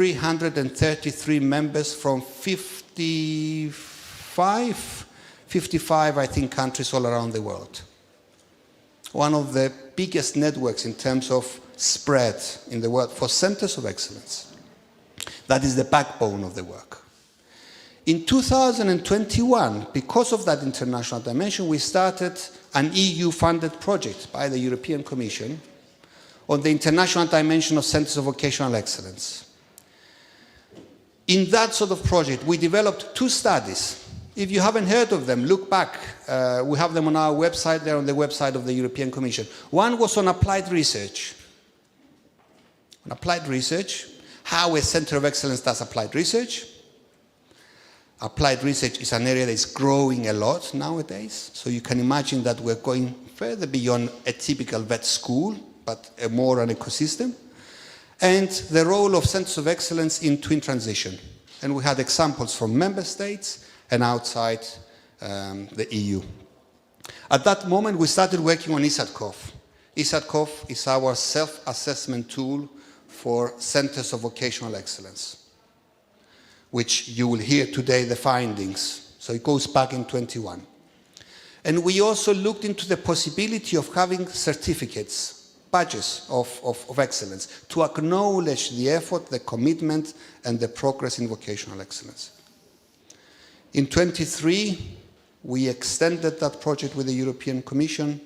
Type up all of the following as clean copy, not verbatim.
333 members from 55, I think, countries all around the world. One of the biggest networks in terms of spread in the world for centers of excellence. That is the backbone of the work. In 2021, because of that international dimension, we started an EU-funded project by the European Commission on the international dimension of centers of vocational excellence. In that sort of project, we developed 2 studies. If you haven't heard of them, look back. We have them on our website, they're on the website of the European Commission. One was on applied research. On applied research, how a center of excellence does applied research. Applied research is an area that is growing a lot nowadays. So you can imagine that we're going further beyond a typical vet school, but more an ecosystem. And the role of centers of excellence in twin transition. And we had examples from member states and outside the EU. At that moment, we started working on ISADCOV. ISADCOV is our self-assessment tool for centers of vocational excellence, which you will hear today the findings. So it goes back in 21. And we also looked into the possibility of having certificates, badges of excellence, to acknowledge the effort, the commitment, and the progress in vocational excellence. In 23, we extended that project with the European Commission,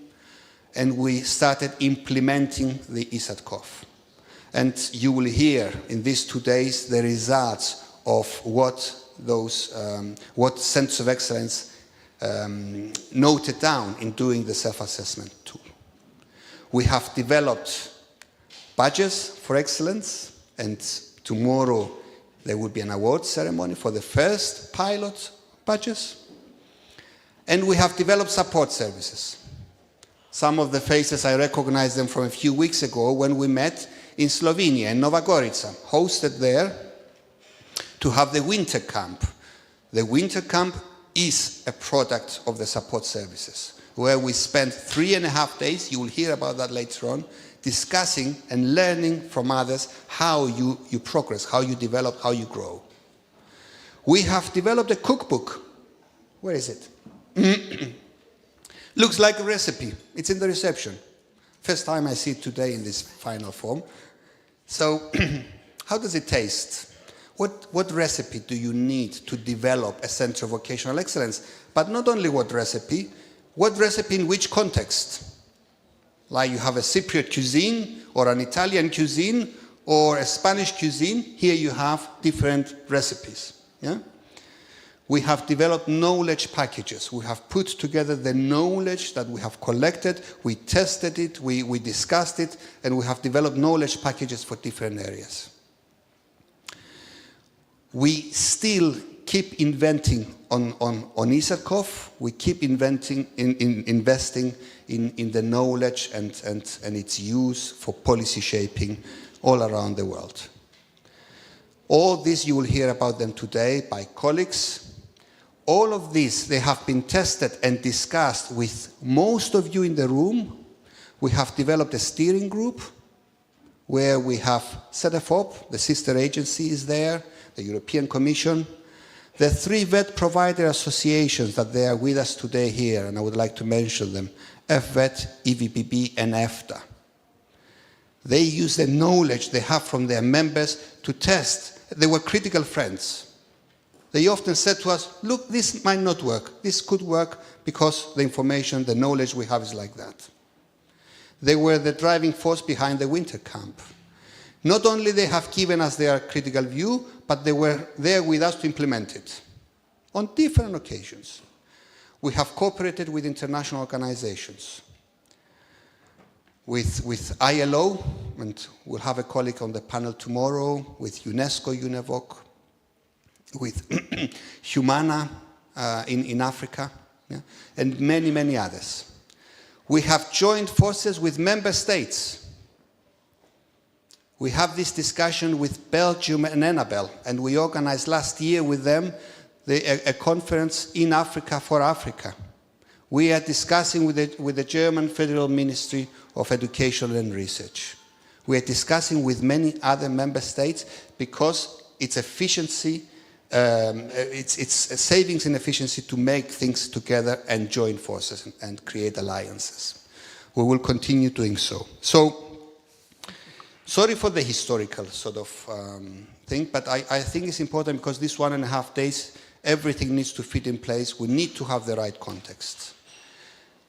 and we started implementing the ISADCOV. And you will hear in these 2 days the results of what centers of excellence noted down in doing the self-assessment tool. We have developed badges for excellence, and tomorrow there will be an award ceremony for the first pilot badges. And we have developed support services. Some of the faces, I recognize them from a few weeks ago when we met in Slovenia, in Nova Gorica, hosted there to have the winter camp. The winter camp is a product of the support services, where we spent 3.5 days, you will hear about that later on, discussing and learning from others how you progress, how you develop, how you grow. We have developed a cookbook. Where is it? Looks like a recipe. It's in the reception. First time I see it today in this final form. So, how does it taste? What recipe do you need to develop a center of vocational excellence? But not only what recipe in which context? Like you have a Cypriot cuisine, or an Italian cuisine, or a Spanish cuisine. Here you have different recipes. Yeah? We have developed knowledge packages. We have put together the knowledge that we have collected, we tested it, we discussed it, and we have developed knowledge packages for different areas. We still keep inventing on ISADCOV. We keep investing in the knowledge and its use for policy shaping all around the world. All this, you will hear about them today by colleagues. All of this, they have been tested and discussed with most of you in the room. We have developed a steering group where we have CEDEFOP, the sister agency is there, the European Commission, the 3 vet provider associations that they are with us today here, and I would like to mention them, FVET, EVPB, and EFTA. They use the knowledge they have from their members to test. They were critical friends. They often said to us, look, this might not work. This could work because the information, the knowledge we have is like that. They were the driving force behind the winter camp. Not only they have given us their critical view, but they were there with us to implement it on different occasions. We have cooperated with international organizations, with ILO, and we'll have a colleague on the panel tomorrow, with UNESCO, UNEVOC, with Humana in Africa, yeah, and many, many others. We have joined forces with member states. We have this discussion with Belgium and Annabelle, and we organized last year with them a conference in Africa for Africa. We are discussing with the German Federal Ministry of Education and Research. We are discussing with many other member states because it's efficiency, it's a savings in efficiency to make things together and join forces and create alliances. We will continue doing so. So, sorry for the historical sort of thing, but I think it's important because this 1.5 days, everything needs to fit in place. We need to have the right context.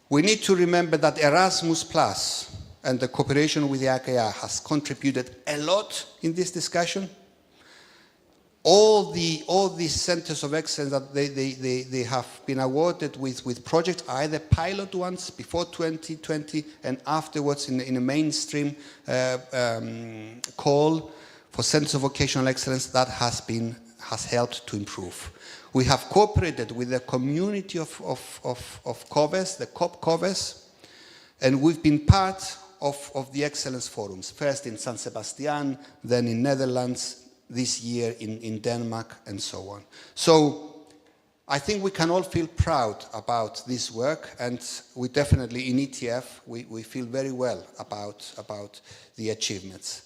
We need to remember that Erasmus Plus and the cooperation with the AKA has contributed a lot in this discussion. All these centers of excellence that they have been awarded with projects, either pilot ones before 2020 and afterwards in a mainstream call for centers of vocational excellence, that has helped to improve. We have cooperated with the community of COVES, the COP COVES, and we've been part of the excellence forums, first in San Sebastian, then in Netherlands, this year in Denmark, and so on. So I think we can all feel proud about this work, and we definitely in ETF, we feel very well about the achievements.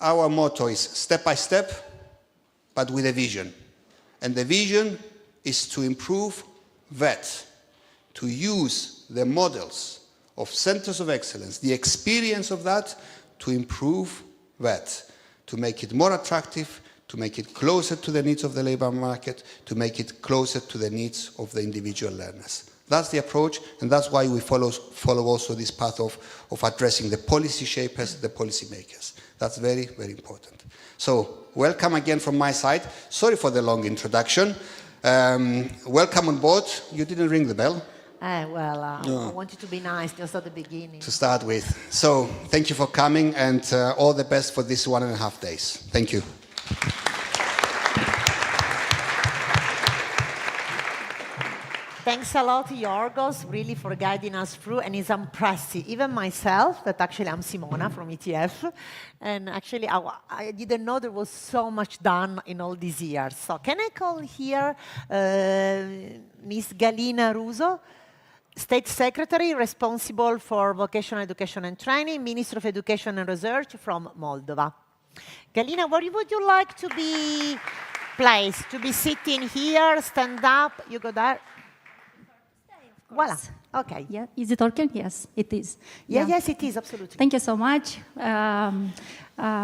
Our motto is step by step, but with a vision. And the vision is to improve VET, to use the models of centers of excellence, the experience of that, to improve VET, to make it more attractive, to make it closer to the needs of the labor market, to make it closer to the needs of the individual learners. That's the approach, and that's why we follow also this path of addressing the policy shapers, the policy makers. That's very, very important. So, welcome again from my side. Sorry for the long introduction. Welcome on board. You didn't ring the bell. I wanted to be nice just at the beginning. To start with. So, thank you for coming, and all the best for this 1.5 days. Thank you. Thanks a lot, Yorgos, really for guiding us through, and it's impressive. Even myself, that actually I'm Simona from ETF, and actually I didn't know there was so much done in all these years. So can I call here Ms. Galina Russo, State Secretary responsible for Vocational Education and Training, Minister of Education and Research from Moldova. Galina, where would you like to be placed? To be sitting here, stand up, you go there? Voila. Okay. Yeah. Is it working? Yes, it is. Yeah. Yes, it is, absolutely. Thank you so much.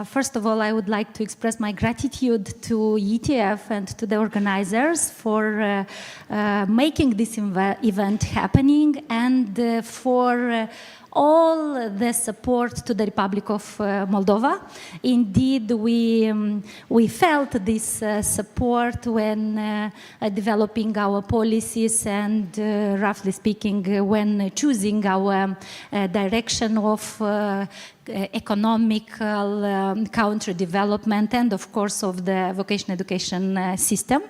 First of all, I would like to express my gratitude to ETF and to the organizers for making this event happening and for all the support to the Republic of Moldova. Indeed, we felt this support when developing our policies and, roughly speaking, when choosing our direction of economical country development and, of course, of the vocational education system.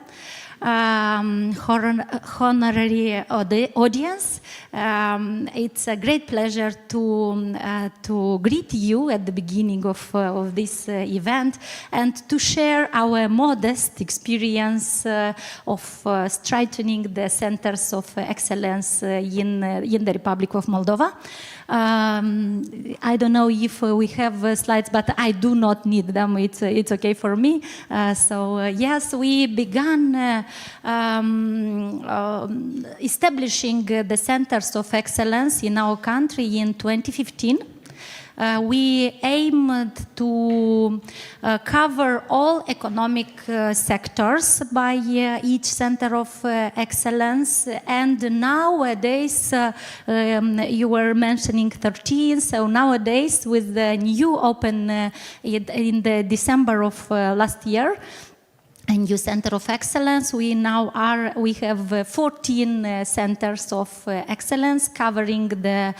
Honorary audience, it's a great pleasure to greet you at the beginning of this event and to share our modest experience of strengthening the centers of excellence in the Republic of Moldova. I don't know if we have slides, but I do not need them. It's okay for me. Yes, we began establishing the centers of excellence in our country in 2015. We aimed to cover all economic sectors by each center of excellence, and nowadays, you were mentioning 13, so nowadays with the new open in the December of last year, a new center of excellence, we have 14 centers of excellence covering the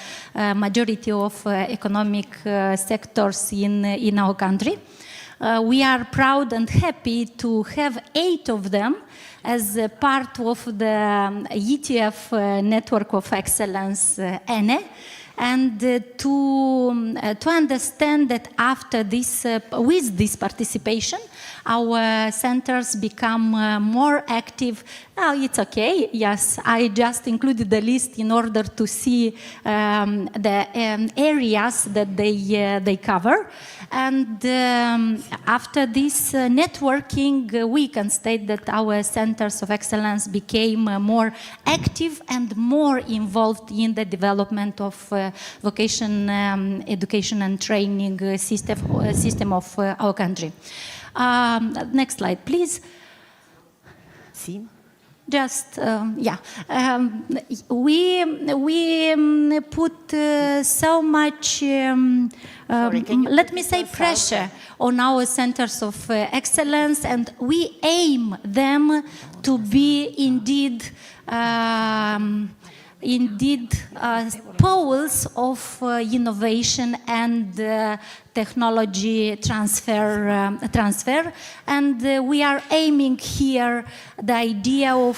majority of economic sectors in our country. We are proud and happy to have 8 of them as a part of the ETF network of excellence, ENE. And to understand that after this, with this participation, our centers become more active. Oh, it's okay. Yes, I just included the list in order to see the areas that they cover. And after this networking, we can state that our centers of excellence became more active and more involved in the development of vocation education and training system of our country. Next slide, please. See? Just, yeah. We put so much, let me say, pressure on our centers of excellence, and we aim them to be indeed poles of innovation and technology transfer. And we are aiming here the idea of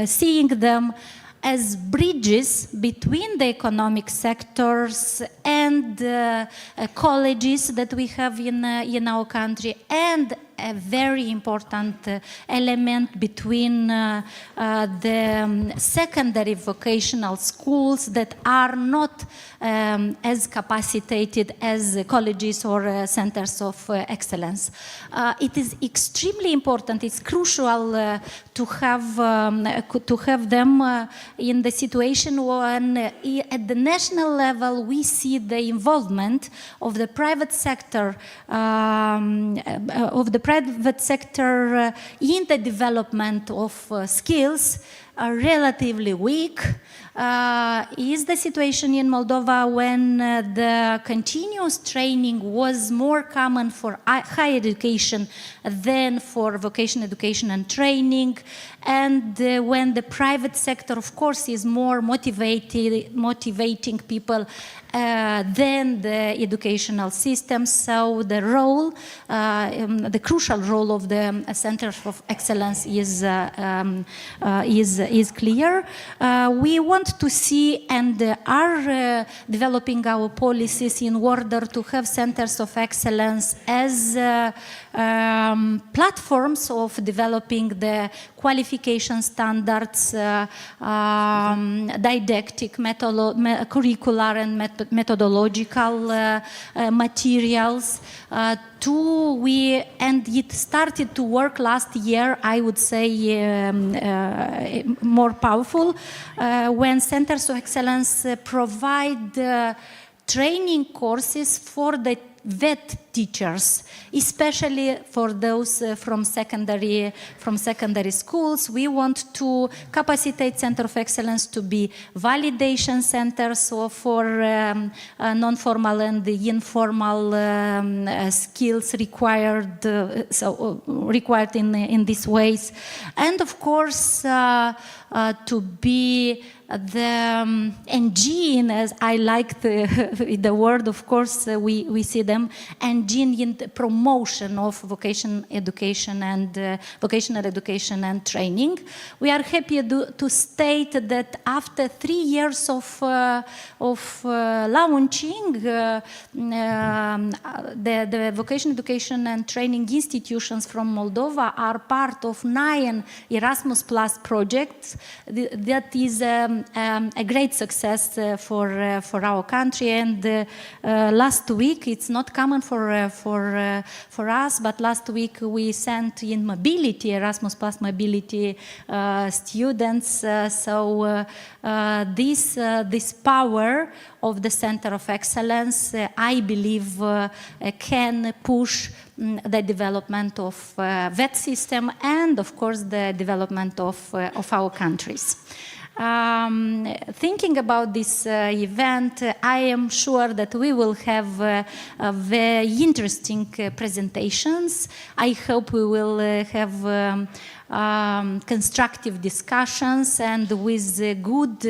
seeing them as bridges between the economic sectors and colleges that we have in our country, and a very important element between the secondary vocational schools that are not as capacitated as colleges or centers of excellence. It is extremely important, it's crucial to have them in the situation when at the national level we see the involvement of the private sector in the development of skills are relatively weak. Is the situation in Moldova when the continuous training was more common for higher education than for vocational education and training, and when the private sector, of course, is more motivating people than the educational system. So the role, the crucial role of the Centers of Excellence is clear. We want to see and are developing our policies in order to have Centers of Excellence as platforms of developing the qualification standards, didactic, curricular and methodological materials. And it started to work last year, I would say more powerful, when Centers of Excellence provide training courses for the vet teachers, especially for those from secondary schools. We want to capacitate Center of Excellence to be validation centers for non-formal and informal skills required, required in these ways, and of course to be the engine, as I like the word, of course, we see them, engine in the promotion of vocational education and training. We are happy to state that after 3 years of launching, the vocational education and training institutions from Moldova are part of 9 Erasmus Plus projects. That is a great success for our country. And last week, it's not common for us, but last week we sent in mobility, Erasmus Plus mobility students. So this power of the Center of Excellence, I believe, can push the development of vet system and, of course, the development of our countries. Thinking about this event, I am sure that we will have very interesting presentations. I hope we will have constructive discussions, and with good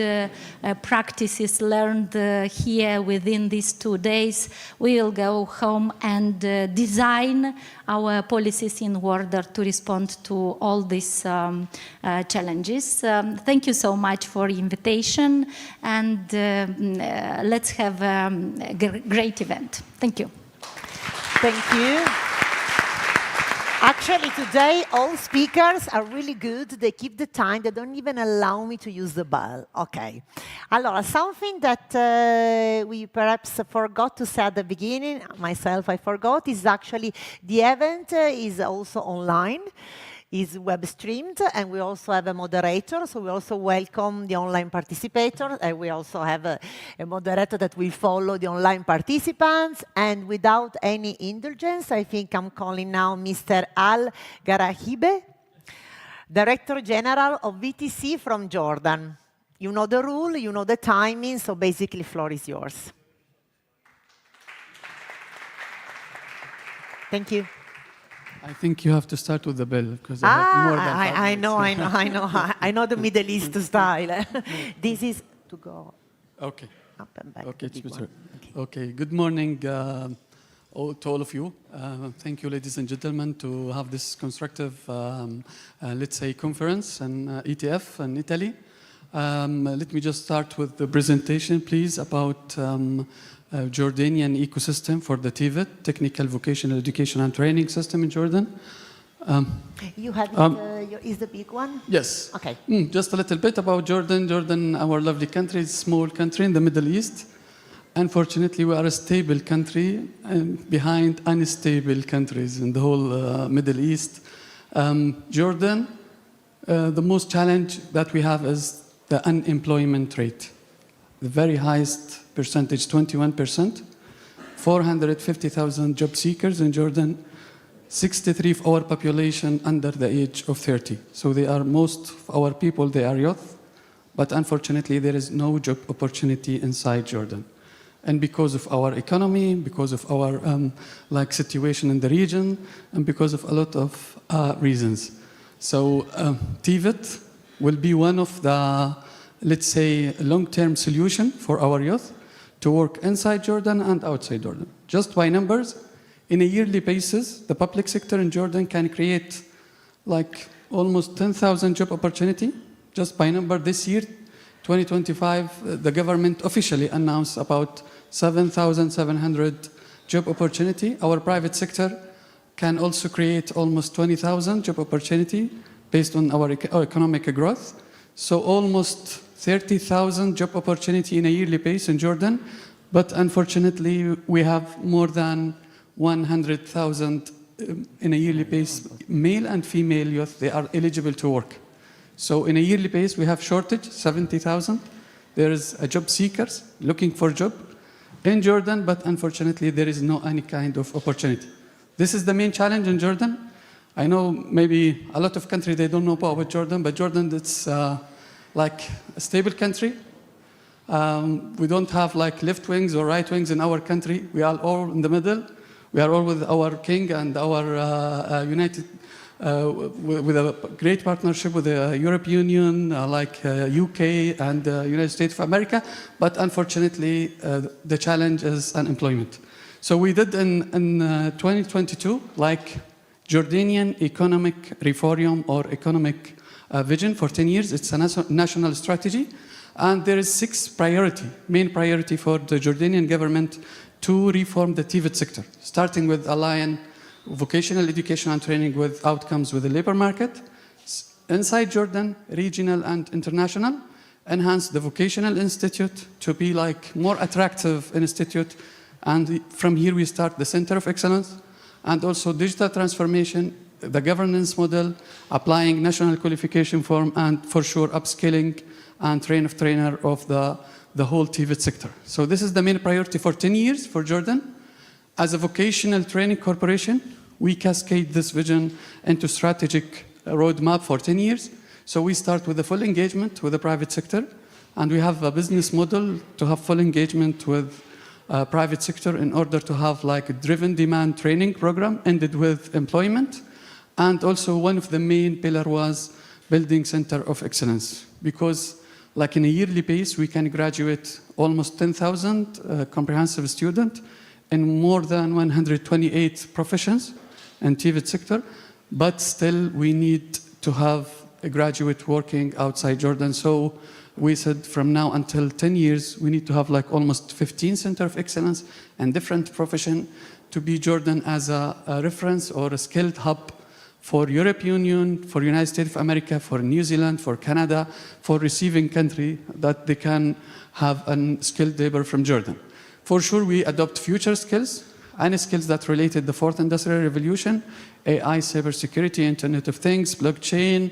practices learned here within these 2 days, we will go home and design our policies in order to respond to all these challenges. Thank you so much for the invitation, and let's have a great event. Thank you. Thank you. Actually, today, all speakers are really good. They keep the time. They don't even allow me to use the bell. Okay. Allora, something that we perhaps forgot to say at the beginning, myself I forgot, is actually the event is also online. Is web streamed, and we also have a moderator, so we also welcome the online participators, and we also have a moderator that will follow the online participants. And without any indulgence, I think I'm calling now Mr. Al Garahibe, Director General of VTC from Jordan. You know the rule, you know the timing, so basically floor is yours. Thank you. I think you have to start with the bell because I have more than 5 I minutes. I know the Middle East style. This is to go Okay. up and back. Okay, it's the big better. one. Okay. Good morning to all of you. Thank you, ladies and gentlemen, to have this constructive, let's say, conference and ETF in Italy. Let me just start with the presentation, please, about Jordanian ecosystem for the TVET, Technical Vocational Education and Training System in Jordan. You have is the big one? Yes. Okay. Just a little bit about Jordan. Jordan, our lovely country, is a small country in the Middle East. Unfortunately, we are a stable country behind unstable countries in the whole Middle East. Jordan, the most challenge that we have is the unemployment rate. The very highest percentage, 21%. 450,000 job seekers in Jordan. 63 of our population under the age of 30. So they are most of our people, they are youth. But unfortunately, there is no job opportunity inside Jordan. And because of our economy, because of our situation in the region, and because of a lot of reasons. So TVET will be one of the, let's say, long-term solution for our youth to work inside Jordan and outside Jordan. Just by numbers, in a yearly basis, the public sector in Jordan can create like almost 10,000 job opportunity. Just by number this year, 2025, the government officially announced about 7,700 job opportunity. Our private sector can also create almost 20,000 job opportunity based on our economic growth. So almost 30,000 job opportunity in a yearly base in Jordan. But unfortunately, we have more than 100,000 in a yearly base, male and female youth, they are eligible to work. So in a yearly base, we have shortage, 70,000. There is a job seekers looking for job in Jordan, but unfortunately, there is no any kind of opportunity. This is the main challenge in Jordan. I know maybe a lot of countries, they don't know about Jordan, but Jordan, it's like a stable country. We don't have like left wings or right wings in our country. We are all in the middle. We are all with our king and our united, with a great partnership with the European Union, like UK and United States of America. But unfortunately, the challenge is unemployment. So we did in 2022, like Jordanian economic reform or economic vision for 10 years. It's a national strategy. And there is 6 main priority for the Jordanian government to reform the TVET sector, starting with align vocational education and training with outcomes with the labor market, inside Jordan, regional and international, enhance the vocational institute to be like more attractive institute, and from here we start the center of excellence, and also digital transformation, the governance model, applying national qualification form, and for sure upskilling and trainer of the whole TVET sector. So this is the main priority for 10 years for Jordan. As a vocational training corporation, we cascade this vision into strategic roadmap for 10 years. So we start with the full engagement with the private sector, and we have a business model to have full engagement with private sector in order to have like a driven demand training program ended with employment. And also one of the main pillar was building center of excellence, because like in a yearly base, we can graduate almost 10,000 comprehensive students in more than 128 professions in TVET sector, but still we need to have a graduate working outside Jordan. So we said from now until 10 years, we need to have like almost 15 center of excellence and different profession to be Jordan as a reference or a skilled hub for Europe Union, for United States of America, for New Zealand, for Canada, for receiving country that they can have unskilled labor from Jordan. For sure, we adopt future skills, any skills that related the fourth industrial revolution, AI, cybersecurity, Internet of Things, blockchain,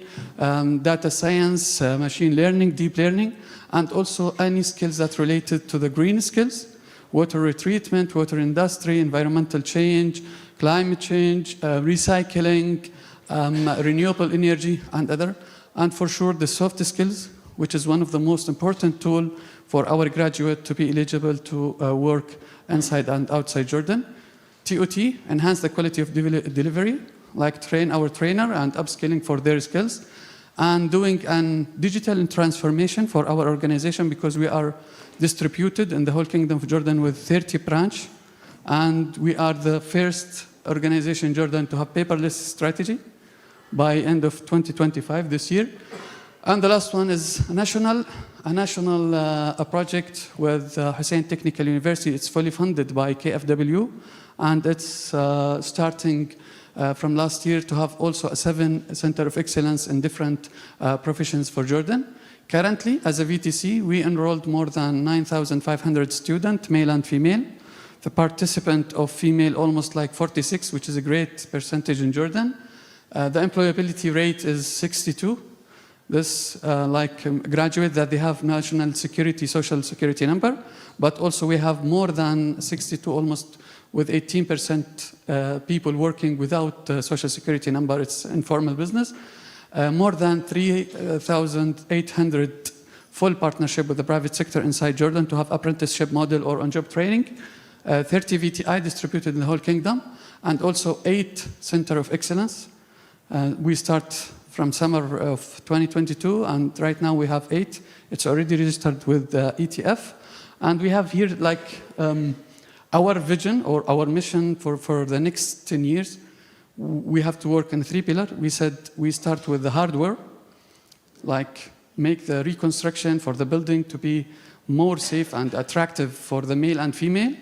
data science, machine learning, deep learning, and also any skills that related to the green skills, water retreatment, water industry, environmental change, climate change, recycling, renewable energy, and other. And for sure, the soft skills, which is one of the most important tools for our graduate to be eligible to work inside and outside Jordan. TOT, enhance the quality of delivery, like train our trainer and upskilling for their skills, and doing a digital transformation for our organization because we are distributed in the whole Kingdom of Jordan with 30 branches, and we are the first organization in Jordan to have paperless strategy by end of 2025 this year. And the last one is a national project with Hussein Technical University. It's fully funded by KfW, and it's starting from last year to have also a 7 center of excellence in different professions for Jordan. Currently, as a VTC, we enrolled more than 9,500 students, male and female. The participant of female almost like 46, which is a great percentage in Jordan. The employability rate is 62. This graduate that they have national security, social security number, but also we have more than 62, almost with 18% people working without social security number. It's informal business. More than 3,800 full partnership with the private sector inside Jordan to have apprenticeship model or on-job training. 30 VTI distributed in the whole kingdom, and also 8 center of excellence. We start from summer of 2022, and right now we have 8. It's already registered with the ETF. And we have here our vision or our mission for the next 10 years. We have to work in 3 pillars. We said we start with the hardware, like make the reconstruction for the building to be more safe and attractive for the male and female.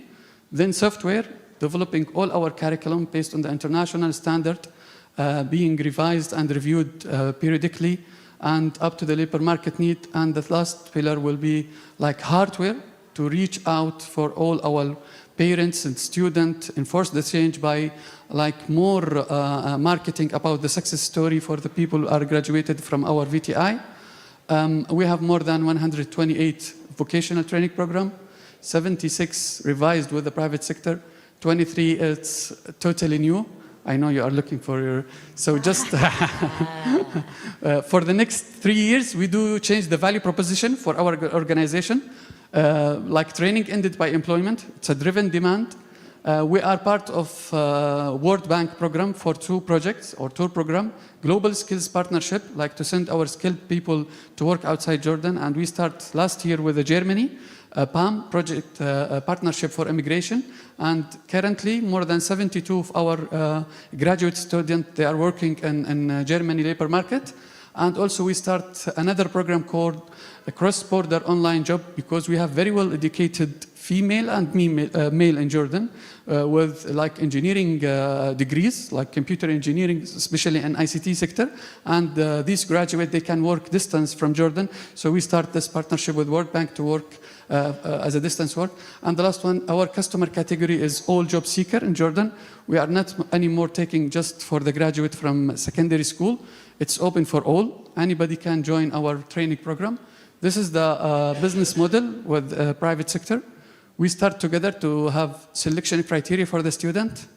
Then software, developing all our curriculum based on the international standard, being revised and reviewed periodically and up to the labor market need. And the last pillar will be like hardware to reach out for all our parents and students, enforce the change by like more marketing about the success story for the people who are graduated from our VTI. We have more than 128 vocational training program, 76 revised with the private sector, 23 it's totally new. I know you are looking for your, so just for the next 3 years, we do change the value proposition for our organization. Like training ended by employment, it's a driven demand. We are part of World Bank program for 2 projects or tour program, Global Skills Partnership, like to send our skilled people to work outside Jordan. And we start last year with Germany, PAM project partnership for immigration. And currently more than 72 of our graduate students, they are working in Germany labor market. And also we start another program called a cross-border online job, because we have very well educated female and male in Jordan with like engineering degrees, like computer engineering, especially in ICT sector. And these graduates, they can work distance from Jordan. So we start this partnership with World Bank to work as a distance work. And the last one, our customer category is all job seeker in Jordan. We are not anymore taking just for the graduate from secondary school. It's open for all. Anybody can join our training program. This is the business model with private sector. We start together to have selection criteria for the student.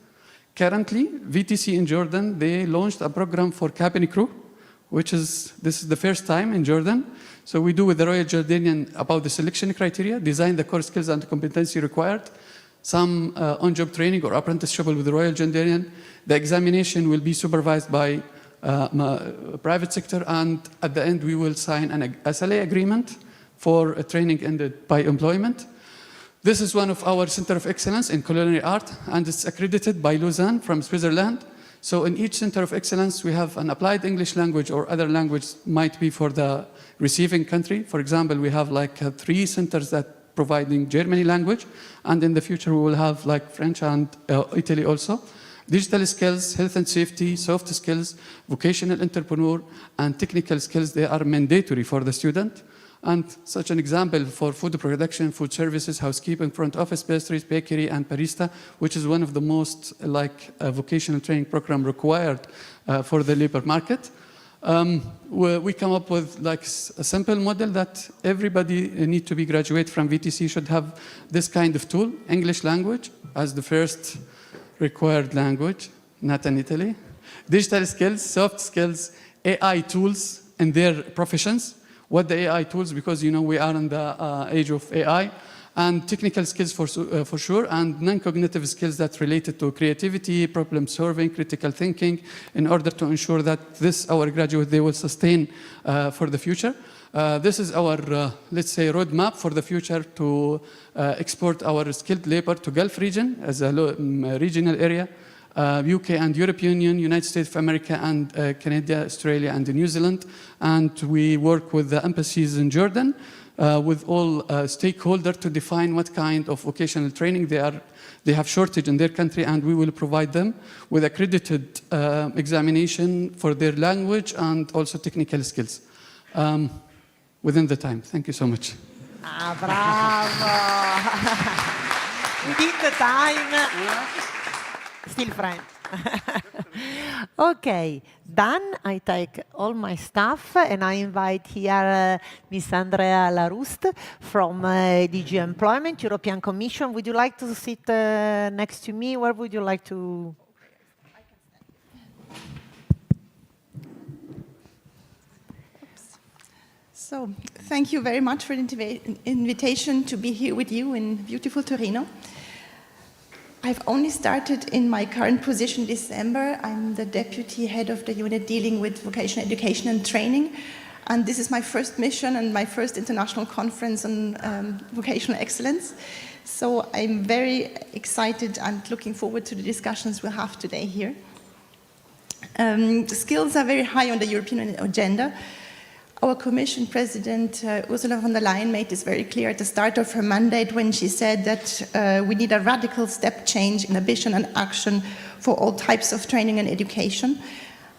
Currently, VTC in Jordan, they launched a program for cabin crew, this is the first time in Jordan. So we do with the Royal Jordanian about the selection criteria, design the core skills and competency required, some on-job training or apprenticeship with the Royal Jordanian. The examination will be supervised by private sector, and at the end we will sign an SLA agreement for a training ended by employment. This is one of our center of excellence in culinary art, and it's accredited by Lausanne from Switzerland. So in each center of excellence, we have an applied English language or other language might be for the receiving country. For example, we have like 3 centers that providing Germany language, and in the future we will have like French and Italy also. Digital skills, health and safety, soft skills, vocational entrepreneur, and technical skills, they are mandatory for the student. And such an example for food production, food services, housekeeping, front office, pastries, bakery, and barista, which is one of the most vocational training program required for the labor market. We come up with a simple model that everybody need to be graduate from VTC should have this kind of tool, English language as the first required language, not in Italy. Digital skills, soft skills, AI tools in their professions. What the AI tools, because we are in the age of AI, and technical skills for sure, and non-cognitive skills that related to creativity, problem solving, critical thinking, in order to ensure that our graduates, they will sustain for the future. This is our, let's say, roadmap for the future to export our skilled labor to Gulf region as a regional area, UK and European Union, United States of America, and Canada, Australia, and New Zealand. And we work with the embassies in Jordan, with all stakeholders to define what kind of vocational training they have shortage in their country, and we will provide them with accredited examination for their language and also technical skills within the time. Thank you so much. Bravo! Within the time. Still French. Okay, done. I take all my stuff and I invite here Miss Andrea Larouste from DG Employment, European Commission. Would you like to sit next to me? Where would you like to? So, thank you very much for the invitation to be here with you in beautiful Torino. I've only started in my current position in December. I'm the deputy head of the unit dealing with vocational education and training. And this is my first mission and my first international conference on vocational excellence. So I'm very excited and looking forward to the discussions we'll have today here. Skills are very high on the European agenda. Our Commission President, Ursula von der Leyen, made this very clear at the start of her mandate when she said that we need a radical step change in ambition and action for all types of training and education.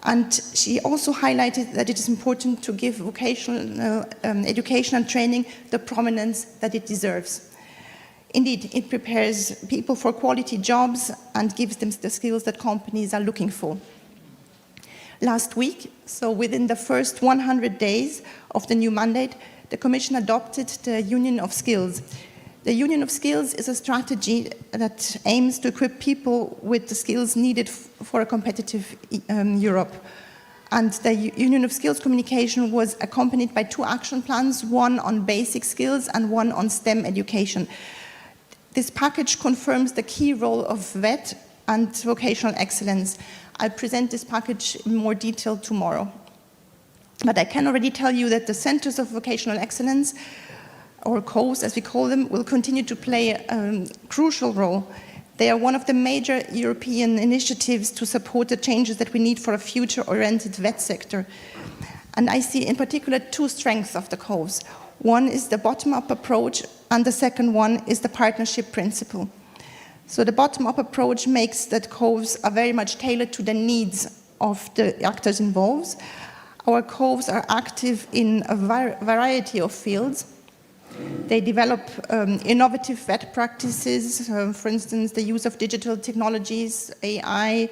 And she also highlighted that it is important to give vocational education and training the prominence that it deserves. Indeed, it prepares people for quality jobs and gives them the skills that companies are looking for. Last week, so within the first 100 days of the new mandate, the Commission adopted the Union of Skills. The Union of Skills is a strategy that aims to equip people with the skills needed for a competitive Europe. And the Union of Skills communication was accompanied by 2 action plans, one on basic skills and one on STEM education. This package confirms the key role of VET and vocational excellence. I'll present this package in more detail tomorrow. But I can already tell you that the Centers of Vocational Excellence, or COVs as we call them, will continue to play a crucial role. They are one of the major European initiatives to support the changes that we need for a future-oriented VET sector. And I see in particular 2 strengths of the COVs. One is the bottom-up approach, and the second one is the partnership principle. So the bottom-up approach makes that COVs are very much tailored to the needs of the actors involved. Our COVs are active in a variety of fields. They develop innovative VET practices, for instance, the use of digital technologies, AI.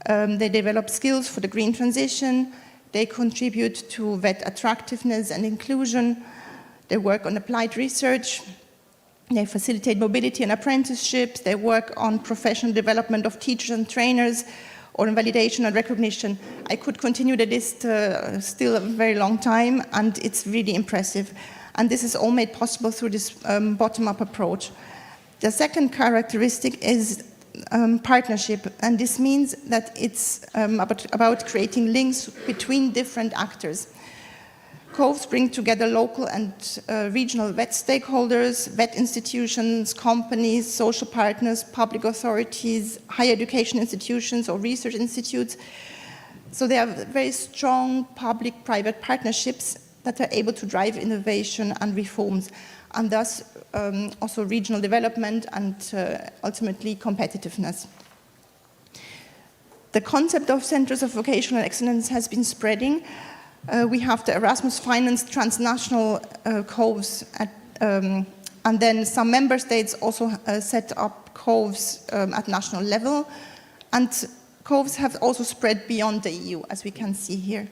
They develop skills for the green transition. They contribute to VET attractiveness and inclusion. They work on applied research. They facilitate mobility and apprenticeships. They work on professional development of teachers and trainers, or on validation and recognition. I could continue the list still a very long time, and it's really impressive. And this is all made possible through this bottom-up approach. The second characteristic is partnership, and this means that it's about creating links between different actors. COVs bring together local and regional VET stakeholders, VET institutions, companies, social partners, public authorities, higher education institutions or research institutes. So they have very strong public-private partnerships that are able to drive innovation and reforms, and thus also regional development and ultimately competitiveness. The concept of centers of vocational excellence has been spreading. We have the Erasmus-financed transnational coves, and then some member states also set up coves at national level. And coves have also spread beyond the EU, as we can see here.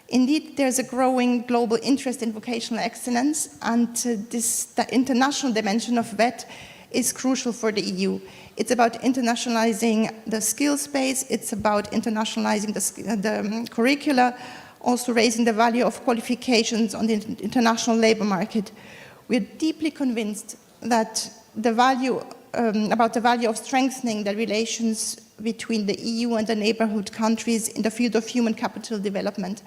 Indeed, there's a growing global interest in vocational excellence, and the international dimension of VET is crucial for the EU. It's about internationalizing the skill space, it's about internationalizing the curricula, also raising the value of qualifications on the international labor market. We're deeply convinced that about the value of strengthening the relations between the EU and the neighborhood countries in the field of human capital development.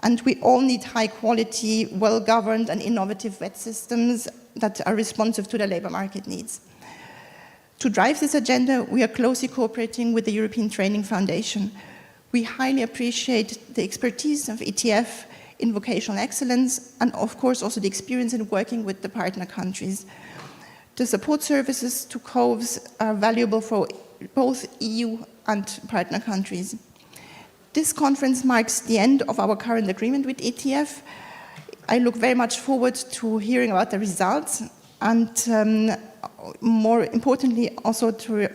And we all need high quality, well-governed and innovative VET systems that are responsive to the labor market needs. To drive this agenda, we are closely cooperating with the European Training Foundation. We highly appreciate the expertise of ETF in vocational excellence and of course also the experience in working with the partner countries. The support services to COVES are valuable for both EU and partner countries. This conference marks the end of our current agreement with ETF. I look very much forward to hearing about the results and more importantly also to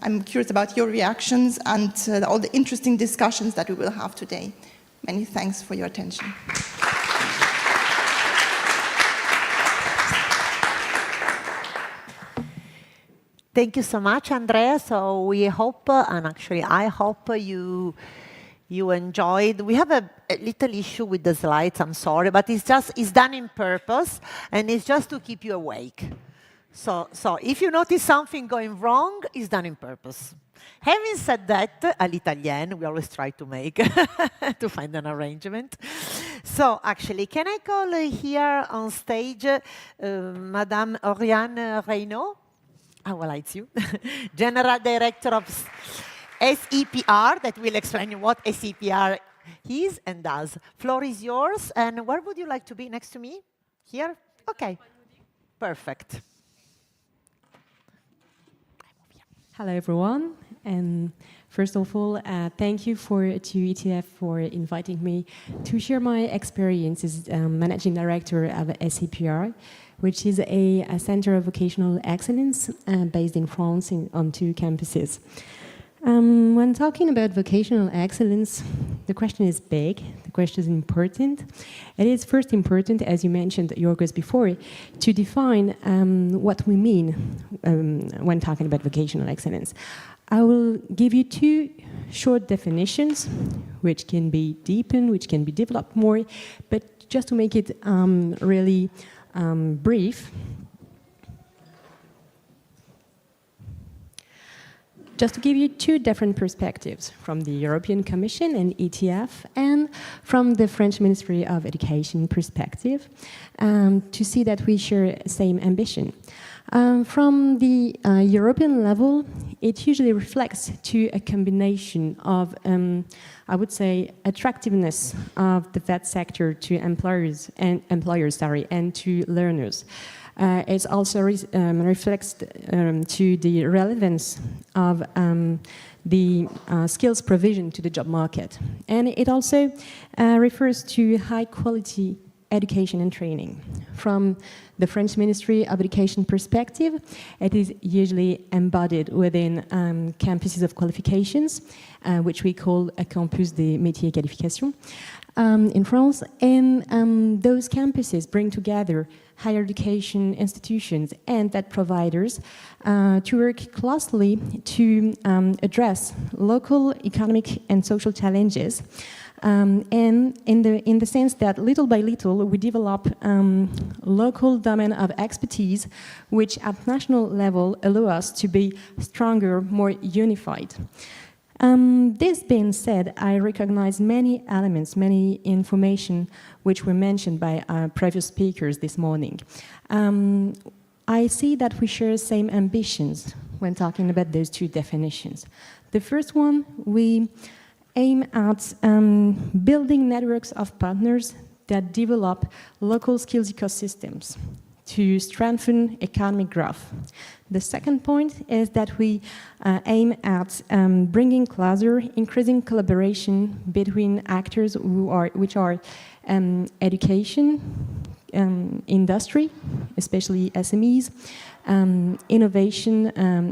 I'm curious about your reactions and all the interesting discussions that we will have today. Many thanks for your attention. Thank you so much, Andrea. So we hope, and actually I hope you enjoyed. We have a little issue with the slides, I'm sorry, but it's done in purpose, and it's just to keep you awake. So if you notice something going wrong, it's done in purpose. Having said that, all'italienne, we always try to make, to find an arrangement. So actually, can I call here on stage Madame Oriane Reynaud? Oh, well, it's you. General Director of SEPR, that will explain you what SEPR is and does. Floor is yours, and where would you like to be next to me? Here? Okay. Perfect. Hello, everyone. And first of all, thank you to ETF for inviting me to share my experience as Managing Director of SEPR, which is a center of vocational excellence based in France on 2 campuses. When talking about vocational excellence, the question is big, the question is important. It is first important, as you mentioned, Yorgos, before, to define what we mean when talking about vocational excellence. I will give you 2 short definitions, which can be deepened, which can be developed more, but just to make it really brief. Just to give you 2 different perspectives from the European Commission and ETF and from the French Ministry of Education perspective to see that we share the same ambition. From the European level, it usually reflects to a combination of, I would say, attractiveness of the VET sector to employers and to learners. It also reflects to the relevance of the skills provision to the job market. And it also refers to high quality education and training. From the French Ministry of Education perspective, it is usually embodied within campuses of qualifications, which we call a campus des métiers et qualifications in France. And those campuses bring together higher education institutions and VET providers to work closely to address local economic and social challenges. And in the sense that little by little we develop local domain of expertise, which at national level allow us to be stronger, more unified. This being said, I recognize many elements, many information which were mentioned by our previous speakers this morning. I see that we share the same ambitions when talking about those 2 definitions. The first one, we aim at building networks of partners that develop local skills ecosystems to strengthen economic growth. The second point is that we aim at bringing closer, increasing collaboration between actors which are education, industry, especially SMEs, innovation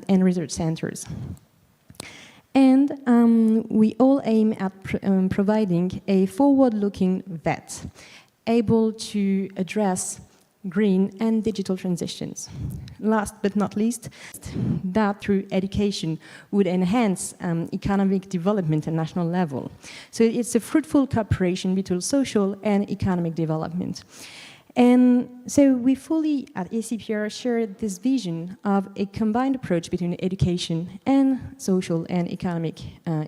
and research centers. And we all aim at providing a forward-looking vet, able to address green and digital transitions. Last but not least, that through education would enhance economic development at national level. So it's a fruitful cooperation between social and economic development. And so we fully, at ACPR, share this vision of a combined approach between education and social and economic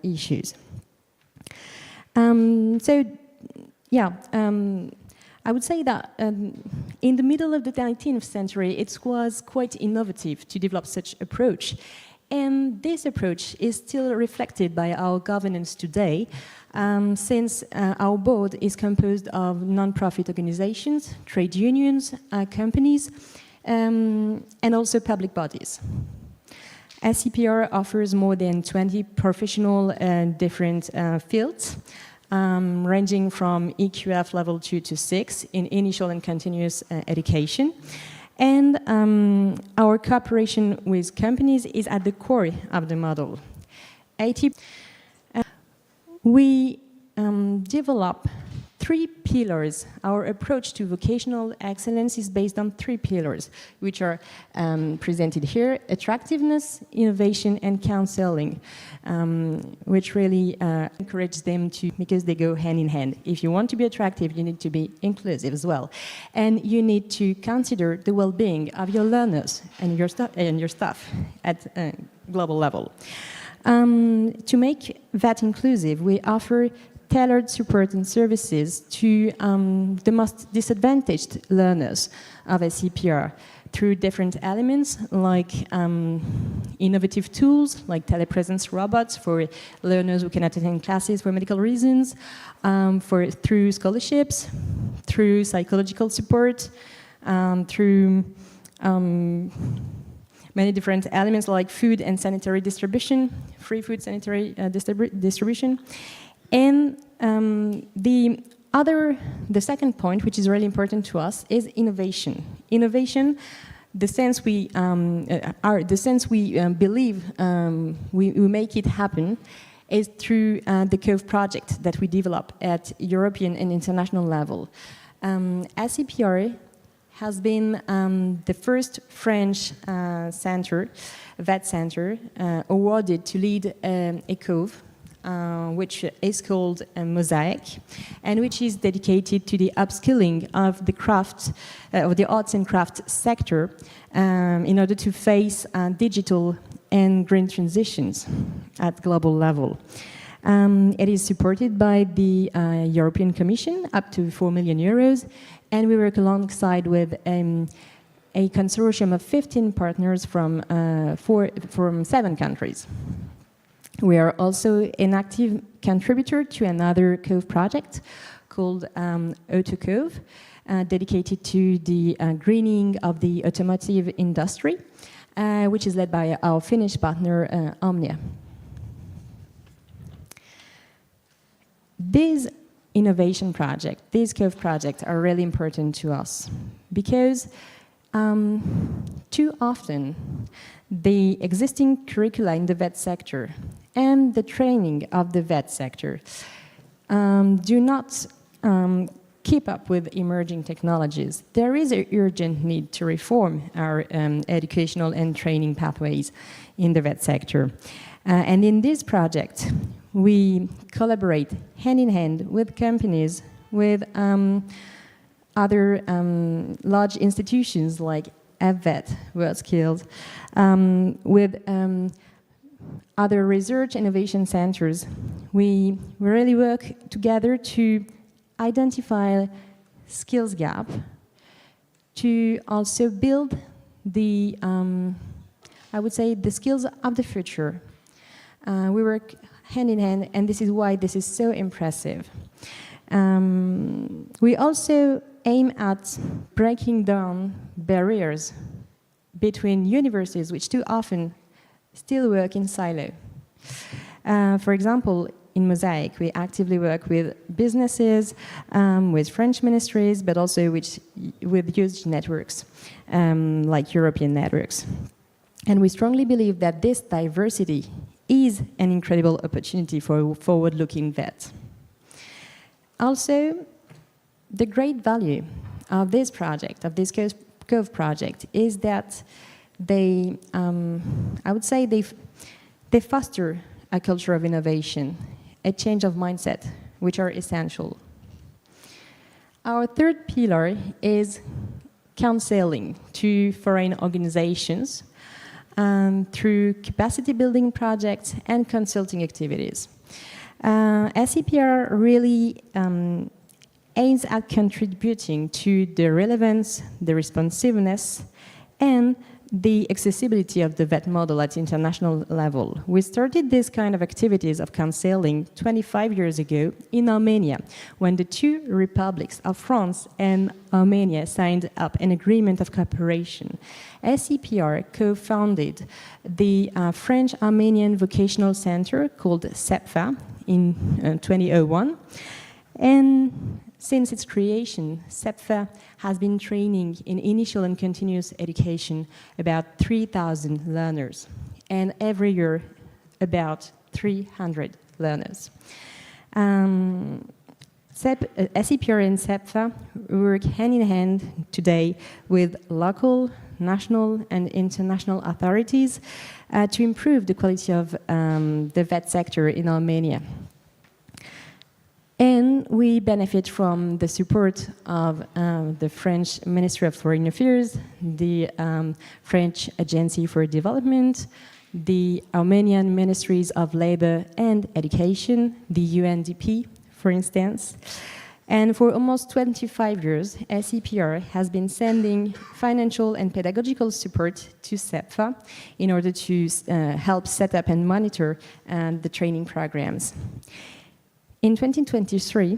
issues. I would say that in the middle of the 19th century, it was quite innovative to develop such approach. And this approach is still reflected by our governance today, since our board is composed of non-profit organizations, trade unions, companies, and also public bodies. ACPR offers more than 20 professional different fields, ranging from EQF level 2 to 6 in initial and continuous education. And our cooperation with companies is at the core of the model. We develop 3 pillars. Our approach to vocational excellence is based on 3 pillars, which are presented here: attractiveness, innovation, and counseling, which really encourage them to, because they go hand in hand. If you want to be attractive, you need to be inclusive as well. And you need to consider the well-being of your learners and your staff at a global level. To make that inclusive, we offer tailored support and services to the most disadvantaged learners of ACPR through different elements like innovative tools like telepresence robots for learners who cannot attend classes for medical reasons, through scholarships, through psychological support, through many different elements like food and sanitary distribution, free food sanitary distribution. And the second point, which is really important to us, is innovation. Innovation, the sense we believe we make it happen, is through the COVE project that we develop at European and international level. ACPR has been the first French vet center awarded to lead a COVE, which is called Mosaic, and which is dedicated to the upskilling of the craft, of the arts and craft sector, in order to face digital and green transitions at global level. It is supported by the European Commission, up to 4 million euros, and we work alongside with a consortium of 15 partners from 7 countries. We are also an active contributor to another COVE project called AutoCOVE, dedicated to the greening of the automotive industry, which is led by our Finnish partner, Omnia. These innovation projects, these COVE projects are really important to us because too often the existing curricula in the vet sector and the training of the vet sector do not keep up with emerging technologies. There is an urgent need to reform our educational and training pathways in the vet sector. And in this project, we collaborate hand in hand with companies, with other large institutions like AVET, WorldSkills, with other research innovation centers. We really work together to identify skills gap, to also build the, I would say, the skills of the future. We work hand in hand, and this is why this is so impressive. We also aim at breaking down barriers between universities, which too often still work in silo. For example, in Mosaic, we actively work with businesses, with French ministries, but also with huge networks, like European networks. And we strongly believe that this diversity is an incredible opportunity for forward-looking vets. Also, the great value of this project, of this COVE project, is that they, I would say, they foster a culture of innovation, a change of mindset, which are essential. Our third pillar is counseling to foreign organizations through capacity building projects and consulting activities. SCPR really aims at contributing to the relevance, the responsiveness, and the accessibility of the VET model at international level. We started this kind of activities of counseling 25 years ago in Armenia, when the two republics of France and Armenia signed up an agreement of cooperation. SCPR co-founded the French-Armenian Vocational Center called CEPFA in 2001, and since its creation, CEPFA has been training in initial and continuous education about 3,000 learners, and every year about 300 learners. SCPR and CEPFA work hand in hand today with local, national, and international authorities to improve the quality of the VET sector in Armenia. And we benefit from the support of the French Ministry of Foreign Affairs, the French Agency for Development, the Armenian Ministries of Labor and Education, the UNDP, for instance. And for almost 25 years, SCPR has been sending financial and pedagogical support to CEPFA in order to help set up and monitor the training programs. In 2023,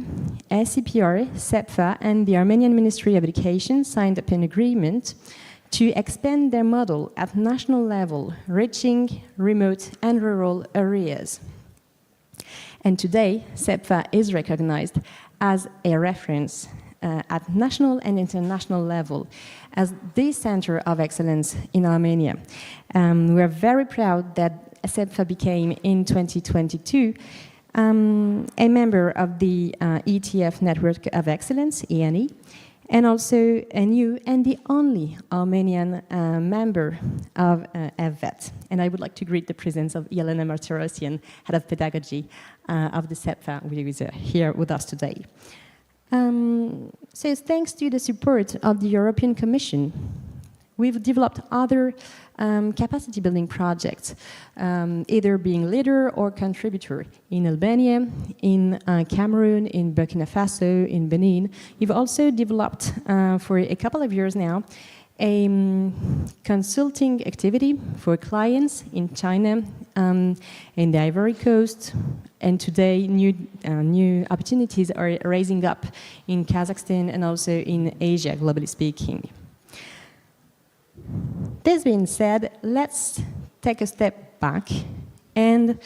SCPR, CEPFA, and the Armenian Ministry of Education signed up an agreement to expand their model at national level, reaching remote and rural areas. And today, CEPFA is recognized as a reference at national and international level as the center of excellence in Armenia. We are very proud that CEPFA became, in 2022, a member of the ETF Network of Excellence, ENE, and also a new and the only Armenian member of VET. And I would like to greet the presence of Elena Martirosyan, Head of Pedagogy of the CEPFA, who is here with us today. So thanks to the support of the European Commission, we've developed other capacity building projects, either being leader or contributor in Albania, in Cameroon, in Burkina Faso, in Benin. We've also developed for a couple of years now a consulting activity for clients in China, in the Ivory Coast, and today new opportunities are rising up in Kazakhstan and also in Asia, globally speaking. This being said, let's take a step back and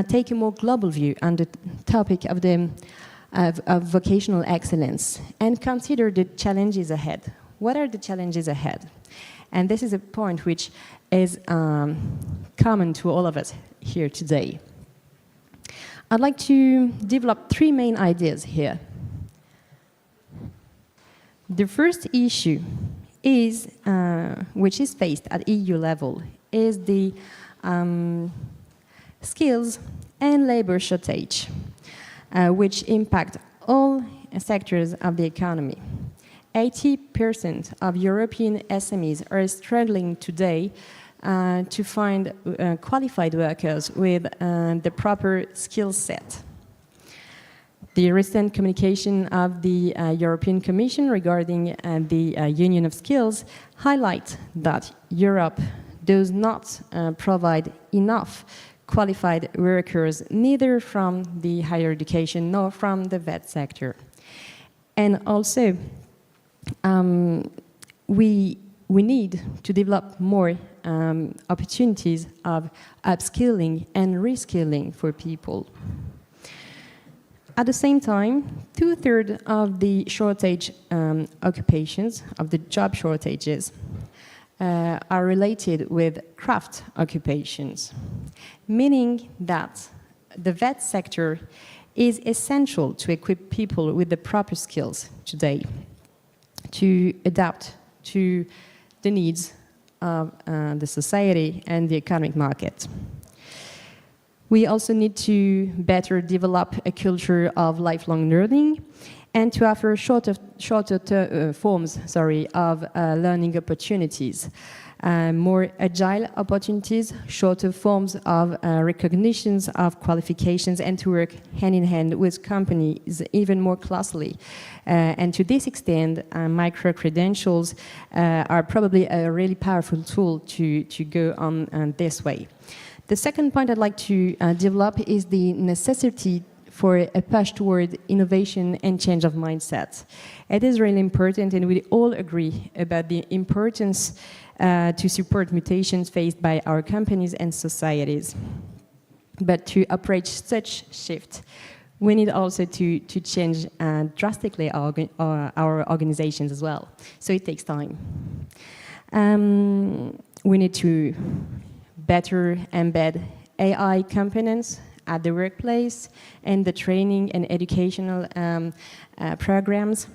take a more global view on the topic of vocational excellence and consider the challenges ahead. What are the challenges ahead? And this is a point which is common to all of us here today. I'd like to develop three main ideas here. The first issue is, which is faced at EU level, is the skills and labor shortage, which impact all sectors of the economy. 80% of European SMEs are struggling today to find qualified workers with the proper skill set. The recent communication of the European Commission regarding the Union of Skills highlight that Europe does not provide enough qualified workers, neither from the higher education nor from the VET sector. And also, we need to develop more opportunities of upskilling and reskilling for people. At the same time, 2/3 of the shortage occupations, of the job shortages, are related with craft occupations, meaning that the vet sector is essential to equip people with the proper skills today to adapt to the needs of the society and the economic market. We also need to better develop a culture of lifelong learning and to offer shorter forms of learning opportunities, more agile opportunities, shorter forms of recognitions of qualifications, and to work hand in hand with companies even more closely. And to this extent, micro-credentials are probably a really powerful tool to go on this way. The second point I'd like to develop is the necessity for a push toward innovation and change of mindset. It is really important, and we all agree about the importance to support mutations faced by our companies and societies. But to approach such shift, we need also to change drastically our organizations as well. So it takes time. We need to better embed AI components at the workplace and the training and educational programs.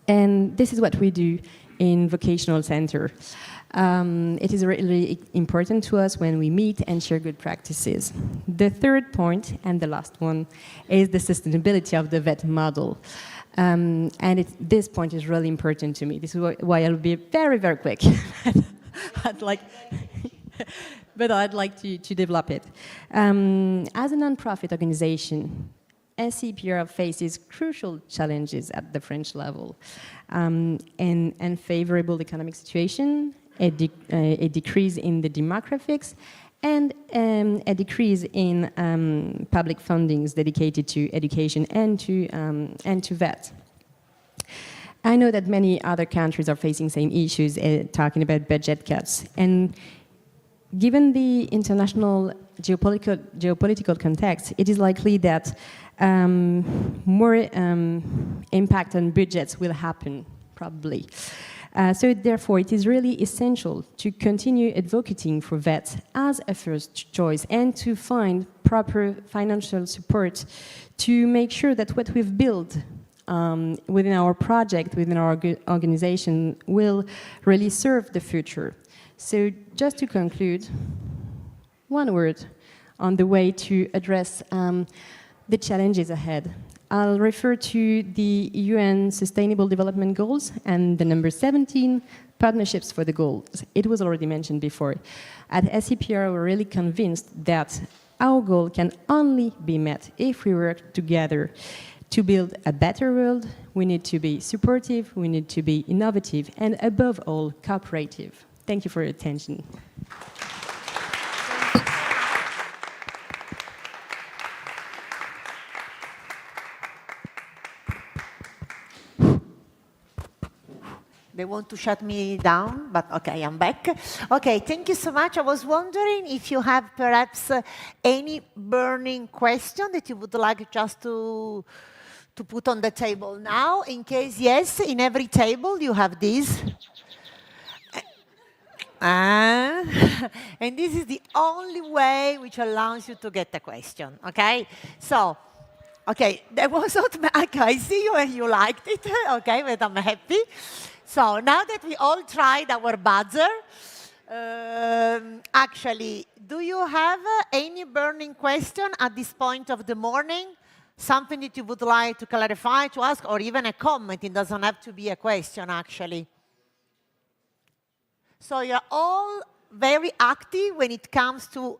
And this is what we do in Vocational Center. It is really important to us when we meet and share good practices. The third point, and the last one, is the sustainability of the VET model. And this point is really important to me. This is why I'll be very, very quick. But I'd like to develop it. As a non-profit organization, SCPR faces crucial challenges at the French level. An unfavorable economic situation, a decrease in the demographics, and a decrease in public fundings dedicated to education and to VET. I know that many other countries are facing same issues, talking about budget cuts. And given the international geopolitical context, it is likely that more impact on budgets will happen, probably. So therefore, it is really essential to continue advocating for vets as a first choice and to find proper financial support to make sure that what we've built within our project, within our organization, will really serve the future. So just to conclude, one word on the way to address the challenges ahead. I'll refer to the UN Sustainable Development Goals and the number 17, partnerships for the goals. It was already mentioned before. At SCPR, we're really convinced that our goal can only be met if we work together. To build a better world, we need to be supportive, we need to be innovative, and above all, cooperative. Thank you for your attention. They want to shut me down, but okay, I'm back. Okay, thank you so much. I was wondering if you have perhaps any burning question that you would like just to put on the table now. In case yes, in every table you have this. And this is the only way which allows you to get a question, okay? So, okay, that was okay, I see you and you liked it, okay, but I'm happy. So now that we all tried our buzzer, actually, do you have any burning question at this point of the morning? Something that you would like to clarify, to ask, or even a comment? It doesn't have to be a question, actually. So you're all very active when it comes to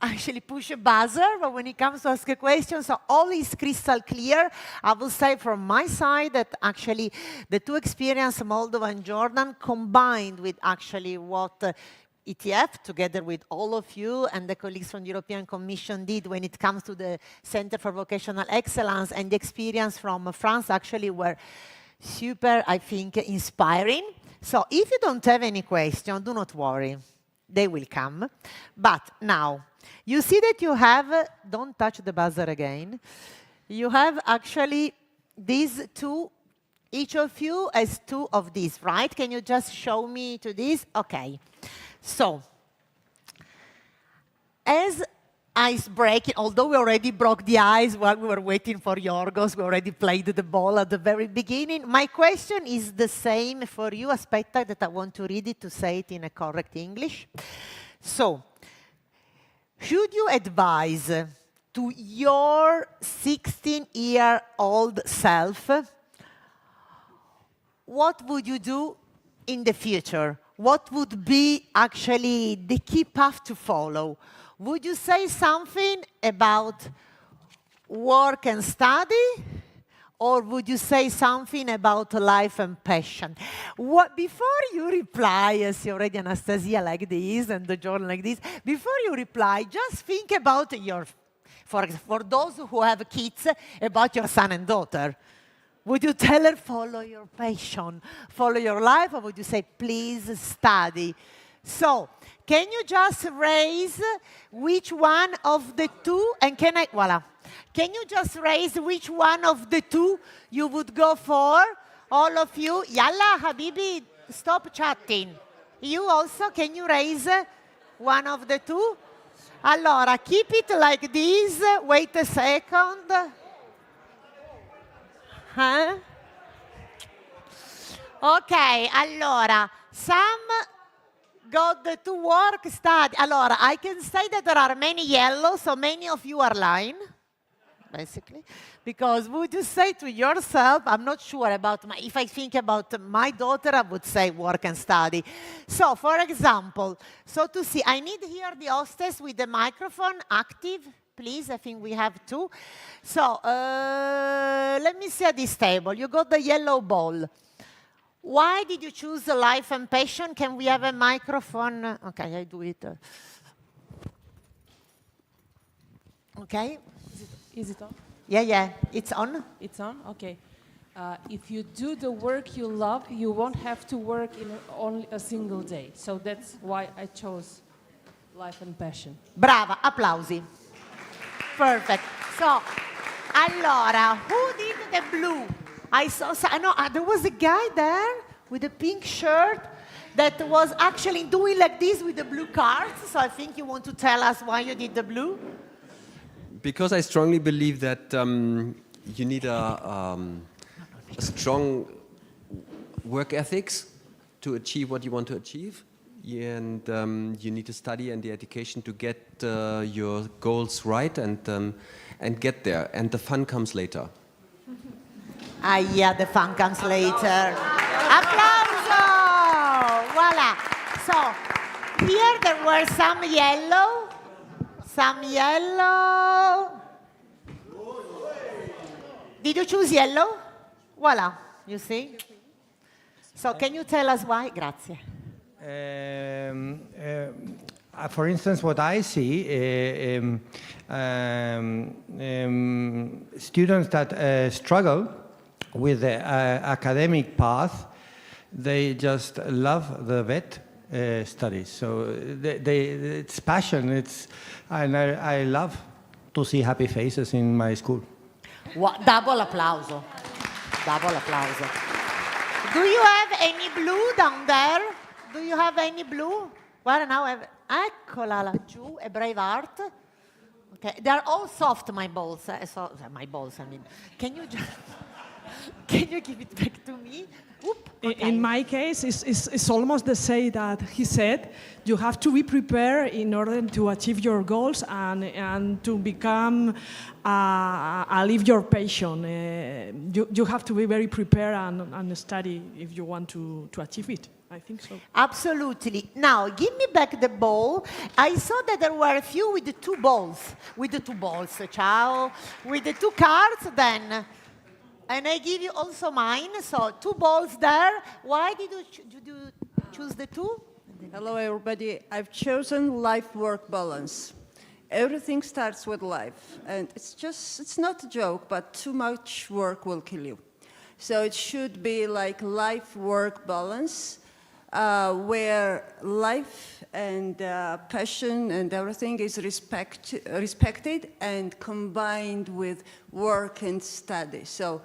actually push a buzzer, but when it comes to ask a question, so all is crystal clear. I will say from my side that actually the two experiences, Moldova and Jordan, combined with actually what ETF, together with all of you and the colleagues from the European Commission did when it comes to the Center for Vocational Excellence, and the experience from France actually were super, I think, inspiring. So if you don't have any question, do not worry. They will come. But now, you see that you have, don't touch the buzzer again, you have actually these two, each of you has two of these, right? Can you just show me to this? Okay. So, as ice breaking, although we already broke the ice while we were waiting for Yorgos, we already played the ball at the very beginning. My question is the same for you. Aspetta that I want to read it to say it in a correct English. So, should you advise to your 16-year-old self, what would you do in the future? What would be actually the key path to follow? Would you say something about work and study? Or would you say something about life and passion? Before you reply, as you already Anastasia like this and the journal like this, before you reply, just think about for those who have kids, about your son and daughter. Would you tell her, follow your passion, follow your life, or would you say, please study? So, can you just raise which one of the two, and voila. Can you just raise which one of the two you would go for? All of you. Yalla, Habibi, stop chatting. You also, can you raise one of the two? Allora, keep it like this. Wait a second. Huh? Ok, allora, some got to work, study. Allora, I can say that there are many yellow, so many of you are lying, basically. Because would you say to yourself, I'm not sure about if I think about my daughter, I would say work and study. So, for example, so to see, I need here the hostess with the microphone active. Please, I think we have two. So, let me see at this table. You got the yellow ball. Why did you choose life and passion? Can we have a microphone? Okay, I do it. Okay. Is it on? Yeah, it's on. It's on? Okay. If you do the work you love, you won't have to work in only a single day. So that's why I chose life and passion. Brava, applausi. Perfect. So, allora, who did the blue? I saw, there was a guy there with a pink shirt that was actually doing like this with the blue cards. So I think you want to tell us why you did the blue. Because I strongly believe that you need a strong work ethics to achieve what you want to achieve. And you need to study and the education to get your goals right and get there. And the fun comes later. Yeah, the fun comes later. Applauso! Voila. So, here there were some yellow. Some yellow. Did you choose yellow? Voila, you see? So, can you tell us why? Grazie. For instance, what I see, students that struggle with the academic path, they just love the vet studies. So it's passion. And I love to see happy faces in my school. Double applauso. Double applauso. Do you have any blue down there? Do you have any blue? Well, now I have. Eccola laggiù, a brave art. Okay, they are all soft, my balls. My balls, I mean. Can you give it back to me? Oop, okay. In my case, it's almost the same that he said. You have to be prepared in order to achieve your goals and to become live your passion. You have to be very prepared and study if you want to achieve it. I think so. Absolutely. Now, give me back the ball. I saw that there were a few with the two balls. Ciao. With the two cards, then. And I give you also mine. So, two balls there. Why did you choose the two? Hello, everybody. I've chosen life-work balance. Everything starts with life. And it's not a joke, but too much work will kill you. So it should be like life-work balance, where life and passion and everything is respected and combined with work and study. So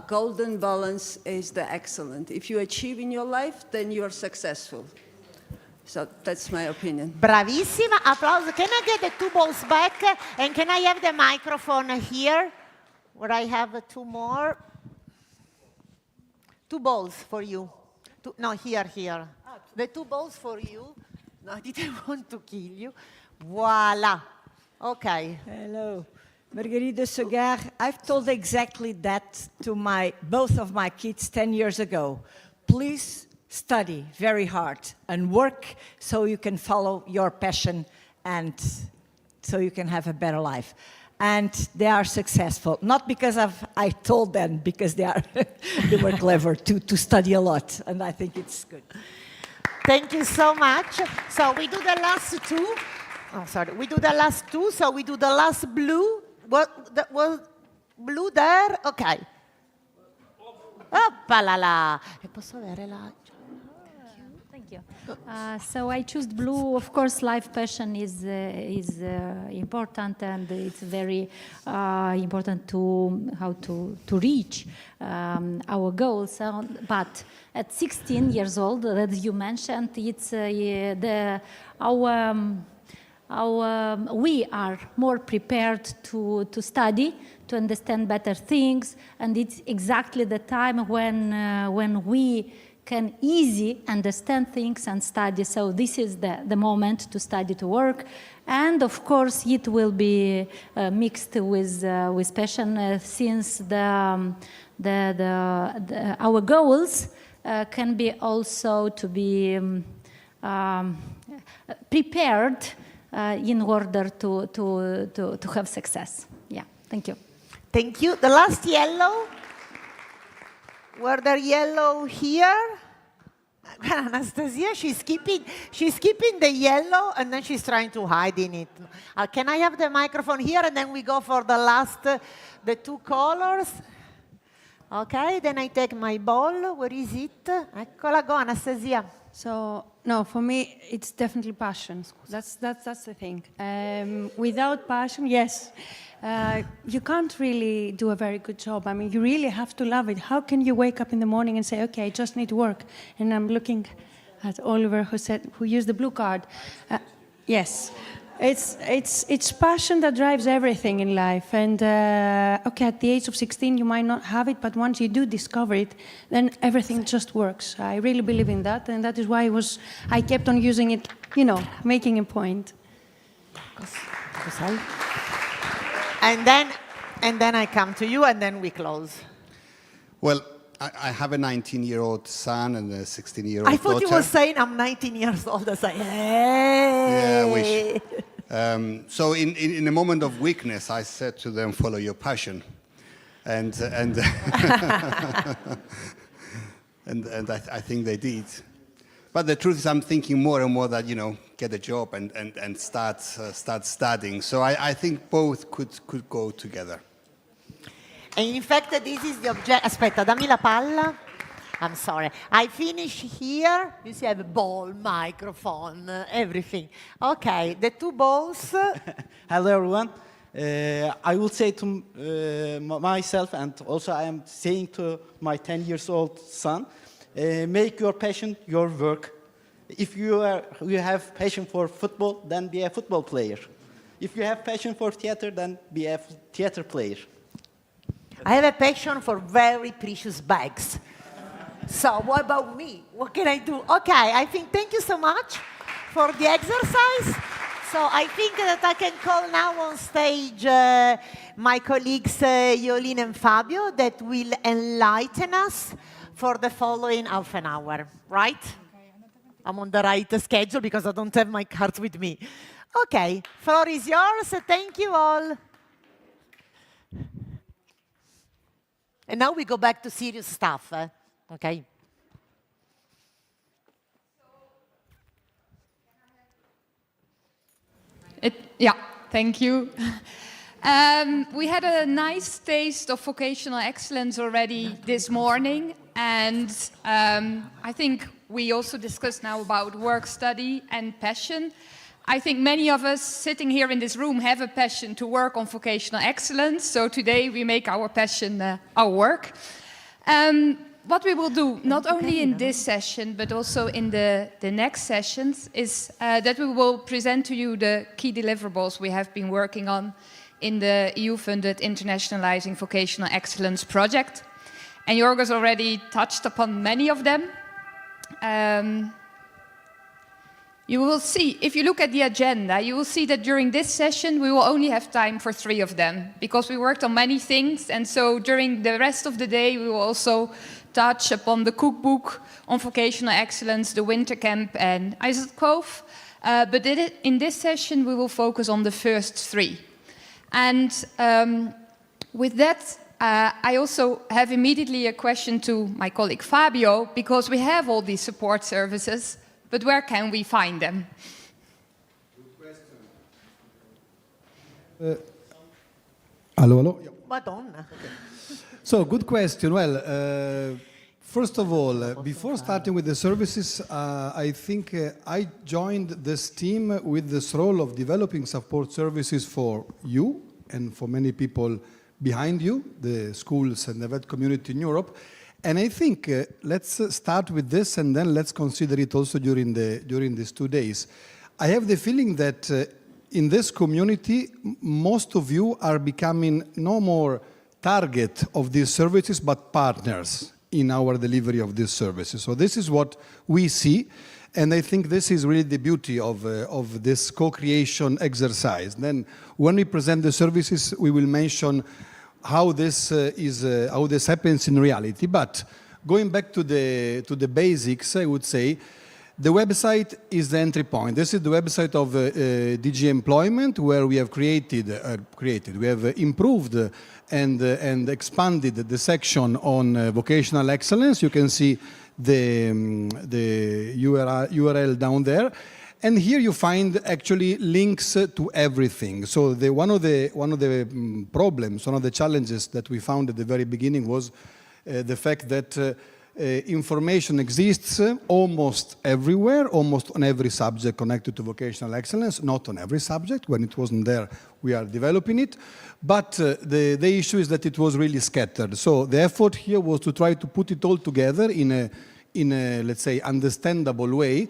golden balance is the excellent. If you achieve in your life, then you are successful. So that's my opinion. Bravissima, applause. Can I get the two balls back? And can I have the microphone here, where I have two more? Two balls for you. No, here. The two balls for you. No, I didn't want to kill you. Voila. Okay. Hello. Margarida Sogar, I've told exactly that to both of my kids 10 years ago. Please study very hard and work so you can follow your passion and so you can have a better life. And they are successful, not because I told them, because they were clever to study a lot, and I think it's good. Thank you so much. So we do the last two. Oh, sorry. We do the last two, so we do the last blue. Blue there? Ok. Oppalala. E posso avere la... Thank you. So I choose blue. Of course, life passion is important, and it's very important to reach our goals. But at 16 years old, as you mentioned, it's we are more prepared to study, to understand better things, and it's exactly the time when we can easily understand things and study. So this is the moment to study, to work. And of course, it will be mixed with passion, since our goals can be also to be prepared in order to have success. Yeah, thank you. Thank you. The last yellow. Were there yellow here? Anastasia, she's keeping the yellow and then she's trying to hide in it. Can I have the microphone here and then we go for the last, the two colors? Okay, then I take my ball. Where is it? Eccola, go, Anastasia. So, no, for me, it's definitely passion. That's the thing. Without passion, yes, you can't really do a very good job. I mean, you really have to love it. How can you wake up in the morning and say, okay, I just need to work? And I'm looking at Oliver, who used the blue card. Yes. It's passion that drives everything in life. And okay, at the age of 16, you might not have it, but once you do discover it, then everything just works. I really believe in that, and that is why I kept on using it, making a point. And then I come to you, and then we close. Well, I have a 19-year-old son and a 16-year-old daughter. I thought you were saying I'm 19 years old. I say, hey. Yeah, I wish. So in a moment of weakness, I said to them, follow your passion. And I think they did. But the truth is I'm thinking more and more that, get a job and start studying. So I think both could go together. And in fact, this is the object. Aspetta, dammi la palla. I'm sorry. I finish here. You see, I have a ball, microphone, everything. Okay, the two balls. Hello, everyone. I will say to myself, and also I am saying to my 10-year-old son, make your passion your work. If you have passion for football, then be a football player. If you have passion for theater, then be a theater player. I have a passion for very precious bags. So what about me? What can I do? Okay, I think thank you so much for the exercise. So I think that I can call now on stage my colleagues Yolene and Fabio that will enlighten us for the following half an hour, right? I'm on the right schedule because I don't have my cards with me. Okay, floor is yours. Thank you all. And now we go back to serious stuff, okay? Yeah, thank you. We had a nice taste of vocational excellence already this morning, and I think we also discussed now about work, study, and passion. I think many of us sitting here in this room have a passion to work on vocational excellence, so today we make our passion our work. What we will do, not only in this session, but also in the next sessions, is that we will present to you the key deliverables we have been working on in the EU-funded Internationalising Vocational Excellence project. And Jorgos already touched upon many of them. You will see, if you look at the agenda, you will see that during this session we will only have time for 3 of them, because we worked on many things, and so during the rest of the day we will also touch upon the cookbook on vocational excellence, the winter camp and IJsselkoof. But in this session we will focus on the first 3. And with that, I also have immediately a question to my colleague Fabio, because we have all these support services, but where can we find them? Hello? Madonna. So, good question. Well, first of all, before starting with the services, I think I joined this team with this role of developing support services for you and for many people behind you, the schools and the vet community in Europe. And I think let's start with this, and then let's consider it also during these 2 days. I have the feeling that in this community, most of you are becoming no more target of these services, but partners in our delivery of these services. So this is what we see, and I think this is really the beauty of this co-creation exercise. Then, when we present the services, we will mention how this happens in reality. But going back to the basics, I would say the website is the entry point. This is the website of DG Employment, where we have we have improved and expanded the section on vocational excellence. You can see the URL down there. And here you find actually links to everything. So one of the problems, one of the challenges that we found at the very beginning was the fact that information exists almost everywhere, almost on every subject connected to vocational excellence, not on every subject. When it wasn't there, we are developing it. But the issue is that it was really scattered. So the effort here was to try to put it all together in a let's say, understandable way,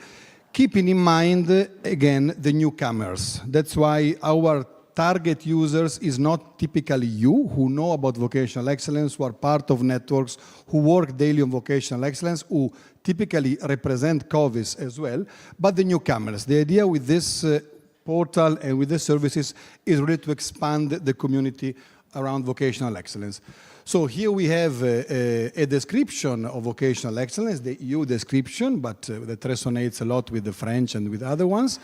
keeping in mind, again, the newcomers. That's why our target users is not typically you, who know about vocational excellence, who are part of networks, who work daily on vocational excellence, who typically represent COVIS as well, but the newcomers. The idea with this portal and with the services is really to expand the community around vocational excellence. So here we have a description of vocational excellence, the EU description, but that resonates a lot with the French and with other ones.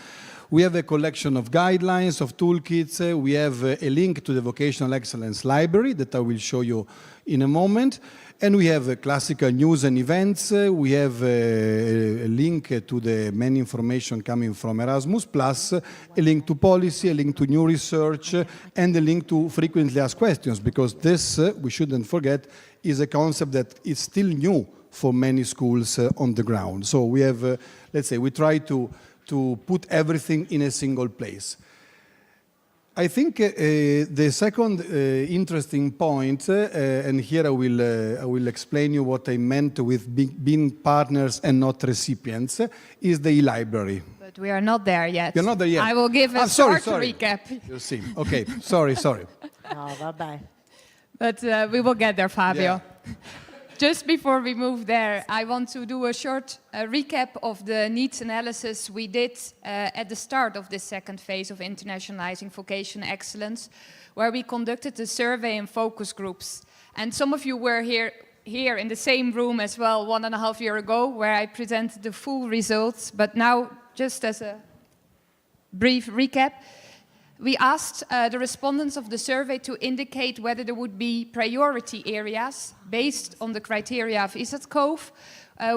We have a collection of guidelines, of toolkits. We have a link to the Vocational Excellence Library that I will show you in a moment. And we have classical news and events. We have a link to the main information coming from Erasmus+, a link to policy, a link to new research, and a link to frequently asked questions, because this, we shouldn't forget, is a concept that is still new for many schools on the ground. So we have, let's say, we try to put everything in a single place. I think the second interesting point, and here I will explain you what I meant with being partners and not recipients, is the e-library. But we are not there yet. You're not there yet. I will give a short recap. You see. Okay, sorry. No, bye-bye. But we will get there, Fabio. Yeah. Just before we move there, I want to do a short recap of the needs analysis we did at the start of this second phase of Internationalising Vocational Excellence, where we conducted a survey in focus groups. And some of you were here in the same room as well 1.5 years ago, where I presented the full results. But now, just as a brief recap, we asked the respondents of the survey to indicate whether there would be priority areas based on the criteria of IJsselkoof,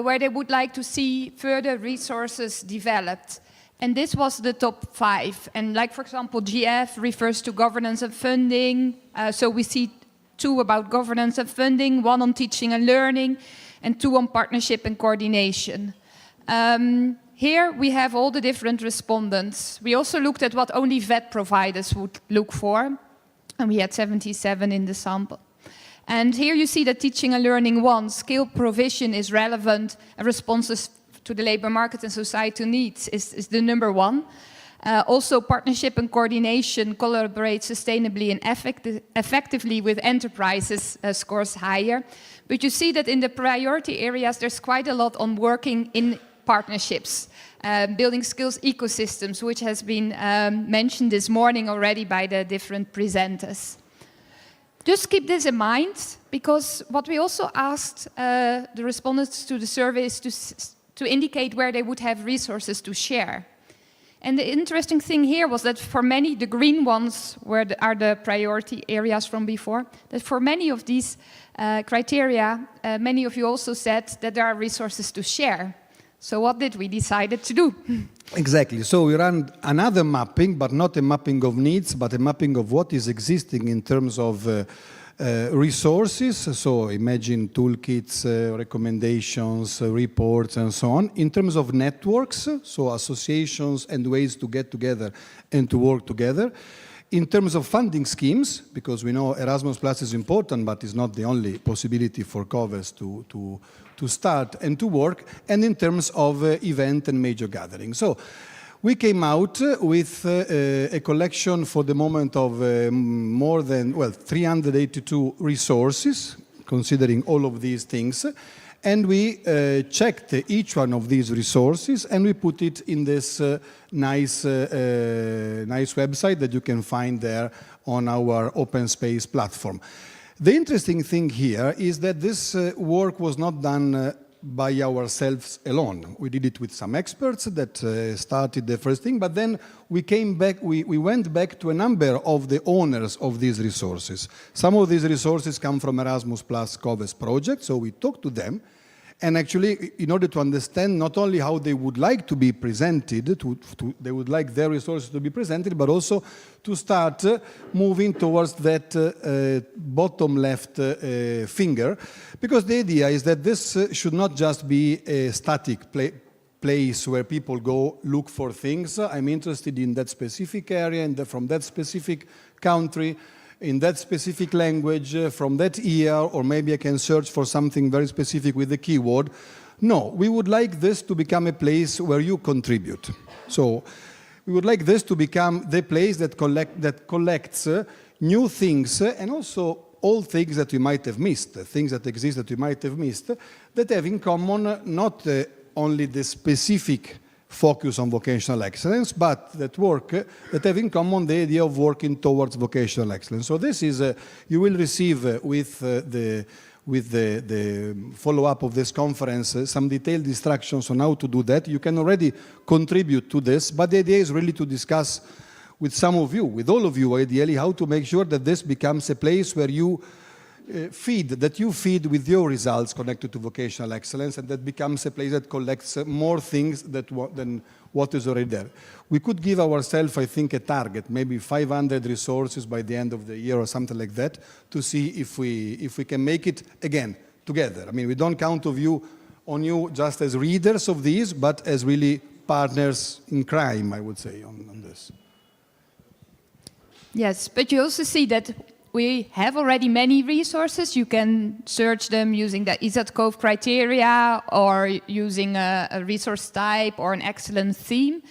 where they would like to see further resources developed. And this was the top 5. And like, for example, GF refers to governance and funding. So we see 2 about governance and funding, 1 on teaching and learning, and 2 on partnership and coordination. Here we have all the different respondents. We also looked at what only VET providers would look for, and we had 77 in the sample. And here you see that teaching and learning 1, skill provision is relevant, and responses to the labor market and societal needs is the number 1. Also, partnership and coordination, collaborate sustainably and effectively with enterprises scores higher. But you see that in the priority areas, there's quite a lot on working in partnerships, building skills ecosystems, which has been mentioned this morning already by the different presenters. Just keep this in mind, because what we also asked the respondents to the survey is to indicate where they would have resources to share. And the interesting thing here was that for many, the green ones are the priority areas from before, that for many of these criteria, many of you also said that there are resources to share. So what did we decide to do? Exactly. So we ran another mapping, but not a mapping of needs, but a mapping of what is existing in terms of resources. So imagine toolkits, recommendations, reports, and so on. In terms of networks, so associations and ways to get together and to work together. In terms of funding schemes, because we know Erasmus Plus is important, but it's not the only possibility for COVES to start and to work, and in terms of event and major gatherings. So we came out with a collection for the moment of more than, 382 resources, considering all of these things. And we checked each one of these resources, and we put it in this nice website that you can find there on our open space platform. The interesting thing here is that this work was not done by ourselves alone. We did it with some experts that started the first thing, but then we came back, we went back to a number of the owners of these resources. Some of these resources come from Erasmus Plus COVES project, so we talked to them. And actually, in order to understand not only how they would like to be presented, they would like their resources to be presented, but also to start moving towards that bottom left finger. Because the idea is that this should not just be a static place where people go look for things. I'm interested in that specific area and from that specific country, in that specific language, from that year, or maybe I can search for something very specific with the keyword. No, we would like this to become a place where you contribute. So we would like this to become the place that collects new things and also old things that we might have missed, things that exist that we might have missed, that have in common not only the specific focus on vocational excellence, but that have in common the idea of working towards vocational excellence. So this is, you will receive with the follow-up of this conference some detailed instructions on how to do that. You can already contribute to this, but the idea is really to discuss with some of you, with all of you ideally, how to make sure that this becomes a place where you feed with your results connected to vocational excellence, and that becomes a place that collects more things than what is already there. We could give ourselves, I think, a target, maybe 500 resources by the end of the year or something like that, to see if we can make it, again, together. I mean, we don't count on you just as readers of these, but as really partners in crime, I would say, on this. Yes, but you also see that we have already many resources. You can search them using the ESAT-COVE criteria or using a resource type or an excellent theme.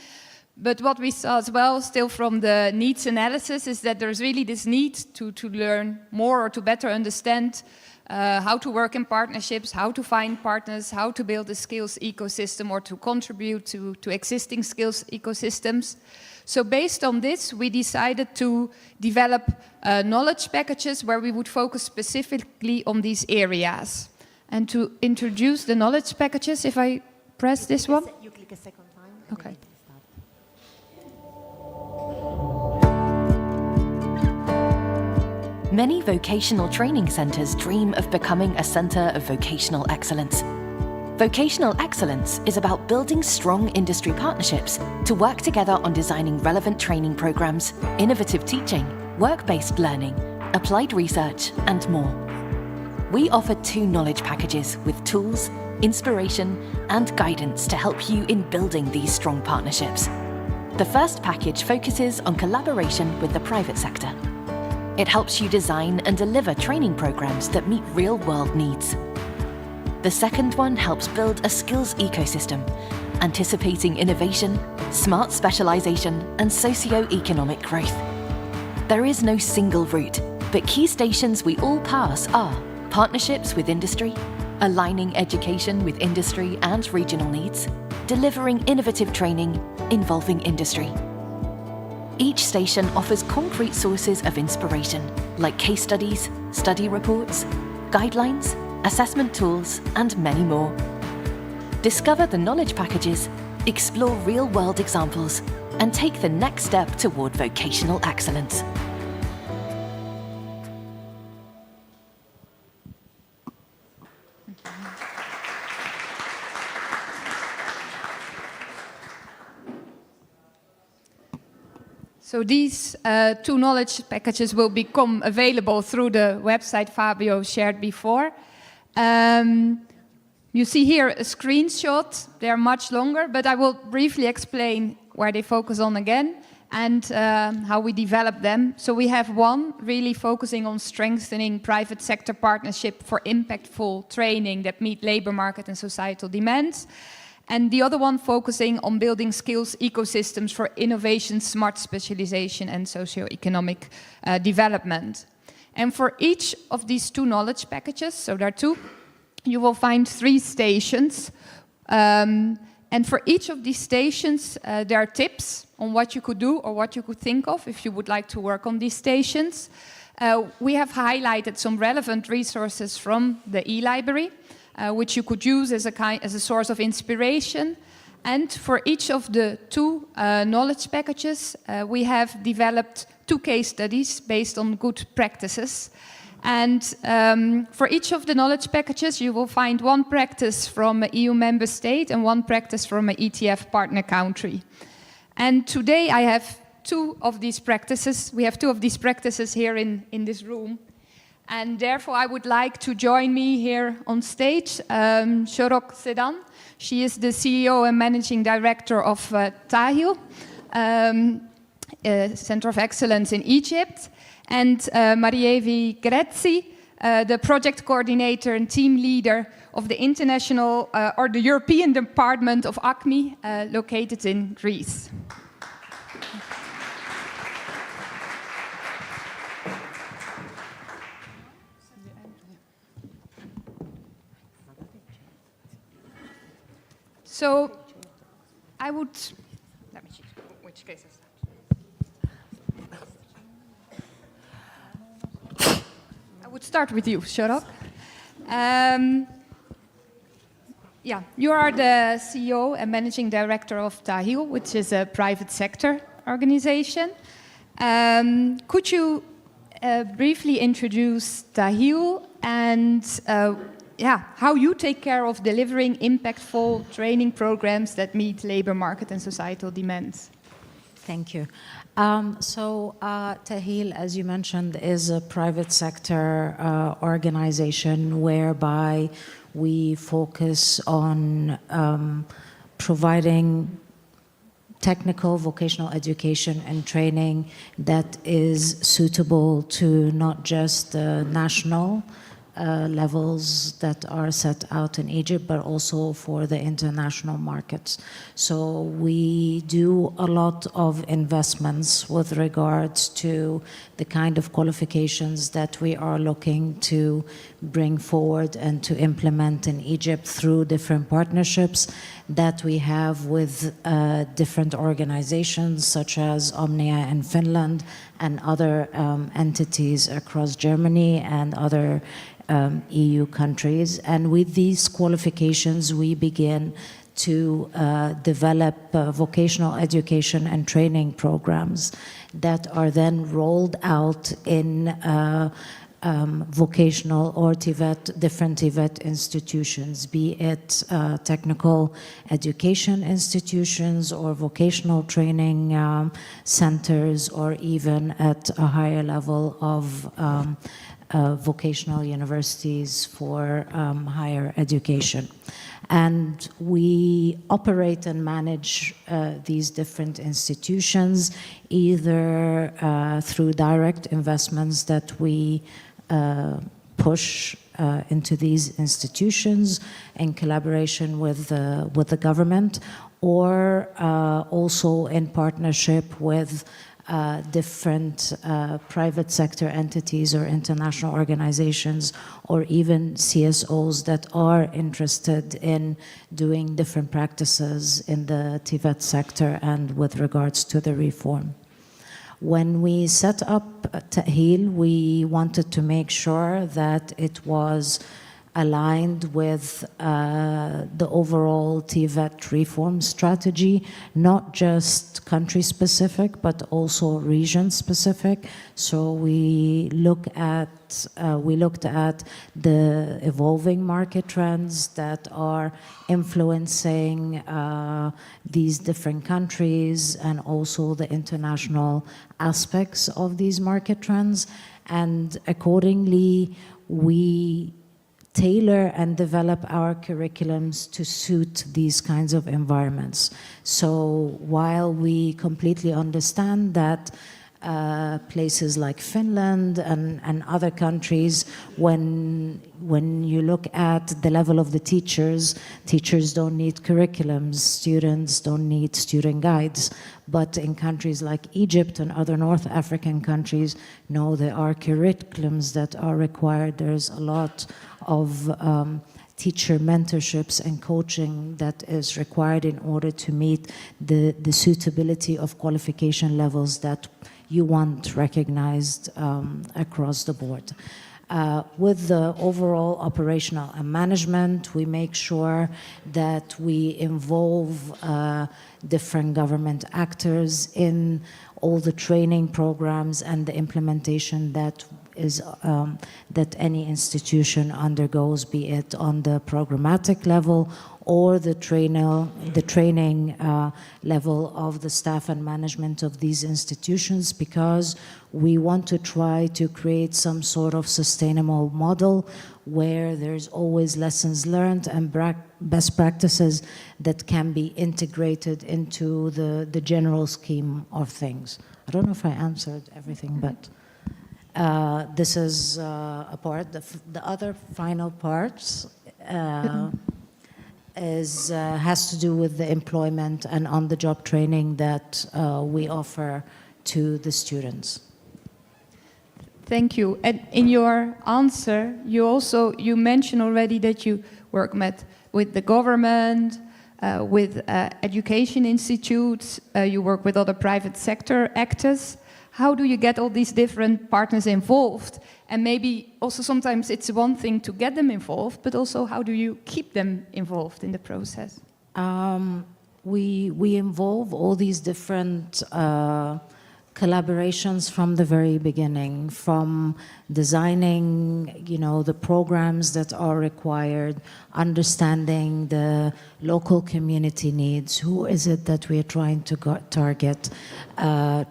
But what we saw as well, still from the needs analysis, is that there's really this need to learn more or to better understand how to work in partnerships, how to find partners, how to build a skills ecosystem or to contribute to existing skills ecosystems. So based on this, we decided to develop knowledge packages where we would focus specifically on these areas. And to introduce the knowledge packages, if I press this one. You click a second time. Okay. Many vocational training centres dream of becoming a centre of vocational excellence. Vocational excellence is about building strong industry partnerships to work together on designing relevant training programs, innovative teaching, work-based learning, applied research, and more. We offer 2 knowledge packages with tools, inspiration, and guidance to help you in building these strong partnerships. The first package focuses on collaboration with the private sector. It helps you design and deliver training programs that meet real-world needs. The second one helps build a skills ecosystem, anticipating innovation, smart specialization, and socio-economic growth. There is no single route, but key stations we all pass are partnerships with industry, aligning education with industry and regional needs, delivering innovative training involving industry. Each station offers concrete sources of inspiration, like case studies, study reports, guidelines, assessment tools, and many more. Discover the knowledge packages, explore real-world examples, and take the next step toward vocational excellence. So these 2 knowledge packages will become available through the website Fabio shared before. You see here a screenshot. They are much longer, but I will briefly explain where they focus on again and how we develop them. So we have one really focusing on strengthening private sector partnership for impactful training that meet labor market and societal demands. And the other one focusing on building skills ecosystems for innovation, smart specialization, and socio-economic development. And for each of these 2 knowledge packages, so there are 2, you will find 3 stations. And for each of these stations, there are tips on what you could do or what you could think of if you would like to work on these stations. We have highlighted some relevant resources from the e-library, which you could use as a source of inspiration. And for each of the 2 knowledge packages, we have developed 2 case studies based on good practices. And for each of the knowledge packages, you will find 1 practice from an EU member state and 1 practice from an ETF partner country. And today I have 2 of these practices. We have 2 of these practices here in this room. And therefore, I would like to join me here on stage, Shorok Sedan. She is the CEO and Managing Director of Tahil, Center of Excellence in Egypt, and Marievi Grezzi, the Project Coordinator and Team Leader of the International or the European Department of ACME, located in Greece. So I would, let me choose which case is that. I would start with you, Shorok. Yeah, you are the CEO and Managing Director of Tahil, which is a private sector organization. Could you briefly introduce Tahil and how you take care of delivering impactful training programs that meet labor market and societal demands? Thank you. Tahil, as you mentioned, is a private sector organization whereby we focus on providing technical vocational education and training that is suitable to not just the national levels that are set out in Egypt, but also for the international markets. So we do a lot of investments with regards to the kind of qualifications that we are looking to bring forward and to implement in Egypt through different partnerships that we have with different organizations such as Omnia in Finland and other entities across Germany and other EU countries. And with these qualifications, we begin to develop vocational education and training programs that are then rolled out in vocational or TVET, different TVET institutions, be it technical education institutions or vocational training centers, or even at a higher level of vocational universities for higher education. And we operate and manage these different institutions either through direct investments that we push into these institutions in collaboration with the government, or also in partnership with different private sector entities or international organizations, or even CSOs that are interested in doing different practices in the TVET sector and with regards to the reform. When we set up Ta'heel, we wanted to make sure that it was aligned with the overall TVET reform strategy, not just country-specific, but also region-specific. So we looked at the evolving market trends that are influencing these different countries, and also the international aspects of these market trends. And accordingly, we tailor and develop our curriculums to suit these kinds of environments. So while we completely understand that places like Finland and other countries, when you look at the level of the teachers don't need curriculums, students don't need student guides. But in countries like Egypt and other North African countries, no, there are curriculums that are required. There's a lot of teacher mentorships and coaching that is required in order to meet the suitability of qualification levels that you want recognized across the board. With the overall operational and management, we make sure that we involve different government actors in all the training programs and the implementation that any institution undergoes, be it on the programmatic level or the training level of the staff and management of these institutions, because we want to try to create some sort of sustainable model where there's always lessons learned and best practices that can be integrated into the general scheme of things. I don't know if I answered everything, but this is a part. The other final parts has to do with the employment and on-the-job training that we offer to the students. Thank you. And in your answer, you mentioned already that you work with the government, with education institutes, you work with other private sector actors. How do you get all these different partners involved? And maybe also sometimes it's one thing to get them involved, but also how do you keep them involved in the process? We involve all these different collaborations from the very beginning, from designing, the programs that are required, understanding the local community needs, who is it that we are trying to target,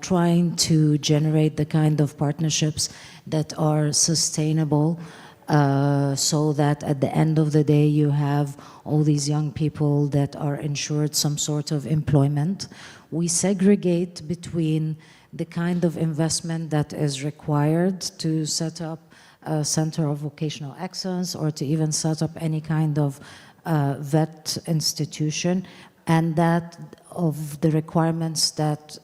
trying to generate the kind of partnerships that are sustainable, so that at the end of the day you have all these young people that are ensured some sort of employment. We segregate between the kind of investment that is required to set up a center of vocational excellence or to even set up any kind of VET institution, and that of the requirements that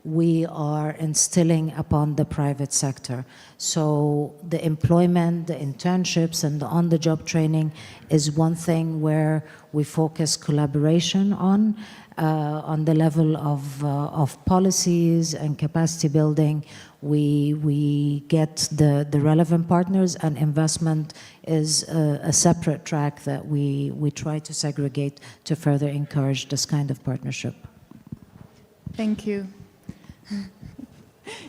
we are instilling upon the private sector. So the employment, the internships, and the on-the-job training is one thing where we focus collaboration on the level of policies and capacity building. We get the relevant partners, and investment is a separate track that we try to segregate to further encourage this kind of partnership. Thank you.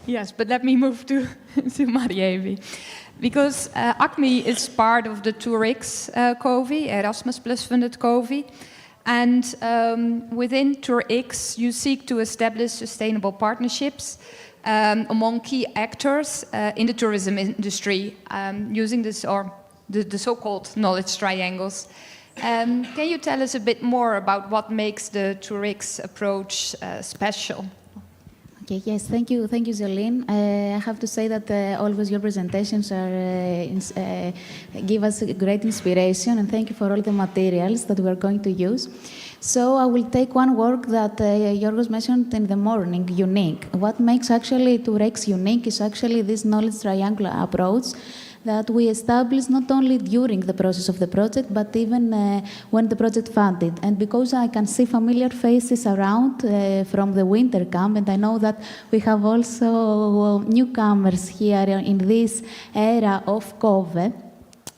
Yes, but let me move to Marievi. Because ACME is part of the TourX COVI, Erasmus Plus funded COVI. And within TourX, you seek to establish sustainable partnerships among key actors in the tourism industry, using this, or the so-called knowledge triangles. Can you tell us a bit more about what makes the TourX approach special? Okay, yes, thank you, Jolene. I have to say that always your presentations are give us great inspiration, and thank you for all the materials that we are going to use. So I will take one word that Yorgos mentioned in the morning, unique. What makes actually TourX unique is actually this knowledge triangle approach that we established not only during the process of the project, but even when the project funded. And because I can see familiar faces around from the winter camp, and I know that we have also newcomers here in this era of COVID,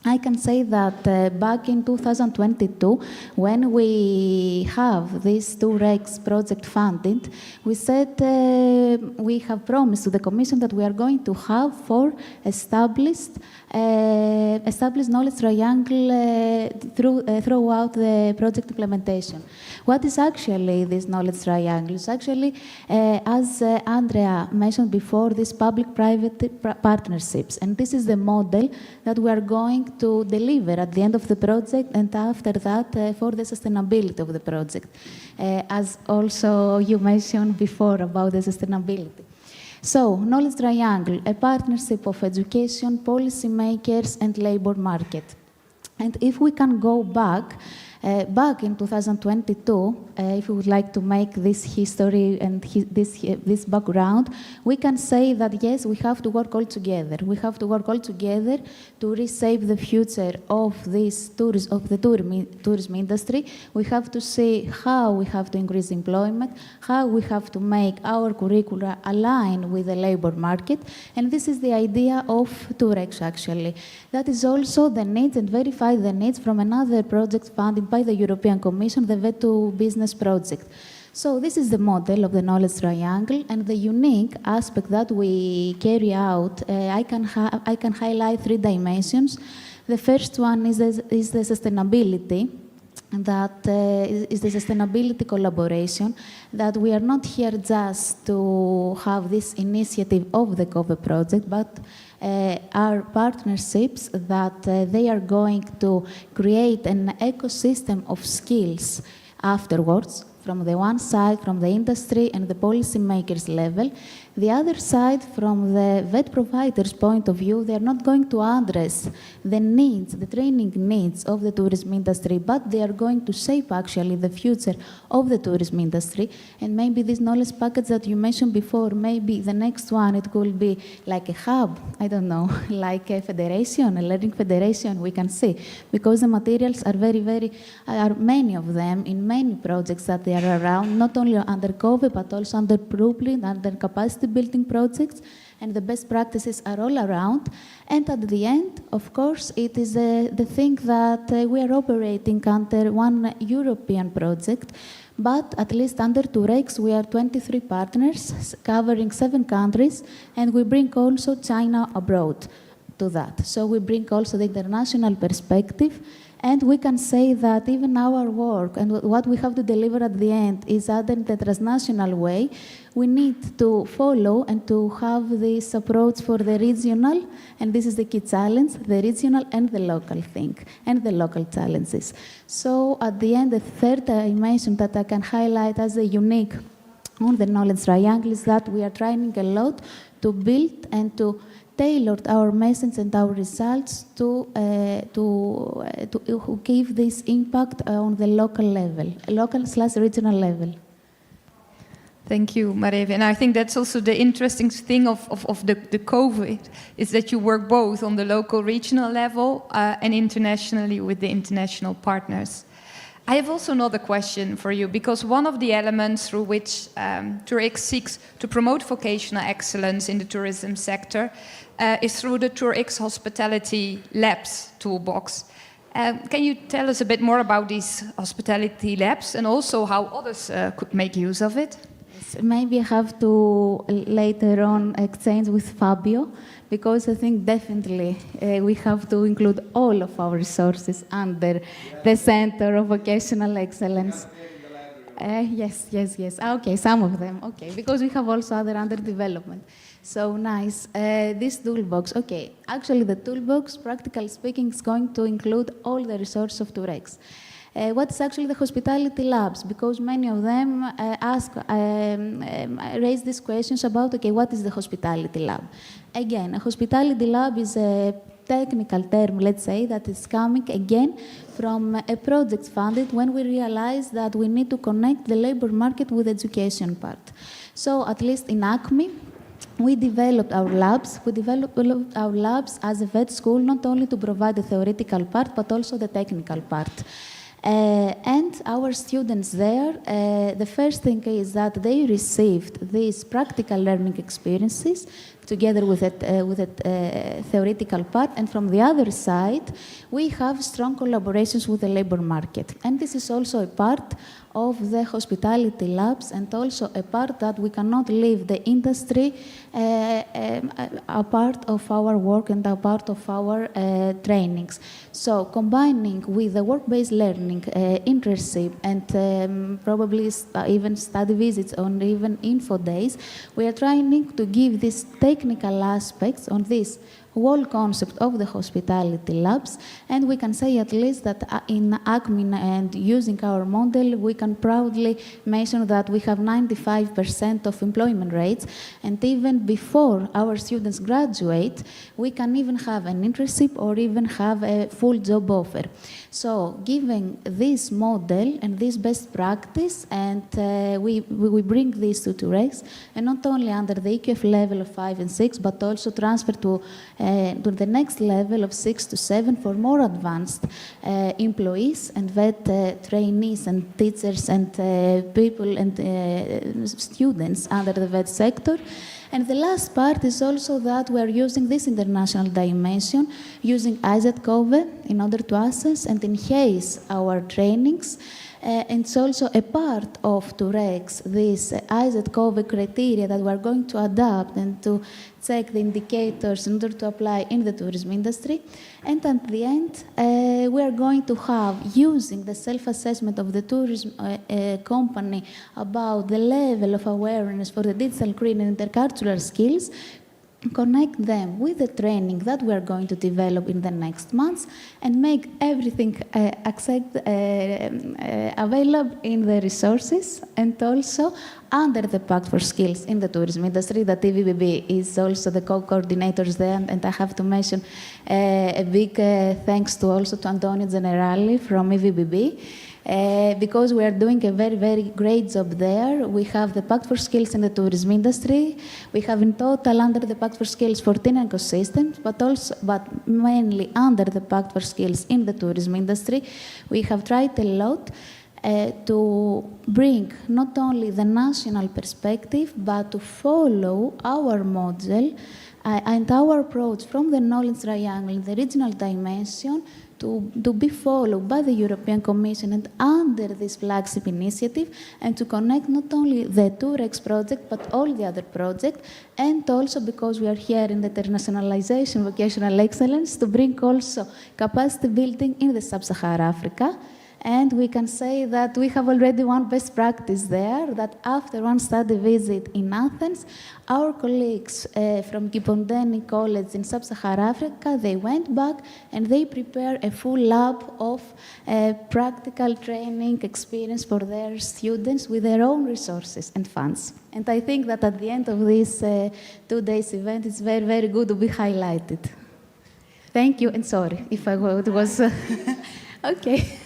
I can say that back in 2022, when we have this TourX project funded, we said we have promised to the Commission that we are going to have 4 established knowledge triangle throughout the project implementation. What is actually this knowledge triangle? It's actually, as Andrea mentioned before, these public-private partnerships. And this is the model that we are going to deliver at the end of the project, and after that for the sustainability of the project, as also you mentioned before about the sustainability. So, knowledge triangle, a partnership of education, policymakers, and labor market. And if we can go back in 2022, if we would like to make this history and this background, we can say that yes, we have to work all together. We have to work all together to reshape the future of this tourism industry. We have to see how we have to increase employment, how we have to make our curricula align with the labor market, and this is the idea of TourX actually. That is also the needs and verify the needs from another project funded by the European Commission, the VETU Business Project. So this is the model of the knowledge triangle, and the unique aspect that we carry out, I can highlight 3 dimensions. The first one is the sustainability, that is the sustainability collaboration, that we are not here just to have this initiative of the COVE project, but are partnerships that they are going to create an ecosystem of skills afterwards, from the one side, from the industry and the policymakers level. The other side, from the vet provider's point of view, they are not going to address the needs, the training needs of the tourism industry, but they are going to shape actually the future of the tourism industry. And maybe this knowledge package that you mentioned before, maybe the next one, it could be like a hub, I don't know, like a federation, a learning federation, we can see. Because the materials are are many of them in many projects that they are around, not only under COVID, but also under blueprint, under capacity building projects, and the best practices are all around. And at the end, of course, it is the thing that we are operating under one European project, but at least under TourX, we are 23 partners covering 7 countries, and we bring also China abroad to that. So we bring also the international perspective. And we can say that even our work and what we have to deliver at the end is done in the transnational way. We need to follow and to have this approach for the regional, and this is the key challenge, the regional and the local thing, and the local challenges. So at the end, the third dimension that I can highlight as a unique on the knowledge triangle is that we are trying a lot to build and to tailor our message and our results to give this impact on the local level, local/regional level. Thank you, Mareve. And I think that's also the interesting thing of the COVID, is that you work both on the local, regional level and internationally with the international partners. I have also another question for you, because one of the elements through which TourX seeks to promote vocational excellence in the tourism sector is through the TourX Hospitality Labs toolbox. Can you tell us a bit more about these hospitality labs and also how others could make use of it? Yes, maybe I have to later on exchange with Fabio, because I think definitely we have to include all of our resources under the Center of Vocational Excellence. Yes. Okay, some of them. Okay, because we have also other under development. So nice. This toolbox. Okay, actually the toolbox, practically speaking, is going to include all the resources of Turex. What is actually the hospitality labs? Because many of them raise these questions about, okay, what is the hospitality lab? Again, a hospitality lab is a technical term, let's say, that is coming again from a project funded when we realized that we need to connect the labor market with the education part. So at least in ACME, we developed our labs. We developed our labs as a vet school, not only to provide the theoretical part, but also the technical part. And our students there, the first thing is that they received these practical learning experiences together with a theoretical part. And from the other side, we have strong collaborations with the labor market. And this is also a part of the hospitality labs, and also a part that we cannot leave the industry a part of our work and a part of our trainings. So combining with the work-based learning, internship, and probably even study visits or even info days, we are trying to give these technical aspects on this whole concept of the hospitality labs, and we can say at least that in ACME and using our model, we can proudly mention that we have 95% of employment rates, and even before our students graduate, we can even have an internship or even have a full job offer. So giving this model and this best practice, and we bring this to Turex, and not only under the EQF level of 5 and 6, but also transfer to the next level of 6 to 7 for more advanced employees and vet trainees and teachers and people and students under the vet sector. And the last part is also that we are using this international dimension, using IZCOVE in order to assess and enhance our trainings. And it's also a part of Turex, this IZCOVE criteria that we're going to adapt and to check the indicators in order to apply in the tourism industry. And at the end, we are going to have, using the self-assessment of the tourism company about the level of awareness for the digital green and intercultural skills, connect them with the training that we are going to develop in the next months, and make everything available in the resources, and also under the Pact for Skills in the tourism industry, that EVBB is also the co-coordinators there. And I have to mention a big thanks to also to Antonio Generali from EVBB. Because we are doing a very, very great job there. We have the Pact for Skills in the tourism industry. We have in total under the Pact for Skills 14 ecosystems, but mainly under the Pact for Skills in the tourism industry. We have tried a lot to bring not only the national perspective, but to follow our model and our approach from the knowledge triangle in the regional dimension to be followed by the European Commission and under this flagship initiative, and to connect not only the Turex project, but all the other projects, and also because we are here in the internationalization vocational excellence, to bring also capacity building in the sub-Saharan Africa. And we can say that we have already one best practice there, that after one study visit in Athens, our colleagues from Kipondeni College in Sub-Saharan Africa, they went back and they prepared a full lab of practical training experience for their students with their own resources and funds. And I think that at the end of this 2 days event, it's very, very good to be highlighted. Thank you, and sorry if I was... Okay.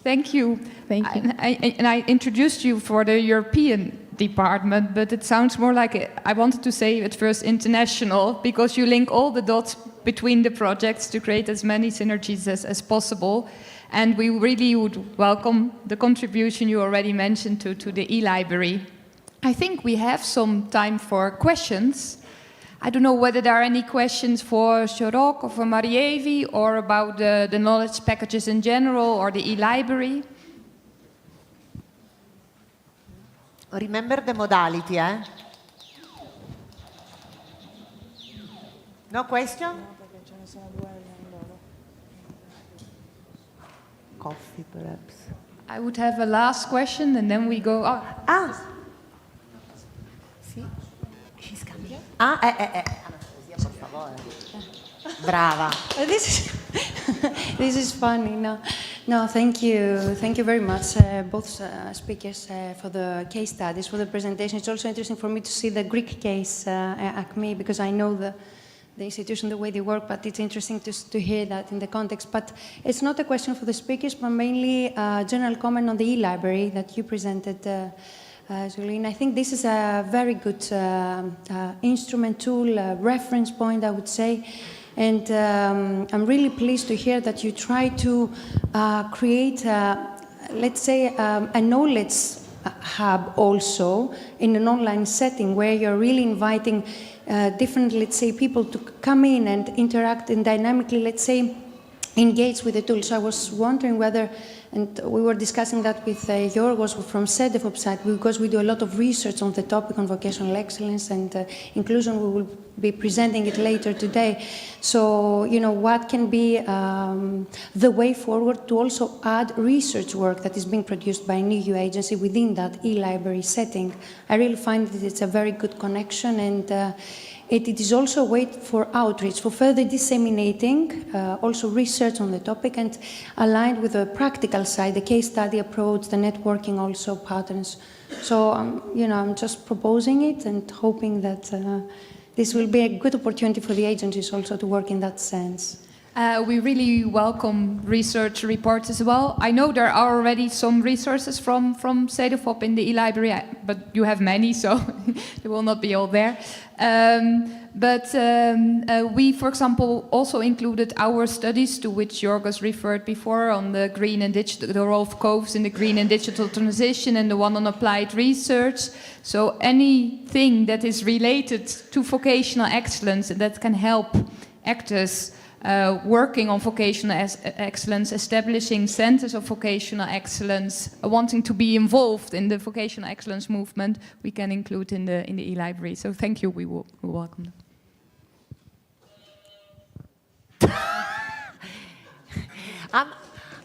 Thank you. Thank you. I introduced you for the European department, but it sounds more like, I wanted to say at first international, because you link all the dots between the projects to create as many synergies as possible. And we really would welcome the contribution you already mentioned to the e-library. I think we have some time for questions. I don't know whether there are any questions for Shorok or for Marievi or about the knowledge packages in general or the e-library. Remember the modality, eh? No question? Coffee, perhaps. I would have a last question and then we go. Sì. She's coming. Anastasia, por favore. Brava. This is funny. No, thank you very much, both speakers, for the case studies, for the presentation. It's also interesting for me to see the Greek case at ACME, because I know the institution, the way they work, but it's interesting to hear that in the context. But it's not a question for the speakers, but mainly a general comment on the e-library that you presented, Julien. I think this is a very good instrument, tool, reference point, I would say. And I'm really pleased to hear that you try to create, let's say, a knowledge hub also in an online setting where you're really inviting different, let's say, people to come in and interact and dynamically, let's say, engage with the tool. So I was wondering whether, and we were discussing that with Yorgos from CEDEFOP side, because we do a lot of research on the topic on vocational excellence and inclusion. We will be presenting it later today. So, you know, what can be the way forward to also add research work that is being produced by an EU agency within that e-library setting? I really find that it's a very good connection, and it is also a way for outreach, for further disseminating, also research on the topic, and aligned with the practical side, the case study approach, the networking also patterns. So, you know, I'm just proposing it and hoping that this will be a good opportunity for the agencies also to work in that sense. We really welcome research reports as well. I know there are already some resources from CEDEFOP in the e-library, but you have many, so they will not be all there. But we, for example, also included our studies to which Yorgos referred before on the green and digital, the role of COVES in the green and digital transition, and the one on applied research. So anything that is related to vocational excellence and that can help actors working on vocational excellence, establishing centers of vocational excellence, wanting to be involved in the vocational excellence movement, we can include in the e-library. So thank you, we welcome them.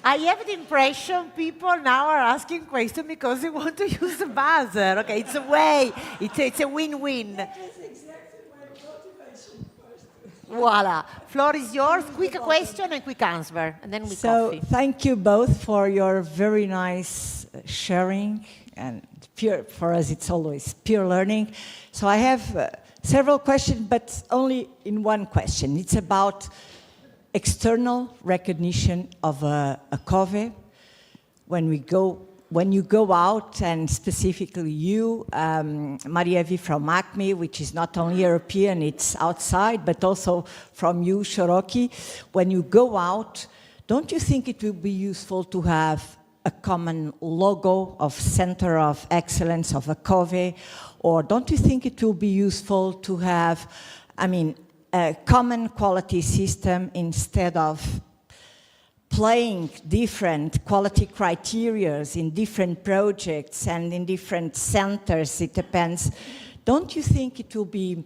I have the impression people now are asking questions because they want to use the buzzer. Okay, it's a way, it's a win-win. Voila. Floor is yours. Quick question and quick answer, and then we coffee. Thank you both for your very nice sharing, and pure, for us it's always pure learning. So I have several questions, but only in one question. It's about external recognition of a COVE. When you go out, and specifically you, Marievi from ACME, which is not only European, it's outside, but also from you, Shoroki, when you go out, don't you think it will be useful to have a common logo of Center of Excellence of a COVE? Or don't you think it will be useful to have, a common quality system instead of playing different quality criteria in different projects and in different centers? It depends. Don't you think it will be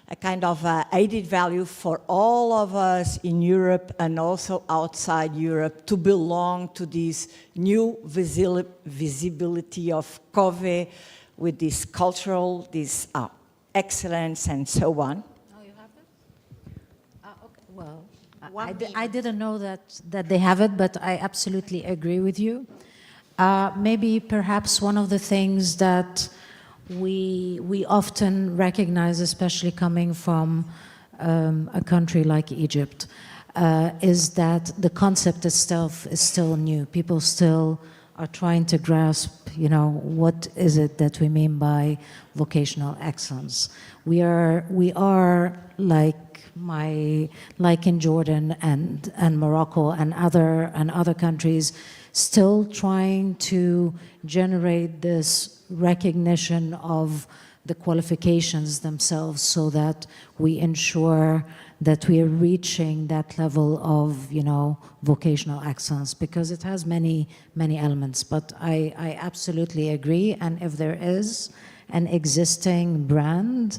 a kind of added value for all of us in Europe and also outside Europe to belong to this new visibility of COVE with this cultural, this excellence and so on? Oh, you have it? Okay, well. I didn't know that they have it, but I absolutely agree with you. Maybe perhaps one of the things that we often recognize, especially coming from a country like Egypt, is that the concept itself is still new. People still are trying to grasp, what is it that we mean by vocational excellence. We are like in Jordan and Morocco and other countries, still trying to generate this recognition of the qualifications themselves so that we ensure that we are reaching that level of, vocational excellence, because it has many, many elements. But I absolutely agree, and if there is an existing brand,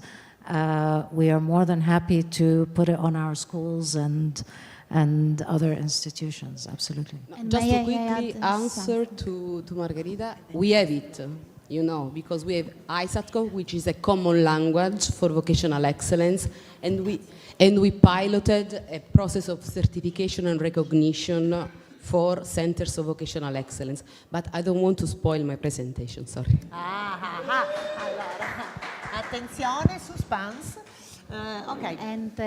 we are more than happy to put it on our schools and other institutions, absolutely. Just to quickly answer to Margherita, we have it, because we have ISATCOM, which is a common language for vocational excellence, and we piloted a process of certification and recognition for centers of vocational excellence. But I don't want to spoil my presentation, sorry. Allora, attenzione, suspense. Okay. And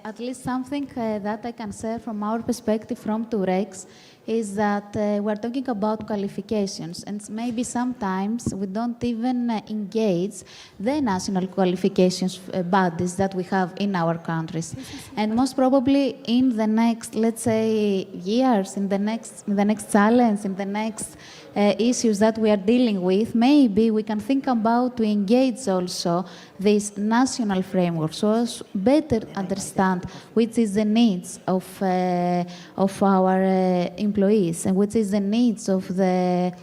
at least something that I can say from our perspective from Turex is that we're talking about qualifications, and maybe sometimes we don't even engage the national qualifications bodies that we have in our countries. And most probably in the next, let's say, years, in the next challenge, in the next issues that we are dealing with, maybe we can think about to engage also this national framework, so as better understand which is the needs of our employees, and which is the needs of the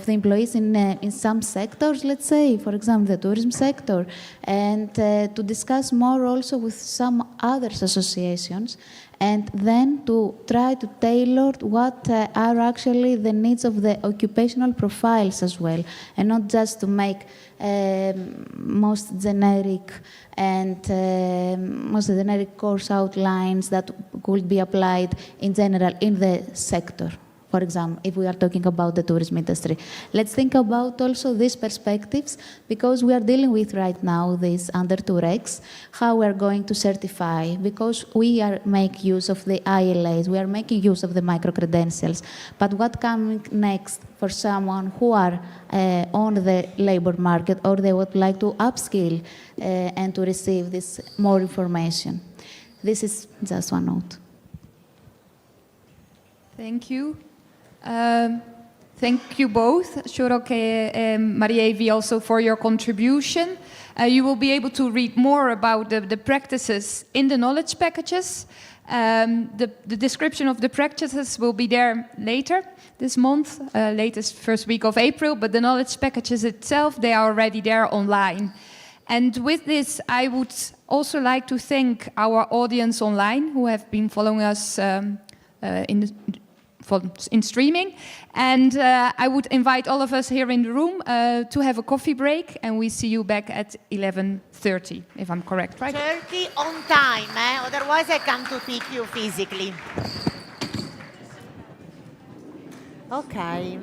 employees in some sectors, let's say, for example, the tourism sector, and to discuss more also with some other associations, and then to try to tailor what are actually the needs of the occupational profiles as well, and not just to make most generic course outlines that could be applied in general in the sector. For example, if we are talking about the tourism industry, let's think about also these perspectives, because we are dealing with right now this under Turex, how we are going to certify, because we are making use of the ILAs, we are making use of the micro-credentials, but what coming next for someone who are on the labor market, or they would like to upskill and to receive this more information. This is just one note. Thank you. Thank you both, Shoroke and Marievi, also for your contribution. You will be able to read more about the practices in the knowledge packages. The description of the practices will be there later this month, latest first week of April, but the knowledge packages itself, they are already there online. And with this, I would also like to thank our audience online who have been following us in streaming, and I would invite all of us here in the room to have a coffee break, and we see you back at 11:30, if I'm correct, right? 30 on time, otherwise I come to pick you physically. Okay.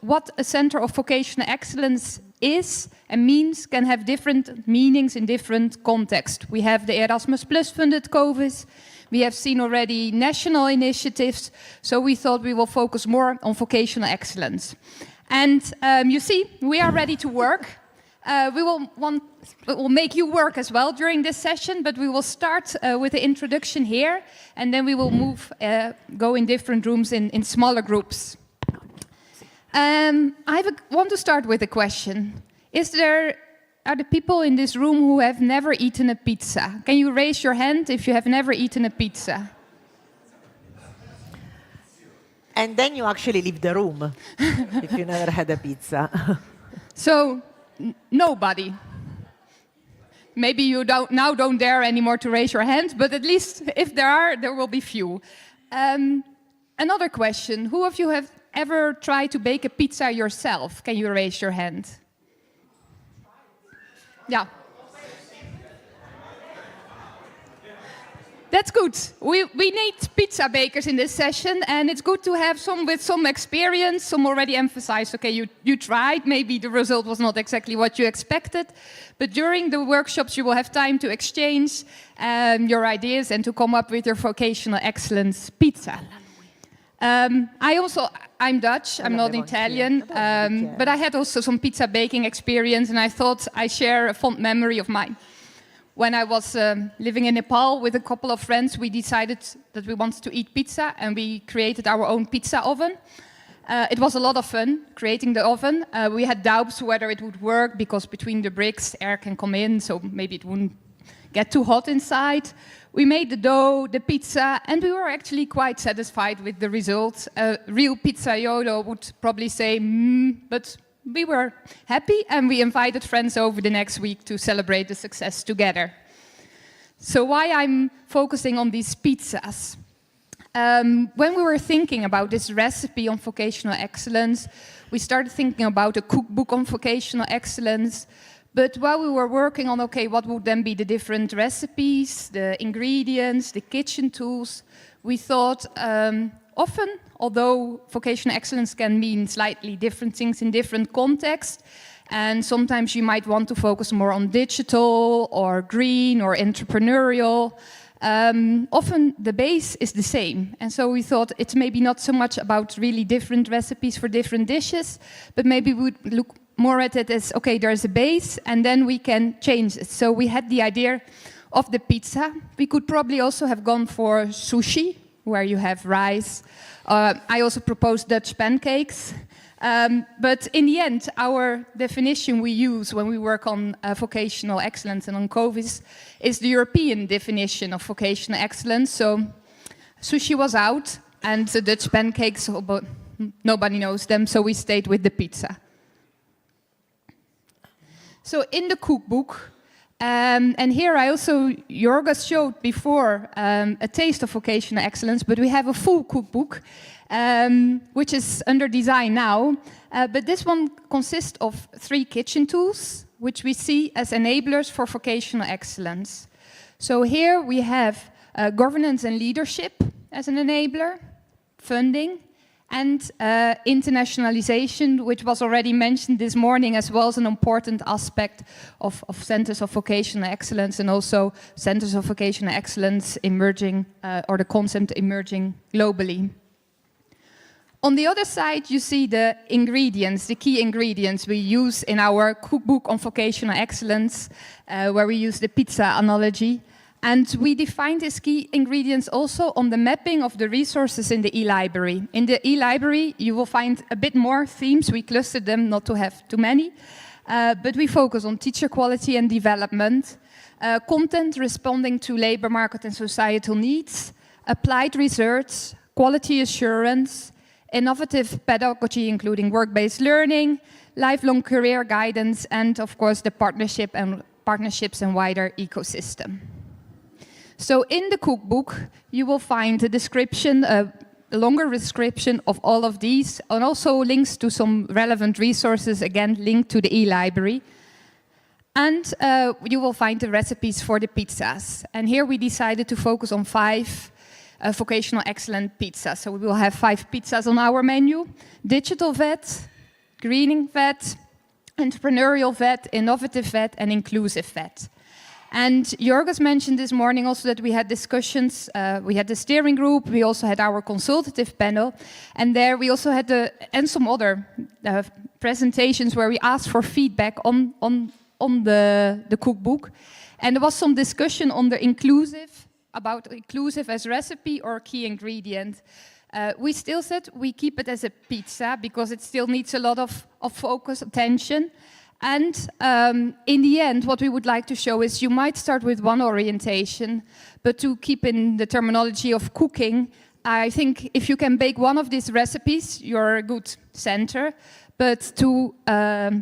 what a center of vocational excellence is and means can have different meanings in different contexts. We have the Erasmus Plus funded COVIS. We have seen already national initiatives. So we thought we will focus more on vocational excellence. And you see, we are ready to work. We will make you work as well during this session, but we will start with the introduction here, and then we will go in different rooms in smaller groups. Want to start with a question. Are the people in this room who have never eaten a pizza? Can you raise your hand if you have never eaten a pizza? And then you actually leave the room if you never had a pizza. So, nobody. Maybe you don't dare anymore to raise your hand, but at least if there are, there will be few. Another question. Who of you have ever tried to bake a pizza yourself? Can you raise your hand? Yeah. That's good. We need pizza bakers in this session, and it's good to have some with some experience. Some already emphasized, okay, you tried, maybe the result was not exactly what you expected, but during the workshops you will have time to exchange your ideas and to come up with your vocational excellence pizza. I'm Dutch, I'm not Italian, but I had also some pizza baking experience, and I thought I share a fond memory of mine. When I was living in Nepal with a couple of friends, we decided that we wanted to eat pizza, and we created our own pizza oven. It was a lot of fun creating the oven. We had doubts whether it would work, because between the bricks air can come in, so maybe it wouldn't get too hot inside. We made the dough, the pizza, and we were actually quite satisfied with the results. A real pizzaiolo would probably say, but we were happy, and we invited friends over the next week to celebrate the success together. So why I'm focusing on these pizzas? When we were thinking about this recipe on vocational excellence, we started thinking about a cookbook on vocational excellence. But while we were working on, okay, what would then be the different recipes, the ingredients, the kitchen tools, we thought often, although vocational excellence can mean slightly different things in different contexts, and sometimes you might want to focus more on digital or green or entrepreneurial, often the base is the same. And so we thought it's maybe not so much about really different recipes for different dishes, but maybe we would look more at it as, okay, there's a base, and then we can change it. So we had the idea of the pizza. We could probably also have gone for sushi, where you have rice. I also proposed Dutch pancakes. But in the end, our definition we use when we work on vocational excellence and on COVIS is the European definition of vocational excellence. So sushi was out, and the Dutch pancakes, but nobody knows them, so we stayed with the pizza. So in the cookbook, and here I also, Jorga showed before a taste of vocational excellence, but we have a full cookbook, which is under design now. But this one consists of 3 kitchen tools, which we see as enablers for vocational excellence. So here we have governance and leadership as an enabler, funding, and internationalization, which was already mentioned this morning as well as an important aspect of centers of vocational excellence, and also centers of vocational excellence emerging, or the concept emerging globally. On the other side, you see the ingredients, the key ingredients we use in our cookbook on vocational excellence, where we use the pizza analogy. And we define these key ingredients also on the mapping of the resources in the e-library. In the e-library, you will find a bit more themes. We clustered them not to have too many. But we focus on teacher quality and development, content responding to labor market and societal needs, applied research, quality assurance, innovative pedagogy, including work-based learning, lifelong career guidance, and of course the partnerships and wider ecosystem. So in the cookbook, you will find a description, a longer description of all of these, and also links to some relevant resources, again, linked to the e-library. And you will find the recipes for the pizzas. And here we decided to focus on 5 vocational excellent pizzas. So we will have 5 pizzas on our menu. Digital vet, greening vet, entrepreneurial vet, innovative vet, and inclusive vet. And Jorgos mentioned this morning also that we had discussions, we had the steering group, we also had our consultative panel, and there we also had and some other presentations where we asked for feedback on the cookbook. And there was some discussion on the about inclusive as recipe or key ingredient. We still said we keep it as a pizza because it still needs a lot of focus, attention. And in the end, what we would like to show is you might start with one orientation, but to keep in the terminology of cooking, I think if you can bake one of these recipes, you're a good center. But to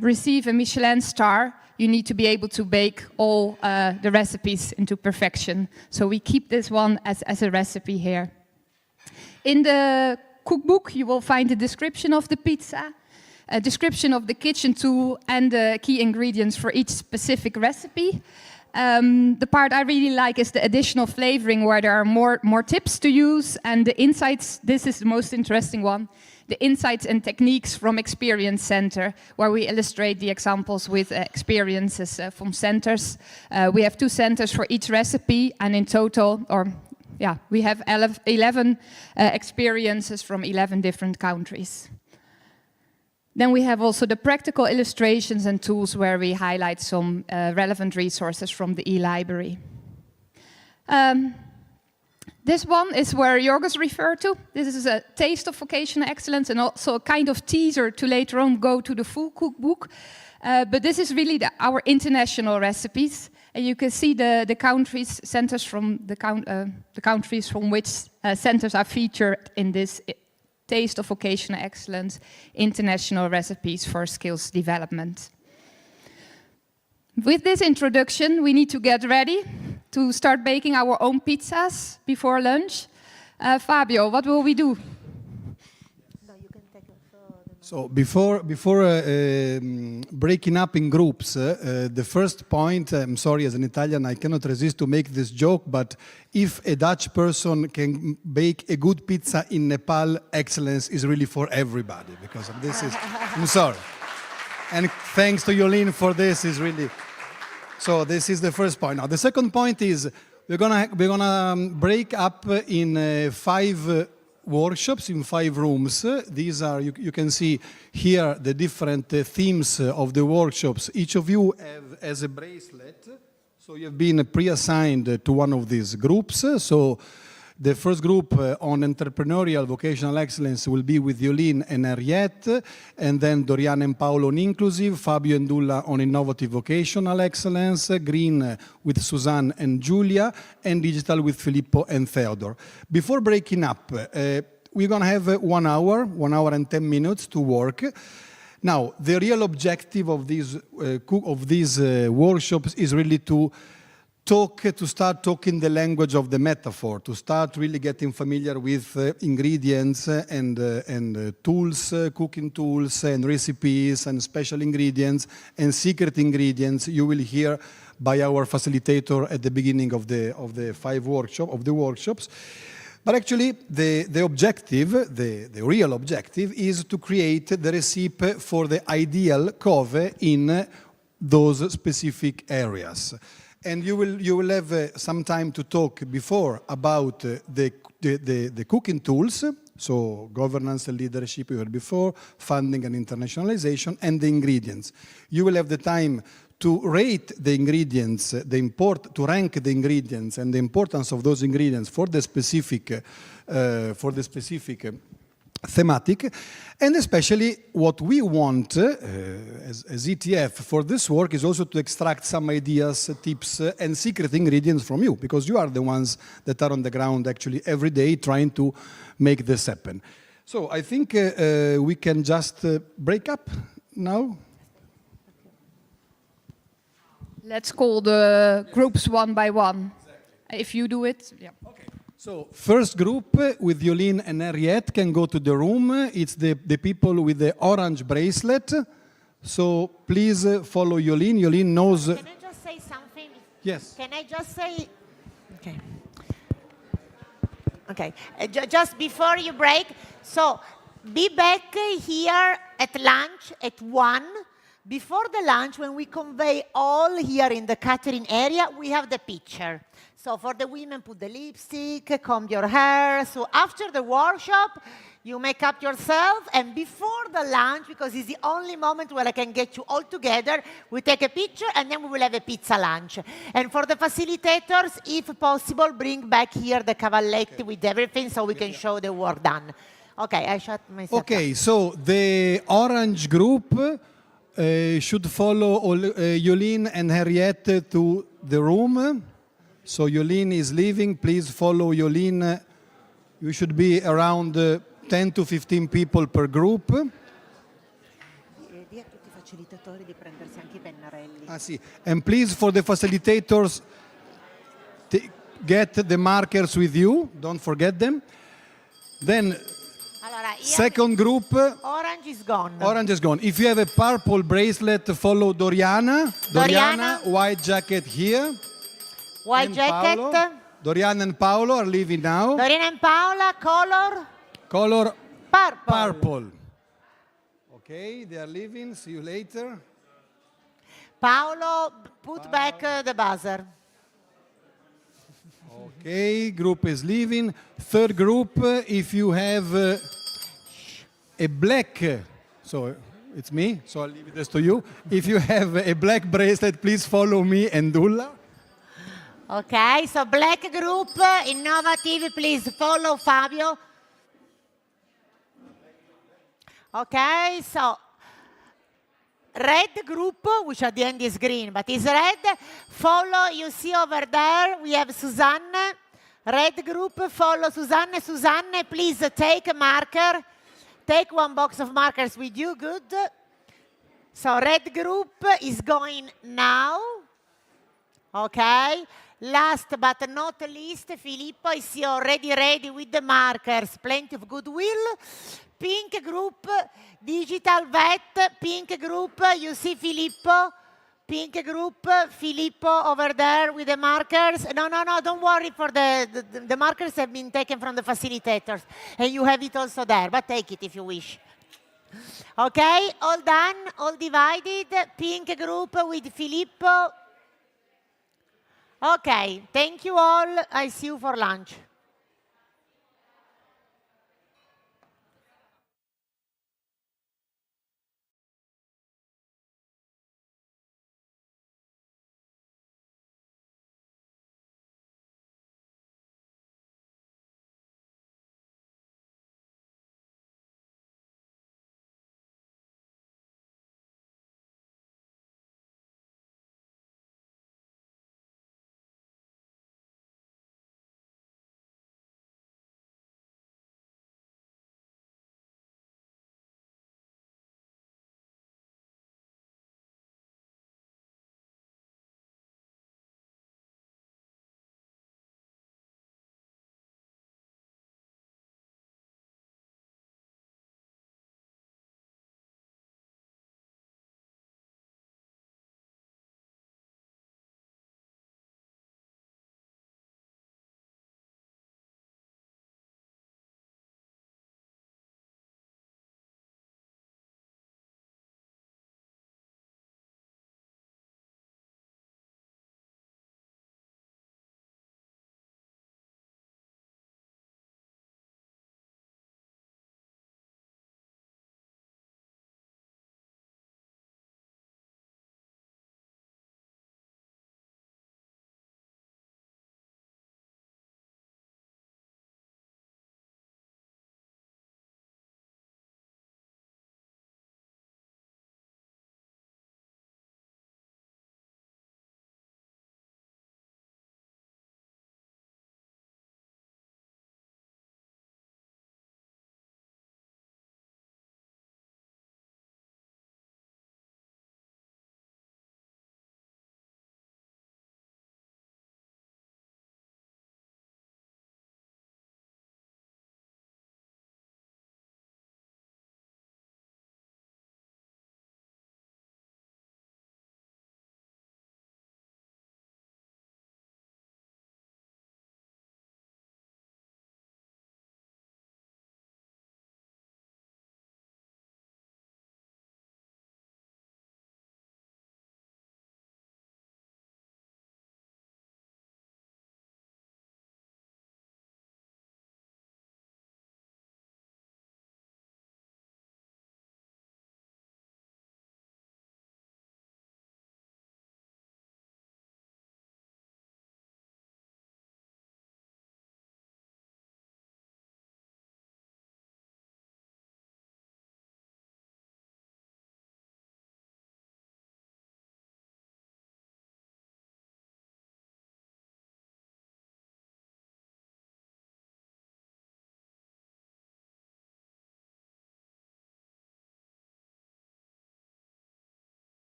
receive a Michelin star, you need to be able to bake all the recipes into perfection. So we keep this one as a recipe here. In the cookbook, you will find a description of the pizza, a description of the kitchen tool, and the key ingredients for each specific recipe. The part I really like is the additional flavoring, where there are more tips to use, and the insights. This is the most interesting one. The insights and techniques from Experience Center, where we illustrate the examples with experiences from centers. We have 2 centers for each recipe, and in total, we have 11 experiences from 11 different countries. Then we have also the practical illustrations and tools where we highlight some relevant resources from the e-library. This one is where Jorgos referred to. This is a taste of vocational excellence and also a kind of teaser to later on go to the full cookbook. But this is really our international recipes. And you can see the countries, centers from the countries from which centers are featured in this Taste of Vocational Excellence, International Recipes for Skills Development. With this introduction, we need to get ready to start baking our own pizzas before lunch. Fabio, what will we do? So before breaking up in groups, the first point, I'm sorry, as an Italian, I cannot resist to make this joke, but if a Dutch person can bake a good pizza in Nepal, excellence is really for everybody, because this is, I'm sorry. And thanks to Yolene for this, is really, so this is the first point. Now, the second point is we're gonna break up in 5 workshops in 5 rooms. These are, you can see here the different themes of the workshops. Each of you has a bracelet, so you have been pre-assigned to one of these groups. So the first group on entrepreneurial vocational excellence will be with Yolene and Henriette, and then Dorian and Paolo on inclusive, Fabio and Dulla on innovative vocational excellence, green with Suzanne and Giulia, and digital with Filippo and Theodore. Before breaking up, we're going to have 1 hour and 10 minutes to work. Now, the real objective of these workshops is really to start talking the language of the metaphor, to start really getting familiar with ingredients and tools, cooking tools and recipes and special ingredients and secret ingredients you will hear by our facilitator at the beginning of the workshops. But actually, the objective, the real objective, is to create the recipe for the ideal cove in those specific areas. And you will have some time to talk before about the cooking tools, so governance and leadership you heard before, funding and internationalization, and the ingredients. You will have the time to rate the ingredients, to rank the ingredients and the importance of those ingredients for the specific thematic, and especially what we want as ETF for this work is also to extract some ideas, tips, and secret ingredients from you, because you are the ones that are on the ground actually every day trying to make this happen. So I think we can just break up now. Let's call the groups one by one. Exactly. If you do it, yeah. Okay. So first group with Yolene and Henriette can go to the room. It's the people with the orange bracelet. So please follow Yolene. Yolene knows. Can I just say something? Yes. Can I just say? Okay. Okay. Just before you break, so be back here at lunch at 1. Before the lunch, when we convey all here in the catering area, we have the picture. So for the women, put the lipstick, comb your hair. So after the workshop, you make up yourself. And before the lunch, because it's the only moment where I can get you all together, we take a picture and then we will have a pizza lunch. And for the facilitators, if possible, bring back here the cavalletti with everything so we can show the work done. Okay, I shut myself. Okay, so the orange group should follow Yolene and Henriette to the room. So Yolene is leaving. Please follow Yolene. You should be around 10 to 15 people per group. And please, for the facilitators, get the markers with you. Don't forget them. Then, second group. Orange is gone. Orange is gone. If you have a purple bracelet, follow Doriana. Doriana, white jacket here. White jacket. Paolo. Doriana and Paolo are leaving now. Doriana and Paola, color? Color purple. Purple. Okay, they are leaving. See you later. Paolo, put back the buzzer. Okay, group is leaving. Third group, if you have a black, so it's me, so I'll leave this to you. If you have a black bracelet, please follow me and Dulla. Okay, so black group, innovative, please follow Fabio. Okay, so red group, which at the end is green, but is red. Follow, you see over there, we have Susanne. Red group, follow Susanne. Susanne, please take a marker. Take one box of markers with you, good. So red group is going now. Okay. Last but not least, Filippo is already ready with the markers. Plenty of goodwill. Pink group, digital vet. Pink group, you see Filippo. Pink group, Filippo over there with the markers. No, don't worry for the markers have been taken from the facilitators. And you have it also there, but take it if you wish. Okay, all done, all divided. Pink group with Filippo. Okay, thank you all. I see you for lunch.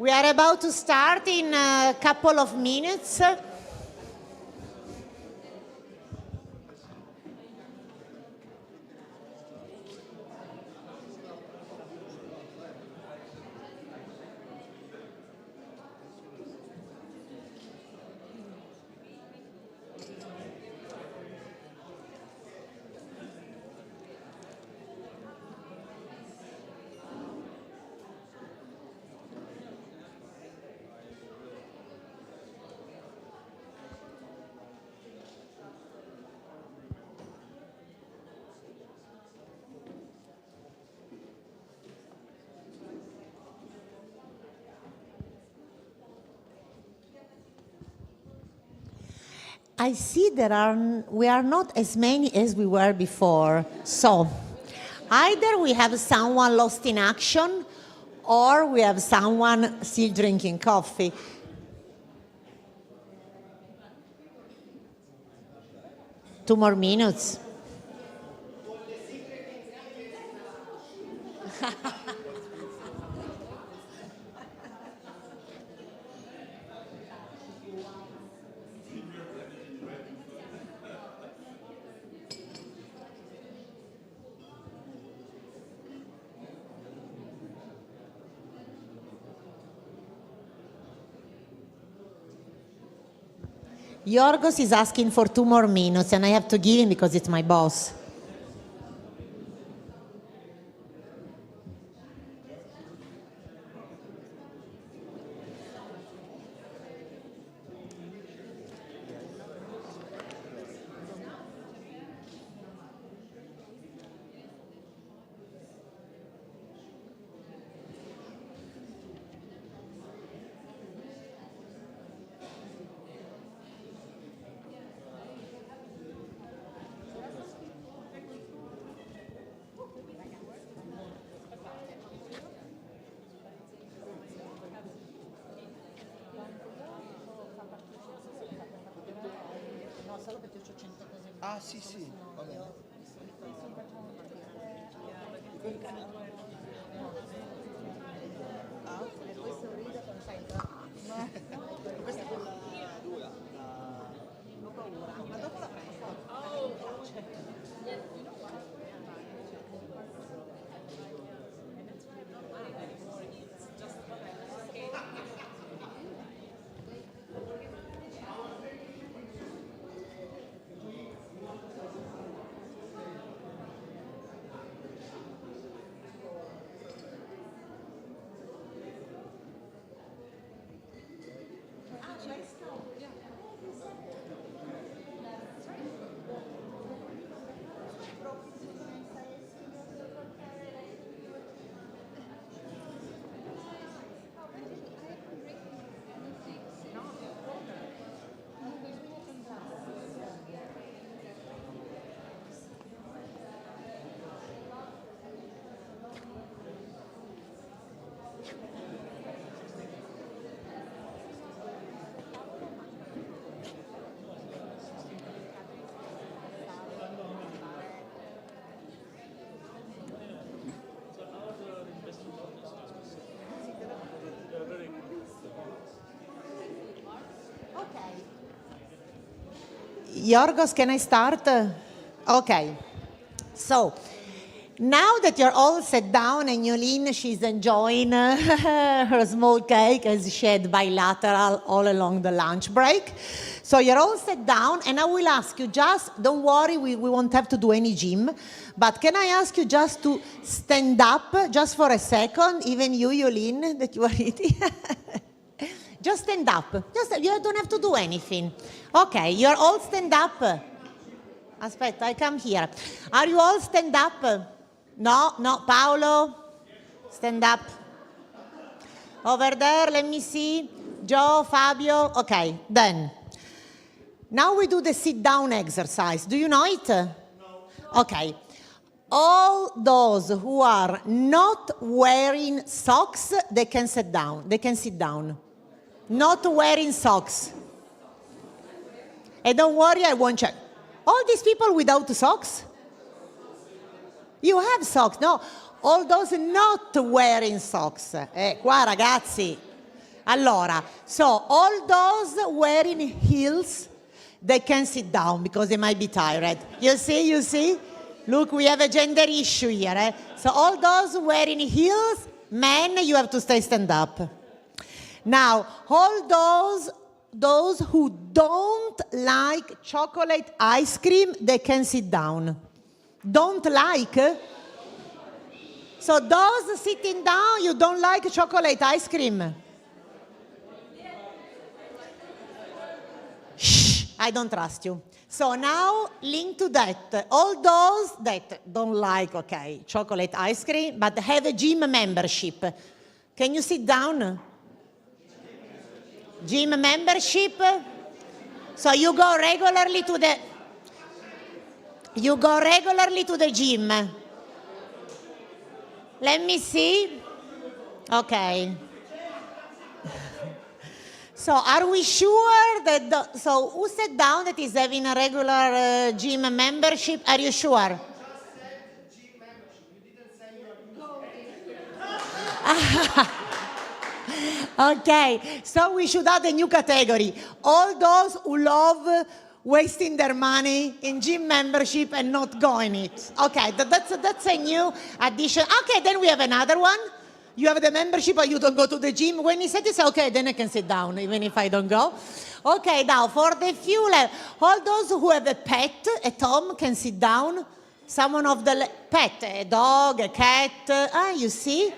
We are about to start in a couple of minutes. I see we are not as many as we were before. So either we have someone lost in action or we have someone still drinking coffee. Two more minutes. Yorgos is asking for 2 more minutes, and I have to give him because it's my boss. Ah, sì, sì, va bene. Yorgos, can I start? Okay. So, now that you're all sat down and Yolene, she's enjoying her small cake as she had bilateral all along the lunch break. So you're all sat down and I will ask you don't worry, we won't have to do any gym, but can I ask you just to stand up just for a second, even you, Yolene, that you are eating? Just stand up. You don't have to do anything. Okay, you're all stand up. Aspetta, I come here. Are you all stand up? No, Paolo? Stand up. Over there, let me see. Joe, Fabio? Okay, then. Now we do the sit-down exercise. Do you know it? No. Okay. All those who are not wearing socks, they can sit down. They can sit down. Not wearing socks. And don't worry, I won't check. All these people without socks? You have socks, no? All those not wearing socks. Qua ragazzi, Allora, so all those wearing heels, they can sit down because they might be tired. You see? Look, we have a gender issue here. Eh? So all those wearing heels, men, you have to stand up. Now, all those who don't like chocolate ice cream, they can sit down. Don't like? So those sitting down, you don't like chocolate ice cream? Shh, I don't trust you. So now, link to that. All those that don't like, okay, chocolate ice cream, but have a gym membership. Can you sit down? Gym membership? So you go regularly to the gym. Let me see. Okay. So are we sure that, so who sat down that is having a regular gym membership? Are you sure? Okay, so we should add a new category. All those who love wasting their money in gym membership and not going it. Okay, that's a new addition. Okay, then we have another one. You have the membership, but you don't go to the gym. When he said this, okay, then I can sit down, even if I don't go. Okay, now for the few, all those who have a pet at home can sit down. Someone of the pet, a dog, a cat, you see?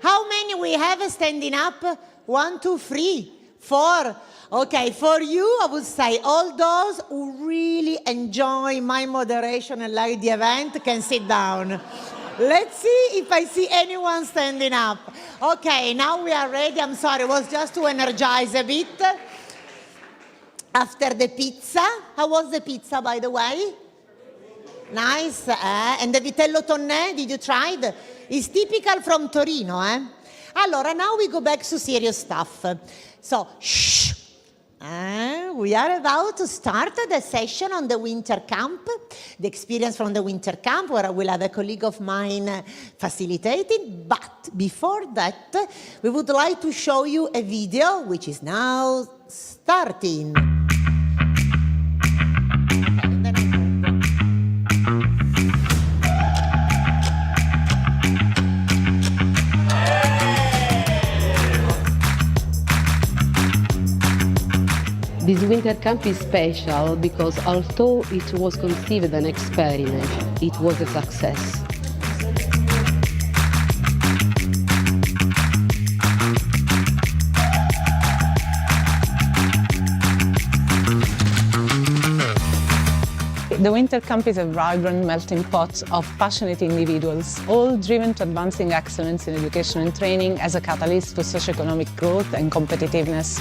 How many we have standing up? 1, 2, 3, 4. Okay, for you, I would say all those who really enjoy my moderation and like the event can sit down. Let's see if I see anyone standing up. Okay, now we are ready. I'm sorry, it was just to energize a bit. After the pizza, how was the pizza, by the way? Nice, and the vitello tonné, did you try it? It's typical from Torino, eh? Allora, now we go back to serious stuff. So, shh. We are about to start the session on the winter camp, the experience from the winter camp, where I will have a colleague of mine facilitating. But before that, we would like to show you a video which is now starting. This winter camp is special because although it was conceived an experiment, it was a success. The winter camp is a vibrant melting pot of passionate individuals, all driven to advancing excellence in education and training as a catalyst to socioeconomic growth and competitiveness.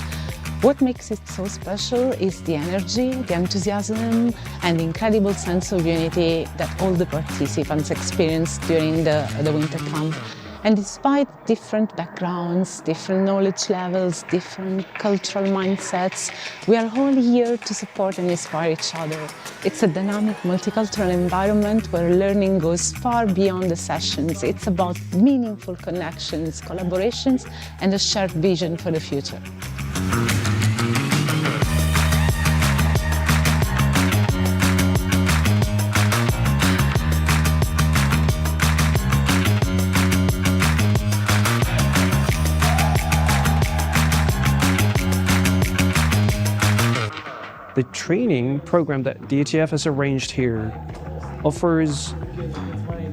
What makes it so special is the energy, the enthusiasm, and the incredible sense of unity that all the participants experience during the winter camp. And despite different backgrounds, different knowledge levels, different cultural mindsets, we are all here to support and inspire each other. It's a dynamic, multicultural environment where learning goes far beyond the sessions. It's about meaningful connections, collaborations, and a shared vision for the future. The training program that the ETF has arranged here offers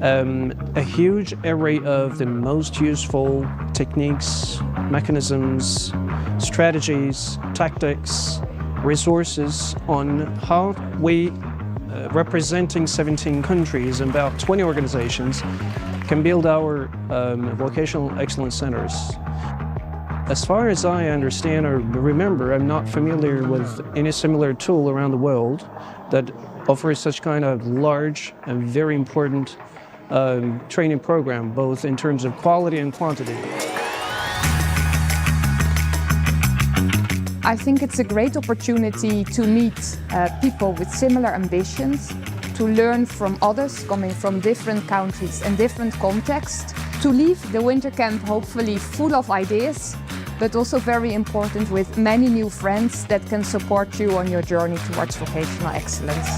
a huge array of the most useful techniques, mechanisms, strategies, tactics, resources on how we, representing 17 countries and about 20 organizations, can build our vocational excellence centers. As far as I understand or remember, I'm not familiar with any similar tool around the world that offers such kind of large and very important training program, both in terms of quality and quantity. I think it's a great opportunity to meet people with similar ambitions, to learn from others coming from different countries and different contexts, to leave the winter camp hopefully full of ideas but also very important with many new friends that can support you on your journey towards vocational excellence.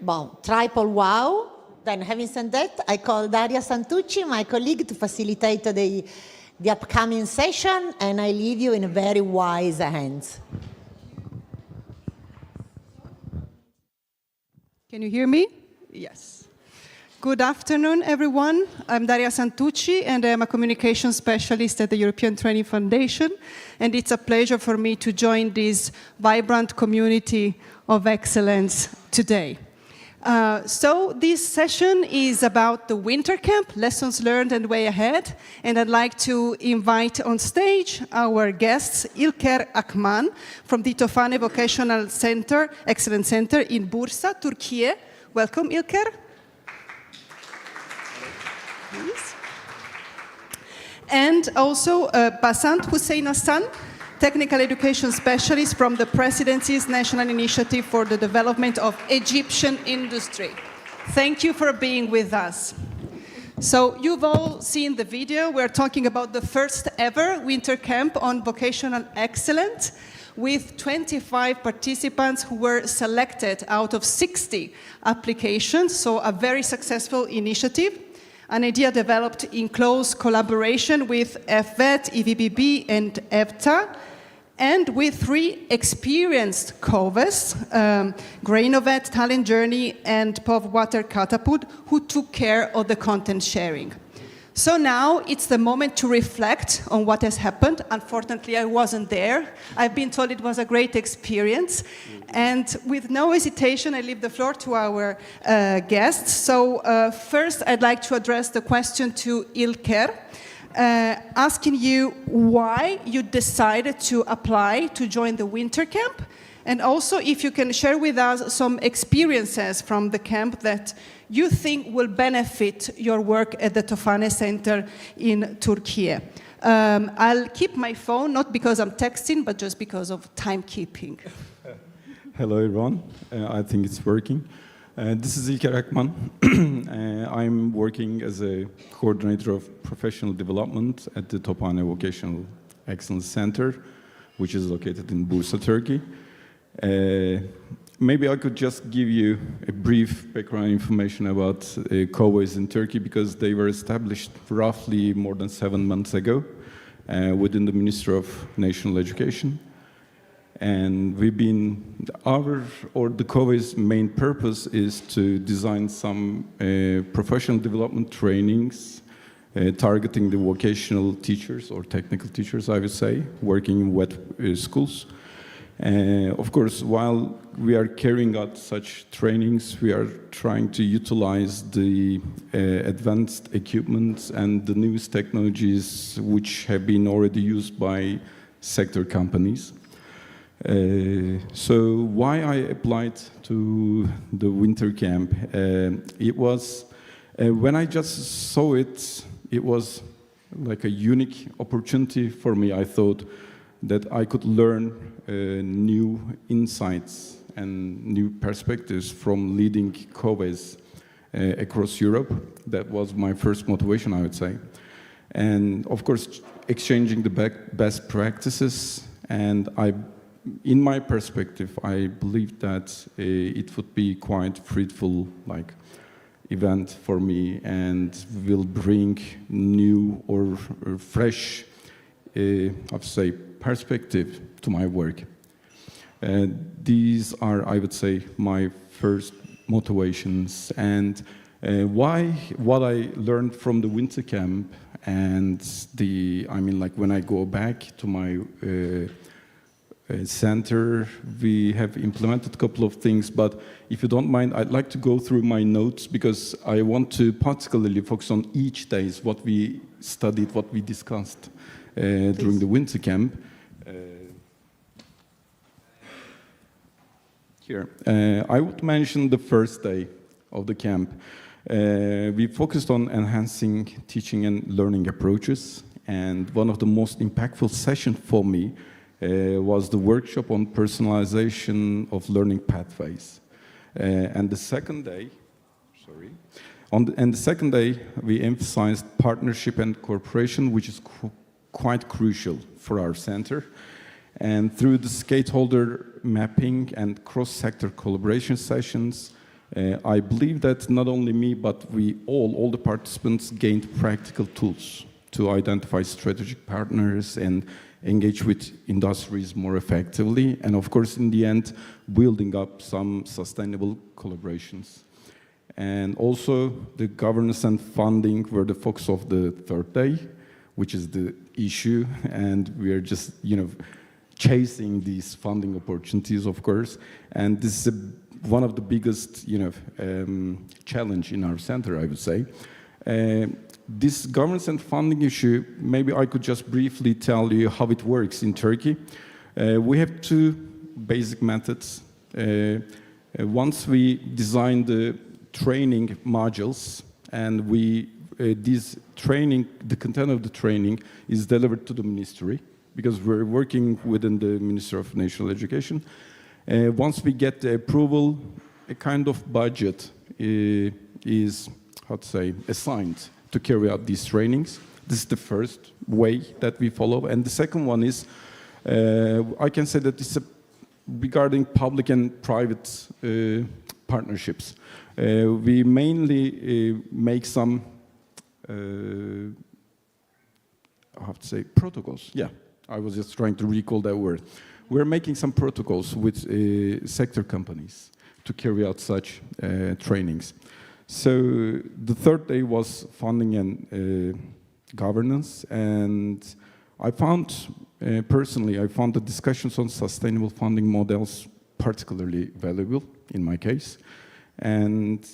Bon, triple wow. Then having said that, I call Daria Santucci, my colleague, to facilitate the upcoming session, and I leave you in very wise hands. Can you hear me? Yes. Good afternoon, everyone. I'm Daria Santucci, and I'm a communication specialist at the European Training Foundation. And it's a pleasure for me to join this vibrant community of excellence today. So this session is about the winter camp, lessons learned and way ahead. And I'd like to invite on stage our guests, İlker Akman from the Tofane Vocational Center, Excellence Center in Bursa, Turkey. Welcome, İlker. Please. And also Basant Hussein Hassan, Technical Education Specialist from the Presidency's National Initiative for the Development of Egyptian Industry. Thank you for being with us. So you've all seen the video. We're talking about the first ever winter camp on vocational excellence with 25 participants who were selected out of 60 applications, so a very successful initiative. An idea developed in close collaboration with FVET, EVBB, and EVTA, and with 3 experienced COVES, Grainovet, Talent Journey, and POV Water Catapult, who took care of the content sharing. So now it's the moment to reflect on what has happened. Unfortunately, I wasn't there. I've been told it was a great experience. And with no hesitation, I leave the floor to our guests. So first, I'd like to address the question to İlker, asking you why you decided to apply to join the winter camp, and also if you can share with us some experiences from the camp that you think will benefit your work at the Tofane Center in Turkey. I'll keep my phone, not because I'm texting, but just because of timekeeping. Hello, everyone. I think it's working. This is İlker Akman. I'm working as a coordinator of professional development at the Tofane Vocational Excellence Center, which is located in Bursa, Turkey. Maybe I could just give you a brief background information about COVES in Turkey, because they were established roughly more than 7 months ago within the Ministry of National Education. And the COVE's main purpose is to design some professional development trainings targeting the vocational teachers or technical teachers, I would say, working in wet schools. Of course, while we are carrying out such trainings, we are trying to utilize the advanced equipment and the newest technologies which have been already used by sector companies. So why I applied to the winter camp? It was, when I just saw it, it was like a unique opportunity for me. I thought that I could learn new insights and new perspectives from leading COVES across Europe. That was my first motivation, I would say. And of course, exchanging the best practices. And in my perspective, I believe that it would be quite fruitful, event for me, and will bring new or fresh, I'd say, perspective to my work. These are, I would say, my first motivations, and what I learned from the winter camp, and when I go back to my center, we have implemented a couple of things, but if you don't mind, I'd like to go through my notes, because I want to particularly focus on each day, what we studied, what we discussed during the winter camp. Here, I would mention the first day of the camp. We focused on enhancing teaching and learning approaches, and one of the most impactful sessions for me was the workshop on personalization of learning pathways. And the second day, we emphasized partnership and cooperation, which is quite crucial for our center. And through the stakeholder mapping and cross-sector collaboration sessions, I believe that not only me, but we all the participants gained practical tools to identify strategic partners and engage with industries more effectively. And of course, in the end, building up some sustainable collaborations. And also, the governance and funding were the focus of the third day, which is the issue. And we are just, chasing these funding opportunities, of course. And this is one of the biggest, challenge in our center, I would say. This governance and funding issue, maybe I could just briefly tell you how it works in Turkey. We have two basic methods. Once we design the training modules, and the content of the training is delivered to the ministry, because we're working within the Ministry of National Education. Once we get the approval, a kind of budget is, assigned to carry out these trainings. This is the first way that we follow. And the second one is, I can say that it's regarding public and private partnerships. We mainly make some, protocols. Yeah, I was just trying to recall that word. We're making some protocols with sector companies to carry out such trainings. So the third day was funding and governance, and I found, personally, the discussions on sustainable funding models particularly valuable in my case. And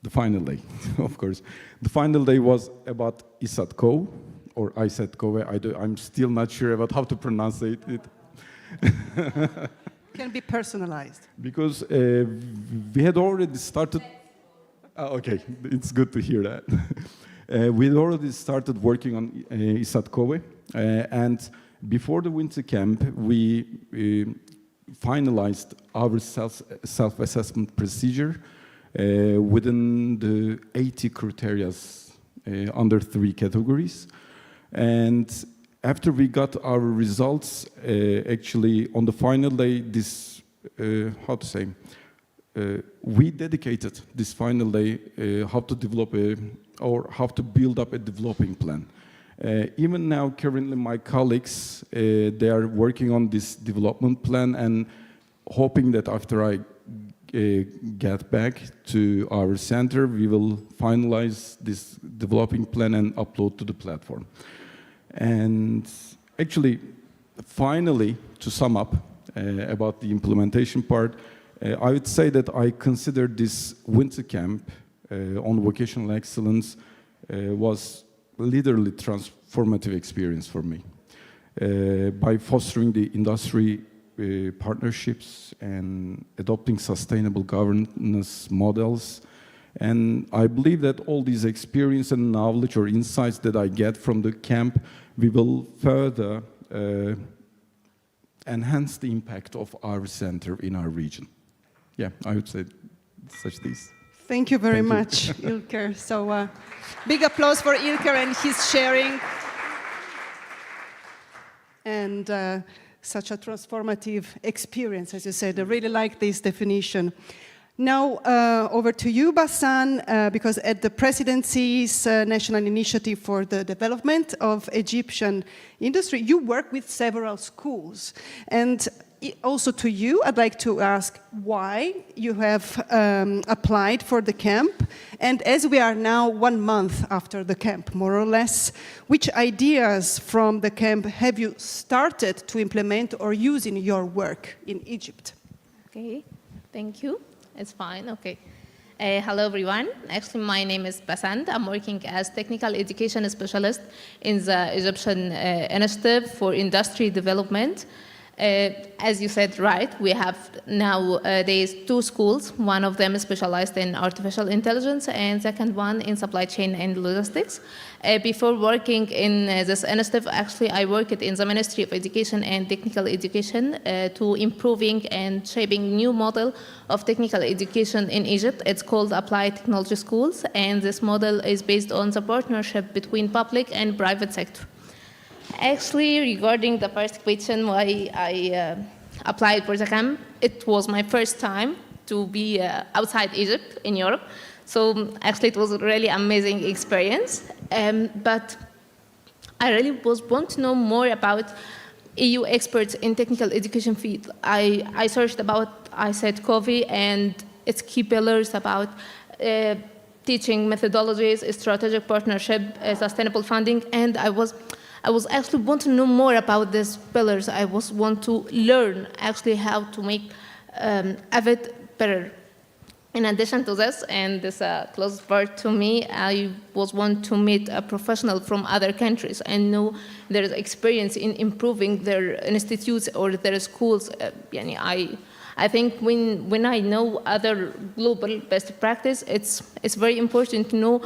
the final day, of course. The final day was about ISATCO, or ISATCO. I'm still not sure about how to pronounce it. Can be personalized. Because we had already started. Okay, it's good to hear that. We had already started working on ISATCO, and before the winter camp, we finalized our self-assessment procedure within the 80 criteria under 3 categories. And after we got our results, actually on the final day, this, we dedicated this final day how to develop how to build up a developing plan. Even now, currently, my colleagues, they are working on this development plan and hoping that after I get back to our center, we will finalize this developing plan and upload to the platform. And actually, finally, to sum up about the implementation part, I would say that I consider this winter camp on vocational excellence was literally transformative experience for me. By fostering the industry partnerships and adopting sustainable governance models. And I believe that all these experience and knowledge or insights that I get from the camp, we will further enhance the impact of our center in our region. Yeah, I would say such these. Thank you very much, Ilker. So big applause for Ilker and his sharing. And such a transformative experience, as you said. I really like this definition. Now, over to you, Basan, because at the Presidency's National Initiative for the Development of Egyptian Industry, you work with several schools. And also to you, I'd like to ask why you have applied for the camp. And as we are now 1 month after the camp, more or less, which ideas from the camp have you started to implement or use in your work in Egypt? Okay, thank you. It's fine, okay. Hello everyone. Actually, my name is Basant. I'm working as technical education specialist in the Egyptian Initiative for Industry Development. As you said, right, we have nowadays 2 schools. One of them is specialized in artificial intelligence and second one in supply chain and logistics. Before working in this initiative, actually I worked in the Ministry of Education and Technical Education to improving and shaping new model of technical education in Egypt. It's called Applied Technology Schools, and this model is based on the partnership between public and private sector. Actually, regarding the first question, why I applied for the camp, it was my first time to be outside Egypt in Europe. So actually, it was a really amazing experience. But I really want to know more about EU experts in technical education field. I searched about ICT and its key pillars about teaching methodologies, strategic partnership, sustainable funding, and I was actually want to know more about these pillars. I want to learn actually how to make AVID better. In addition to this, and this closest part to me, I want to meet a professional from other countries and know their experience in improving their institutes or their schools. I think when I know other global best practice, it's very important to know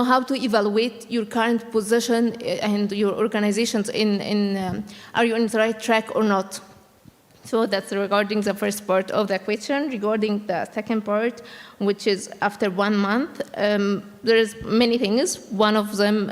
how to evaluate your current position and your organizations are you on the right track or not. So that's regarding the first part of the question. Regarding the second part, which is after 1 month, there is many things. One of them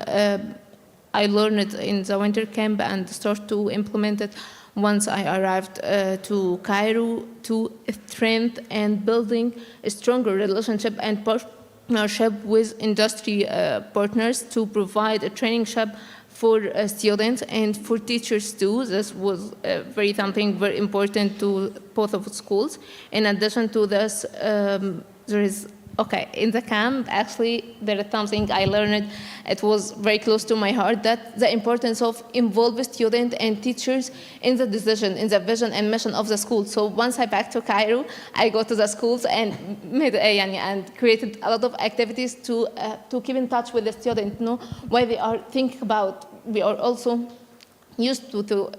I learned it in the winter camp and start to implement it once I arrived to Cairo, to strengthen and building a stronger relationship and partnership with industry partners to provide a traineeship for students and for teachers too. This was something very important to both of schools. In addition to this, there is, in the camp, actually, there is something I learned. It was very close to my heart, that the importance of involving students and teachers in the decision, in the vision and mission of the school. So once I back to Cairo, I go to the schools and created a lot of activities to keep in touch with the students, know why they are thinking about. We are also used to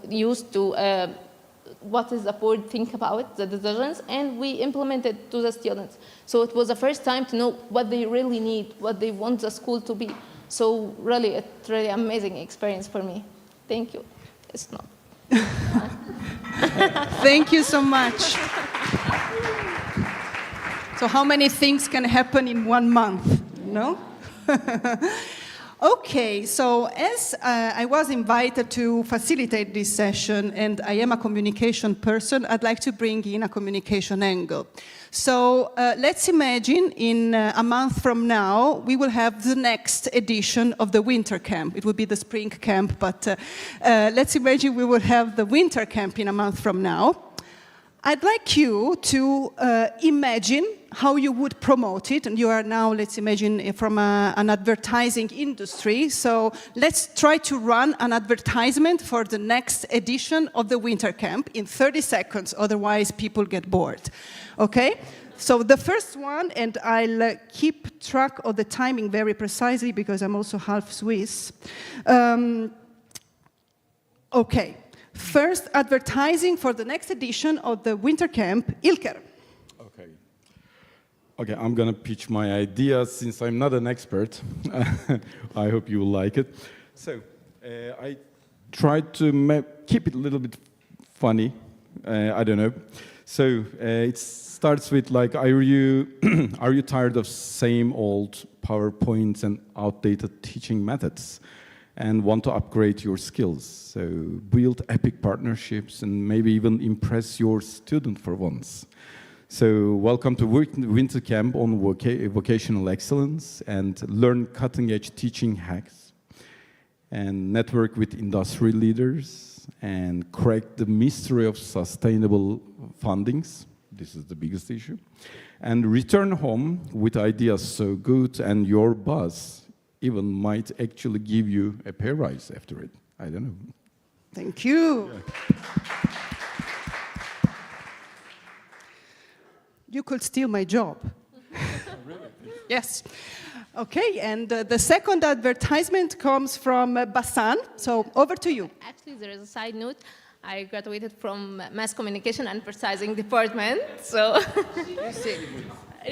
what is the board think about the decisions, and we implemented to the students. So it was the first time to know what they really need, what they want the school to be. So really, it's really amazing experience for me. Thank you. It's not. Thank you so much. So how many things can happen in 1 month, no? Okay, so as I was invited to facilitate this session, and I am a communication person, I'd like to bring in a communication angle. So let's imagine in a month from now, we will have the next edition of the winter camp. It will be the spring camp, but let's imagine we will have the winter camp in a month from now. I'd like you to imagine how you would promote it, and you are now, let's imagine, from an advertising industry, so let's try to run an advertisement for the next edition of the winter camp in 30 seconds, otherwise people get bored, okay? So the first one, and I'll keep track of the timing very precisely because I'm also half Swiss. Okay. First, advertising for the next edition of the winter camp, Ilker. Okay, I'm gonna pitch my idea since I'm not an expert. I hope you will like it. So, I tried to keep it a little bit funny. I don't know. So it starts with like, are you tired of same old PowerPoints and outdated teaching methods, and want to upgrade your skills? So build epic partnerships and maybe even impress your student for once. So welcome to Winter Camp on Vocational Excellence, and learn cutting-edge teaching hacks and network with industry leaders and crack the mystery of sustainable fundings. This is the biggest issue. And return home with ideas so good, and your boss even might actually give you a pay rise after it. I don't know. Thank you. Yeah. You could steal my job. Yes. Okay, and the second advertisement comes from Basan. So over to you. Actually, there is a side note. I graduated from Mass Communication and Advertising Department, so...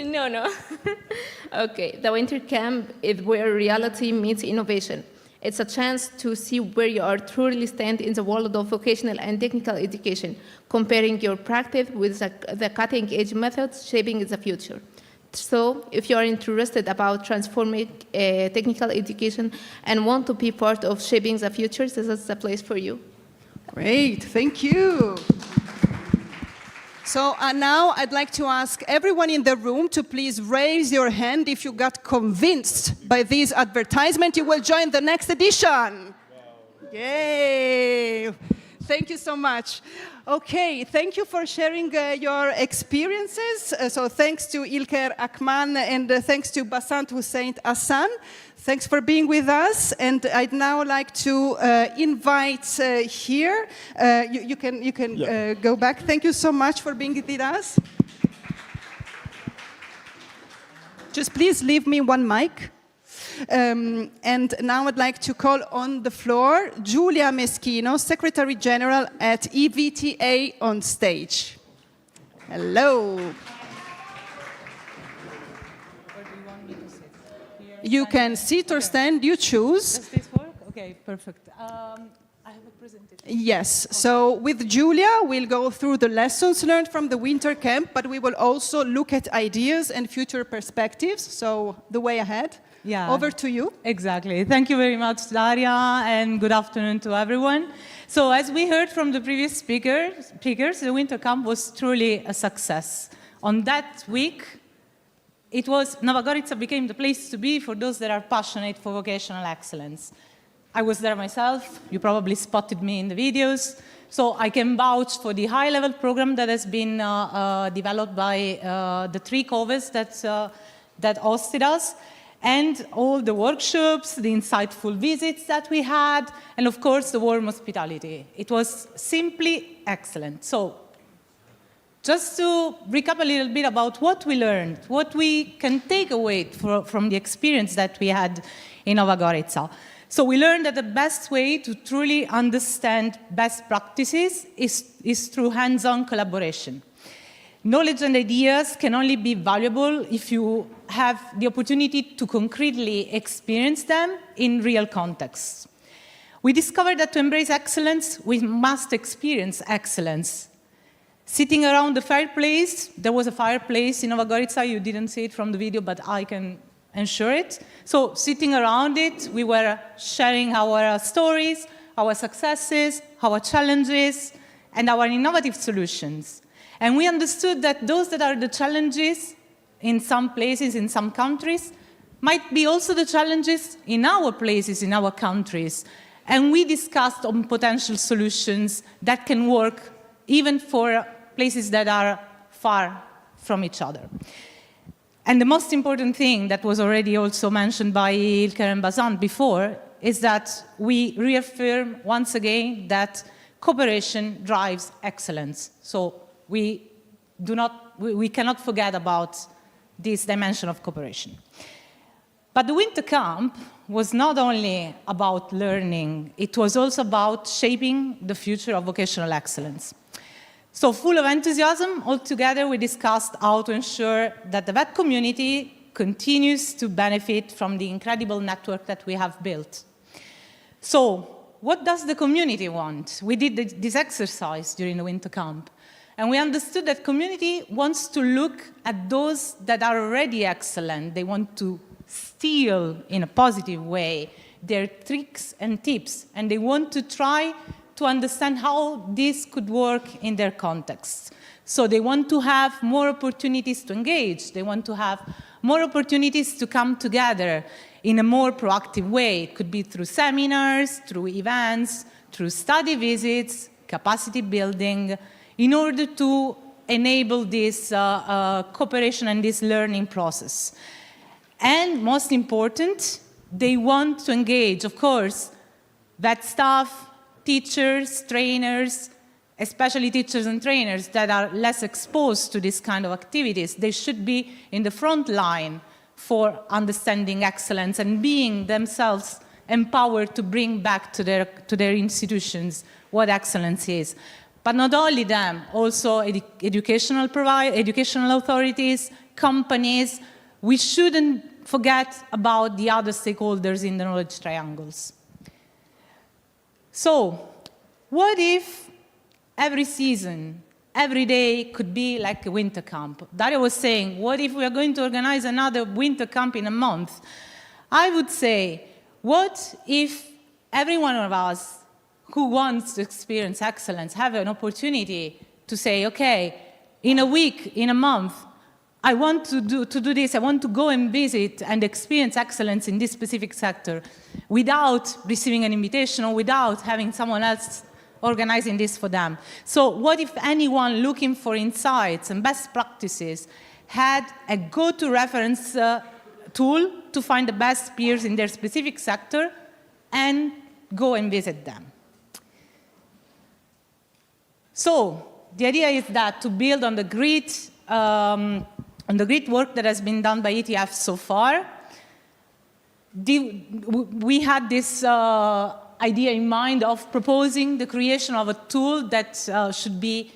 No. Okay, the winter camp is where reality meets innovation. It's a chance to see where you are truly stand in the world of vocational and technical education, comparing your practice with the cutting-edge methods shaping the future. So, if you are interested about transforming technical education and want to be part of shaping the future, this is the place for you. Great, thank you. So now I'd like to ask everyone in the room to please raise your hand if you got convinced by this advertisement. You will join the next edition. Yay! Thank you so much. Okay, thank you for sharing your experiences. So thanks to Ilker Akman and thanks to Basant Hussein Hassan. Thanks for being with us. And I'd now like to invite here. You can go back. Thank you so much for being with us. Just please leave me one mic. And now I'd like to call on the floor Giulia Meschino, Secretary General at EVTA, on stage. Hello. You can sit or stand, you choose. Does this work? Okay, perfect. I have a presentation. Yes, so with Giulia, we'll go through the lessons learned from the winter camp, but we will also look at ideas and future perspectives, so the way ahead. Yeah. Over to you. Exactly. Thank you very much, Daria, and good afternoon to everyone. So as we heard from the previous speakers, the winter camp was truly a success. On that week, Nova Gorica became the place to be for those that are passionate for vocational excellence. I was there myself. You probably spotted me in the videos. So I can vouch for the high-level program that has been developed by the three COVEs that hosted us, and all the workshops, the insightful visits that we had, and of course the warm hospitality. It was simply excellent. So just to recap a little bit about what we learned, what we can take away from the experience that we had in Nova Gorica. So we learned that the best way to truly understand best practices is through hands-on collaboration. Knowledge and ideas can only be valuable if you have the opportunity to concretely experience them in real contexts. We discovered that to embrace excellence, we must experience excellence. Sitting around the fireplace, there was a fireplace in Nova Gorica, you didn't see it from the video, but I can ensure it. So sitting around it, we were sharing our stories, our successes, our challenges, and our innovative solutions. And we understood that those that are the challenges in some places, in some countries, might be also the challenges in our places, in our countries. And we discussed on potential solutions that can work even for places that are far from each other. And the most important thing that was already also mentioned by Ilker and Bazan before is that we reaffirm once again that cooperation drives excellence. So we cannot forget about this dimension of cooperation. But the winter camp was not only about learning, it was also about shaping the future of vocational excellence. So full of enthusiasm, all together we discussed how to ensure that the VET community continues to benefit from the incredible network that we have built. So what does the community want? We did this exercise during the winter camp. And we understood that community wants to look at those that are already excellent. They want to steal, in a positive way, their tricks and tips. And they want to try to understand how this could work in their context. So they want to have more opportunities to engage. They want to have more opportunities to come together in a more proactive way. It could be through seminars, through events, through study visits, capacity building, in order to enable this cooperation and this learning process. And most important, they want to engage, of course, VET staff, teachers, trainers, especially teachers and trainers that are less exposed to this kind of activities, they should be in the front line for understanding excellence and being themselves empowered to bring back to their institutions what excellence is. But not only them, also educational authorities, companies. We shouldn't forget about the other stakeholders in the knowledge triangles. So, what if every season, every day could be like a winter camp? Dario was saying, what if we are going to organize another winter camp in a month? I would say, what if every one of us who wants to experience excellence have an opportunity to say, okay, in a week, in a month, I want to do this, I want to go and visit and experience excellence in this specific sector without receiving an invitation or without having someone else organizing this for them. So what if anyone looking for insights and best practices had a go-to reference tool to find the best peers in their specific sector and go and visit them? So the idea is that to build on the great work that has been done by ETF so far, we had this idea in mind of proposing the creation of a tool that should be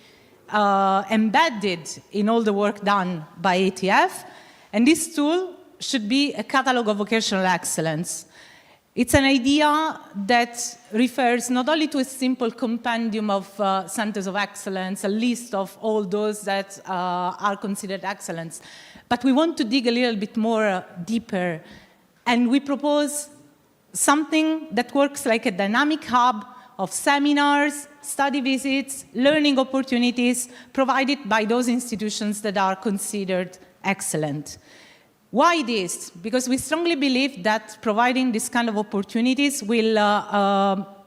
embedded in all the work done by ETF. And this tool should be a catalog of vocational excellence. It's an idea that refers not only to a simple compendium of centers of excellence, a list of all those that are considered excellence, but we want to dig a little bit more deeper. And we propose something that works like a dynamic hub of seminars, study visits, learning opportunities provided by those institutions that are considered excellent. Why this? Because we strongly believe that providing this kind of opportunities will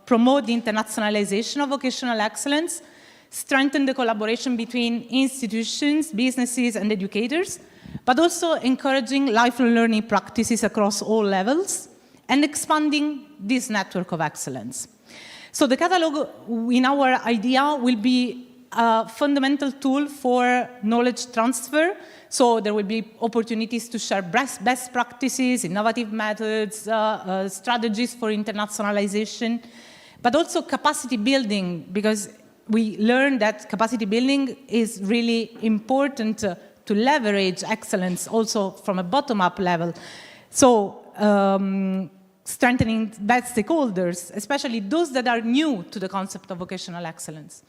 promote the internationalization of vocational excellence, strengthen the collaboration between institutions, businesses, and educators, but also encouraging lifelong learning practices across all levels and expanding this network of excellence. So the catalog, in our idea, will be a fundamental tool for knowledge transfer. So there will be opportunities to share best practices, innovative methods, strategies for internationalization, but also capacity building, because we learned that capacity building is really important to leverage excellence also from a bottom-up level. So strengthening best stakeholders, especially those that are new to the concept of vocational excellence.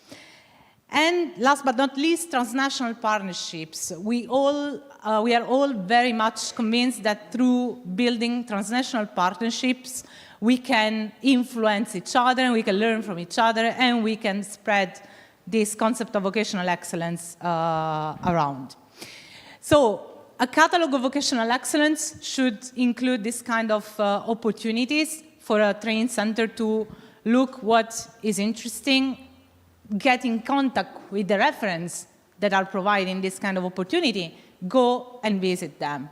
And last but not least, transnational partnerships. We are all very much convinced that through building transnational partnerships, we can influence each other, and we can learn from each other, and we can spread this concept of vocational excellence around. So a catalog of vocational excellence should include this kind of opportunities for a training center to look what is interesting, get in contact with the reference that are providing this kind of opportunity, go and visit them.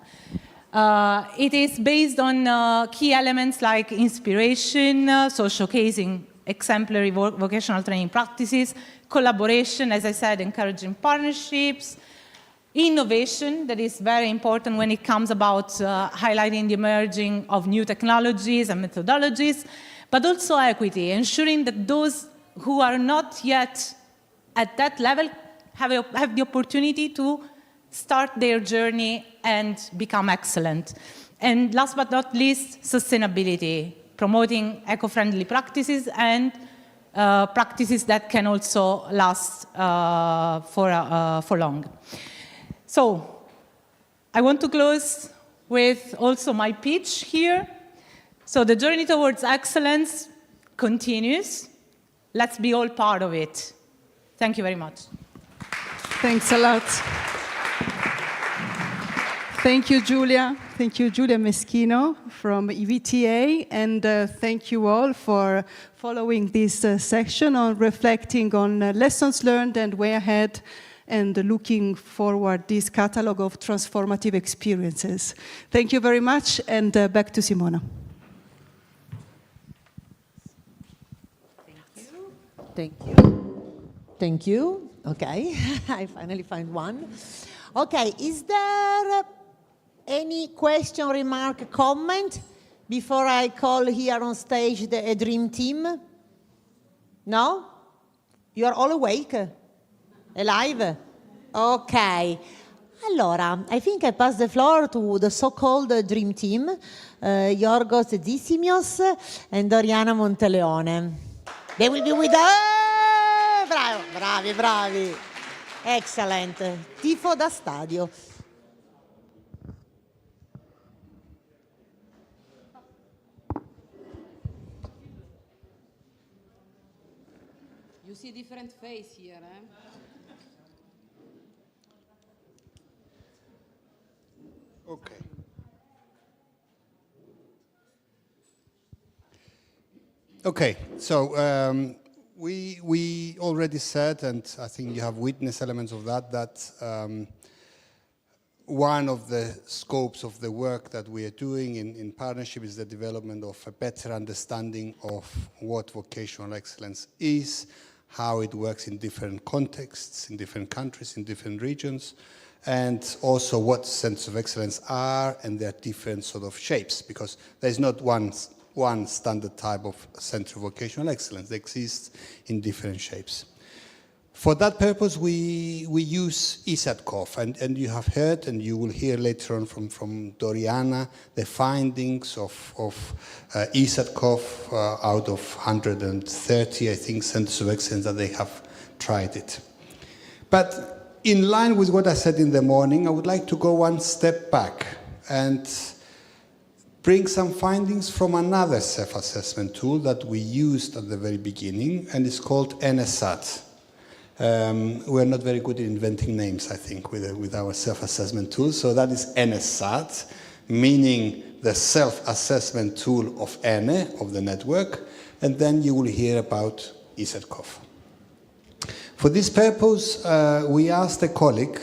It is based on key elements like inspiration, so showcasing exemplary vocational training practices, collaboration, as I said, encouraging partnerships, innovation, that is very important when it comes about highlighting the emerging of new technologies and methodologies, but also equity, ensuring that those who are not yet at that level have the opportunity to start their journey and become excellent. And last but not least, sustainability, promoting eco-friendly practices and practices that can also last for long. So I want to close with also my pitch here. So the journey towards excellence continues. Let's be all part of it. Thank you very much. Thanks a lot. Thank you, Giulia. Thank you, Giulia Meschino from EVTA. And thank you all for following this section on reflecting on lessons learned and way ahead, and looking forward this catalog of transformative experiences. Thank you very much, and back to Simona. Thank you. thank you. Okay, I finally find one. Okay, is there any question, remark, comment before I call here on stage the dream team? No? You're all awake? Alive? Okay. Allora, I think I pass the floor to the so-called dream team, Yorgos Dissimios and Doriana Monteleone. They will be with us. Bravo, bravi, bravi. Excellent. Tifo da stadio. You see different face here, eh? Okay. Okay, so we already said, and I think you have witnessed elements of that, one of the scopes of the work that we are doing in partnership is the development of a better understanding of what vocational excellence is, how it works in different contexts, in different countries, in different regions, and also what centers of excellence are and their different sort of shapes, because there's not one standard type of center of vocational excellence. They exist in different shapes. For that purpose, we use ESATCOF, and you have heard, and you will hear later on from Doriana, the findings of ESATCOF out of 130, I think, centers of excellence that they have tried it. But in line with what I said in the morning, I would like to go one step back and bring some findings from another self-assessment tool that we used at the very beginning, and it's called NSAT. We're not very good at inventing names, I think, with our self-assessment tool. So that is NSAT, meaning the self-assessment tool of NE, of the network, and then you will hear about ESATCOF. For this purpose, we asked a colleague,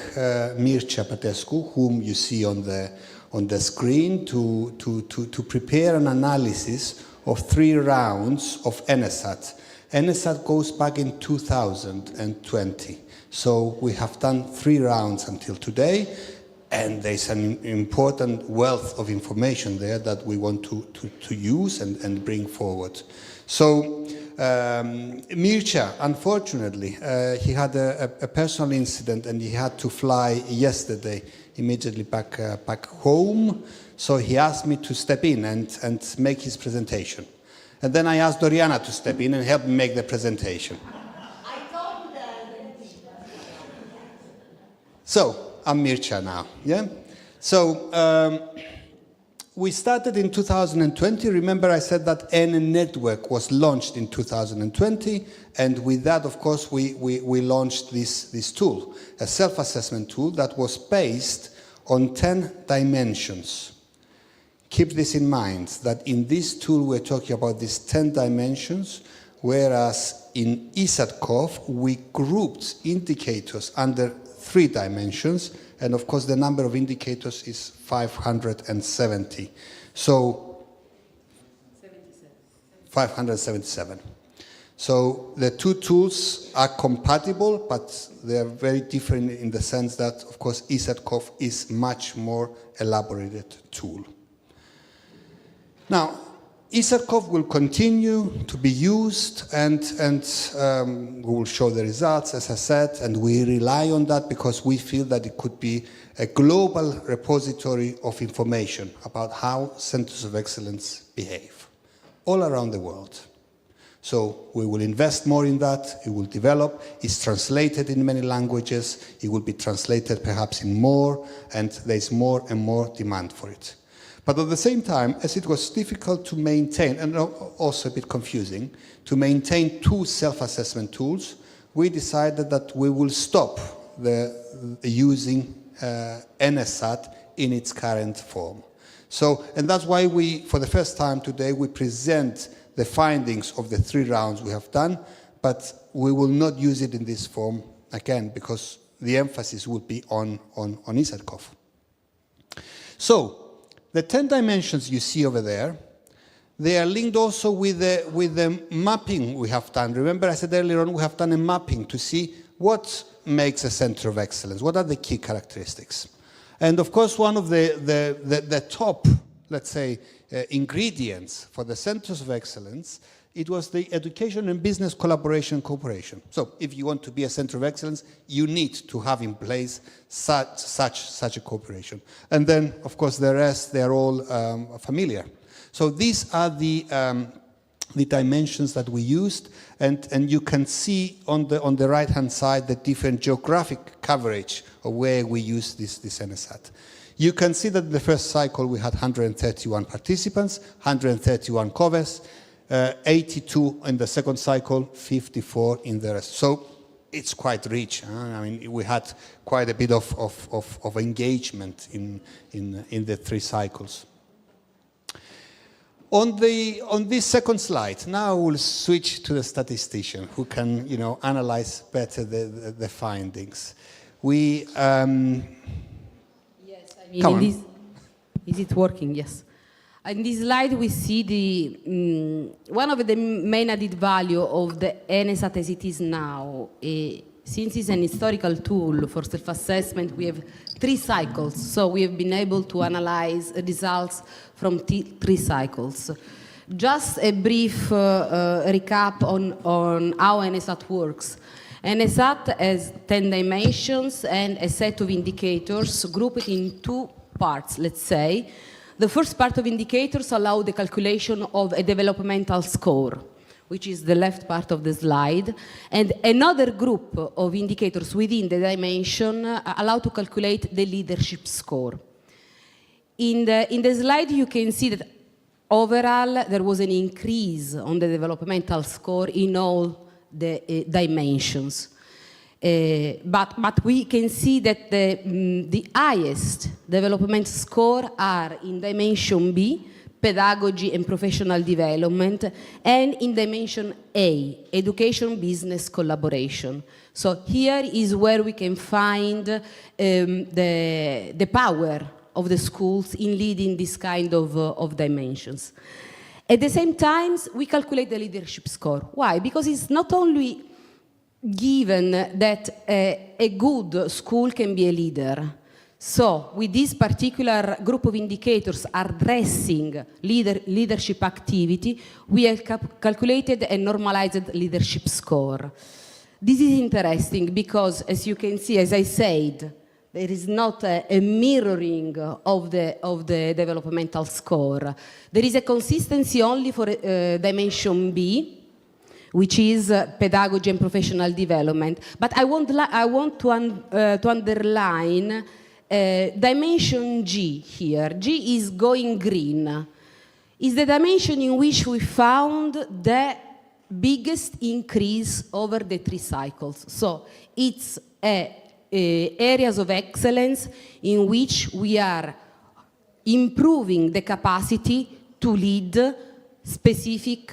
Mircea Pătescu, whom you see on the screen, to prepare an analysis of 3 rounds of NSAT. NSAT goes back in 2020. So we have done 3 rounds until today, and there's an important wealth of information there that we want to use and bring forward. So Mircea, unfortunately, he had a personal incident and he had to fly yesterday immediately back home. So he asked me to step in and make his presentation. And then I asked Doriana to step in and help me make the presentation. So, I'm Mircea now, yeah? So, we started in 2020. Remember I said that N Network was launched in 2020, and with that, of course, we launched this tool, a self-assessment tool that was based on 10 dimensions. Keep this in mind, that in this tool we're talking about these 10 dimensions, whereas in ESATCOF we grouped indicators under 3 dimensions, and of course the number of indicators is 570. So 577. So the 2 tools are compatible, but they are very different in the sense that, of course, ESATCOF is much more elaborated tool. Now, ESATCOF will continue to be used, and we will show the results, as I said, and we rely on that because we feel that it could be a global repository of information about how centers of excellence behave all around the world. So we will invest more in that, it will develop, it's translated in many languages, it will be translated perhaps in more, and there's more and more demand for it. But at the same time, as it was difficult to maintain, and also a bit confusing, to maintain 2 self-assessment tools, we decided that we will stop using NSAT in its current form. So, and that's why we, for the first time today, we present the findings of the 3 rounds we have done, but we will not use it in this form, again, because the emphasis will be on ESATCOF. So, the 10 dimensions you see over there, They are linked also with the mapping we have done. Remember, I said earlier on, we have done a mapping to see what makes a center of excellence, what are the key characteristics. And of course, one of the top, let's say, ingredients for the centers of excellence, it was the education and business collaboration cooperation. So if you want to be a center of excellence, you need to have in place such a cooperation. And then, of course, the rest, they're all familiar. So these are the dimensions that we used, and you can see on the right-hand side the different geographic coverage of where we use this NSAT. You can see that the first cycle we had 131 participants, 131 covers, 82 in the second cycle, 54 in the rest. So it's quite rich. I mean, we had quite a bit of engagement in the 3 cycles. On this second slide, now we'll switch to the statistician who can, analyze better the findings. We yes, I mean, is it working? Yes. In this slide, we see one of the main added value of the NSAT as it is now. Since it's an historical tool for self-assessment, we have 3 cycles. So we have been able to analyze results from 3 cycles. Just a brief recap on how NSAT works. NSAT has 10 dimensions and a set of indicators grouped in 2 parts, let's say. The first part of indicators allow the calculation of a developmental score, which is the left part of the slide, and another group of indicators within the dimension allow to calculate the leadership score. In the slide, you can see that overall there was an increase on the developmental score in all the dimensions. But we can see that the highest development score are in dimension B, pedagogy and professional development, and in dimension A, education business collaboration. So here is where we can find the power of the schools in leading this kind of dimensions. At the same time, we calculate the leadership score. Why? Because it's not only given that a good school can be a leader. So with this particular group of indicators addressing leadership activity, we have calculated a normalized leadership score. This is interesting because, as you can see, as I said, there is not a mirroring of the developmental score. There is a consistency only for dimension B, which is pedagogy and professional development. But I want to underline dimension G here. G is going green. Is the dimension in which we found the biggest increase over the 3 cycles. So it's areas of excellence in which we are improving the capacity to lead specific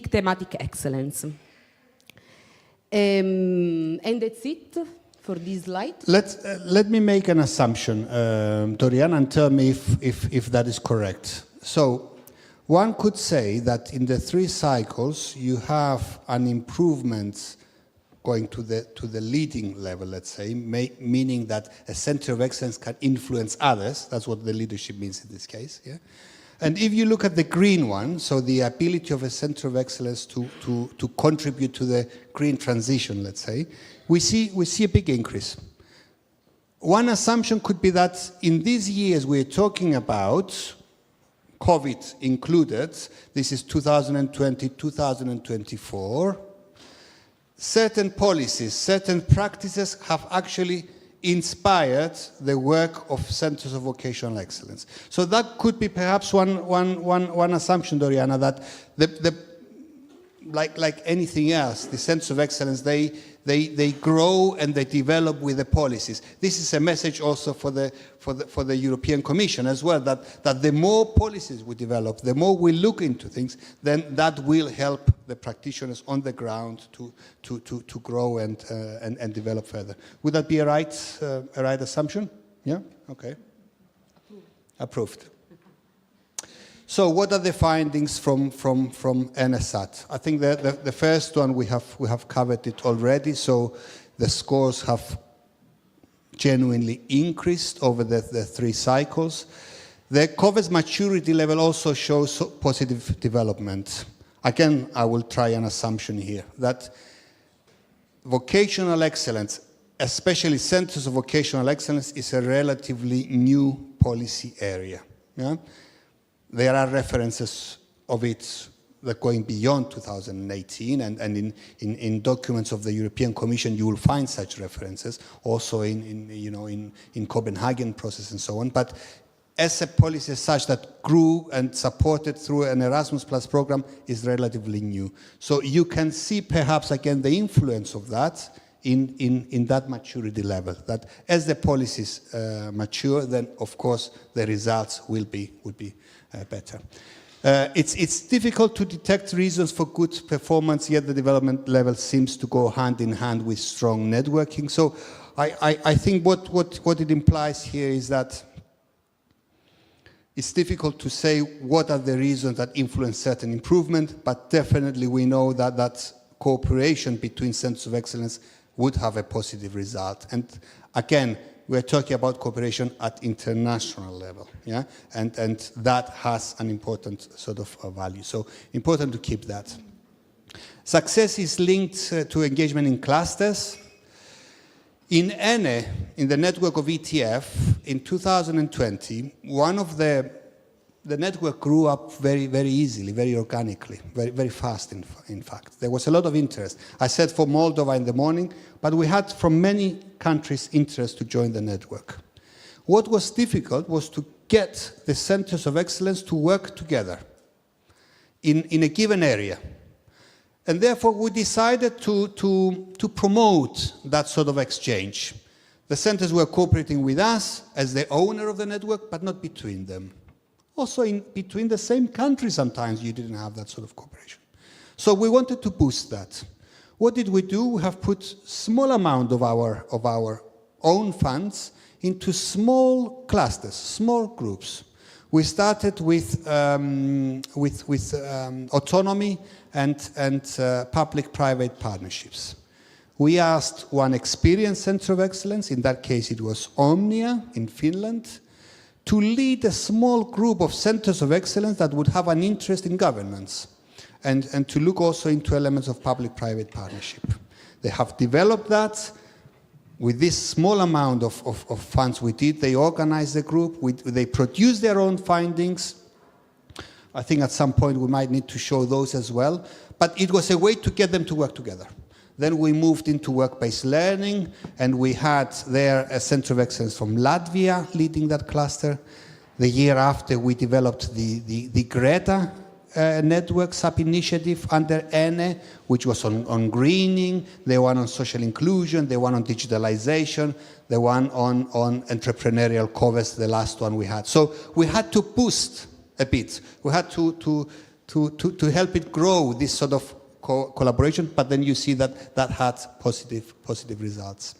thematic excellence. And that's it for this slide. Let me make an assumption, Dorian, and tell me if that is correct. So one could say that in the 3 cycles you have an improvement going to the leading level, let's say, meaning that a center of excellence can influence others. That's what the leadership means in this case. Yeah? And if you look at the green one, so the ability of a center of excellence to contribute to the green transition, let's say, we see a big increase. One assumption could be that in these years we're talking about, COVID included, this is 2020, 2024, certain policies, certain practices have actually inspired the work of centers of vocational excellence. So that could be perhaps one assumption, Doriana, that like anything else, the centers of excellence, they grow and they develop with the policies. This is a message also for the European Commission as well, that the more policies we develop, the more we look into things, then that will help the practitioners on the ground to grow and develop further. Would that be a right assumption? Yeah? Okay. Approved. So what are the findings from NSAT? I think the first one we have covered it already. So the scores have genuinely increased over the 3 cycles. The COVES maturity level also shows positive development. Again, I will try an assumption here that vocational excellence, especially centers of vocational excellence, is a relatively new policy area. Yeah? There are references of it that going beyond 2018, and in documents of the European Commission you will find such references, also in Copenhagen process and so on. But as a policy as such that grew and supported through an Erasmus Plus program is relatively new. So you can see perhaps again the influence of that in that maturity level, that as the policies mature, then of course the results will be better. It's difficult to detect reasons for good performance, yet the development level seems to go hand in hand with strong networking. So I think what it implies here is that it's difficult to say what are the reasons that influence certain improvement, but definitely we know that cooperation between centers of excellence would have a positive result. And again, we're talking about cooperation at international level, yeah? And that has an important sort of value. So important to keep that. Success is linked to engagement in clusters. In ENE, in the network of ETF, in 2020, one of the network grew up very, very easily, very organically, very, very fast, in fact. There was a lot of interest. I said for Moldova in the morning, but we had from many countries interest to join the network. What was difficult was to get the centers of excellence to work together in a given area. And therefore, we decided to promote that sort of exchange. The centers were cooperating with us as the owner of the network, but not between them. Also, between the same country, sometimes you didn't have that sort of cooperation. So we wanted to boost that. What did we do? We have put small amount of our own funds into small clusters, small groups. We started with autonomy and public-private partnerships. We asked one experienced center of excellence, in that case it was Omnia in Finland, to lead a small group of centers of excellence that would have an interest in governance and to look also into elements of public-private partnership. They have developed that. With this small amount of funds we did, they organized the group, they produced their own findings. I think at some point we might need to show those as well. But it was a way to get them to work together. Then we moved into work-based learning, and we had there a center of excellence from Latvia leading that cluster. The year after, we developed the Greta network sub-initiative under ENE, which was on greening, the one on social inclusion, the one on digitalization, the one on entrepreneurial COVES, the last one we had. So we had to boost a bit. We had to help it grow, this sort of collaboration, but then you see that had positive results.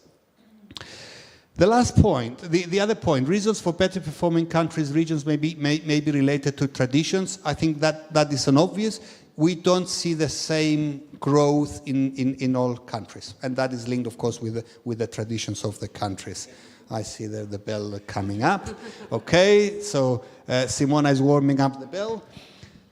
The last point, the other point, reasons for better performing countries, regions may be related to traditions. I think that is an obvious. We don't see the same growth in all countries, and that is linked, of course, with the traditions of the countries. I see the bell coming up. Okay, so Simona is warming up the bell.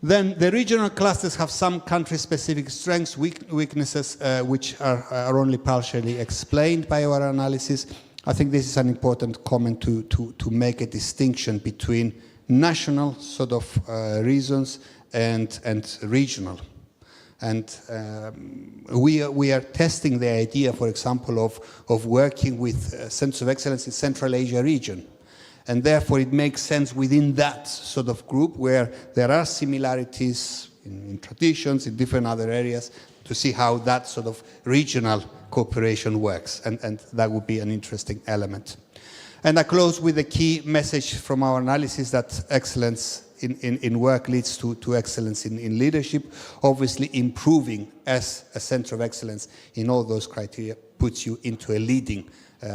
Then the regional clusters have some country-specific strengths, weaknesses, which are only partially explained by our analysis. I think this is an important comment to make a distinction between national sort of reasons and regional. And we are testing the idea, for example, of working with centers of excellence in Central Asia region. And therefore, it makes sense within that sort of group where there are similarities in traditions, in different other areas, to see how that sort of regional cooperation works. And that would be an interesting element. And I close with a key message from our analysis that excellence in work leads to excellence in leadership. Obviously, improving as a center of excellence in all those criteria puts you into a leading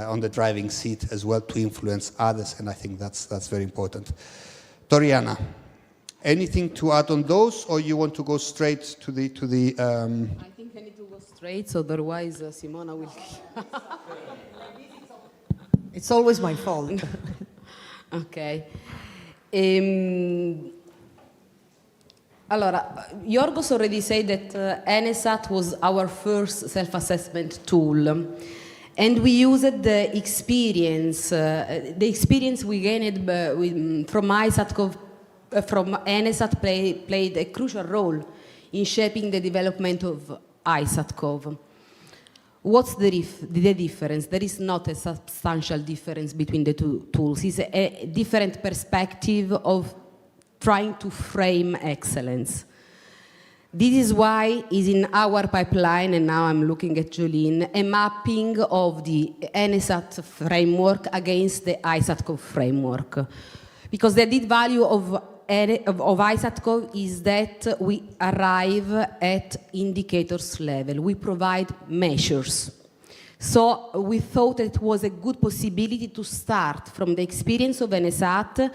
on the driving seat as well to influence others, and I think that's very important. Doriana, Anything to add on those, or you want to go straight to the I think I need to go straight, so otherwise Simona will... It's always my fault. Ok. Allora, Yorgos already said that NSAT was our first self-assessment tool. And we used the experience we gained from NSAT played a crucial role in shaping the development of ISAT-COV. What's the difference? There is not a substantial difference between the two tools. It's a different perspective of trying to frame excellence. This is why is in our pipeline, and now I'm looking at Jolene, a mapping of the NSAT framework against the ISAT-COV framework. Because the added value of ISAT-COV is that we arrive at indicators level. We provide measures. So we thought it was a good possibility to start from the experience of NSAT,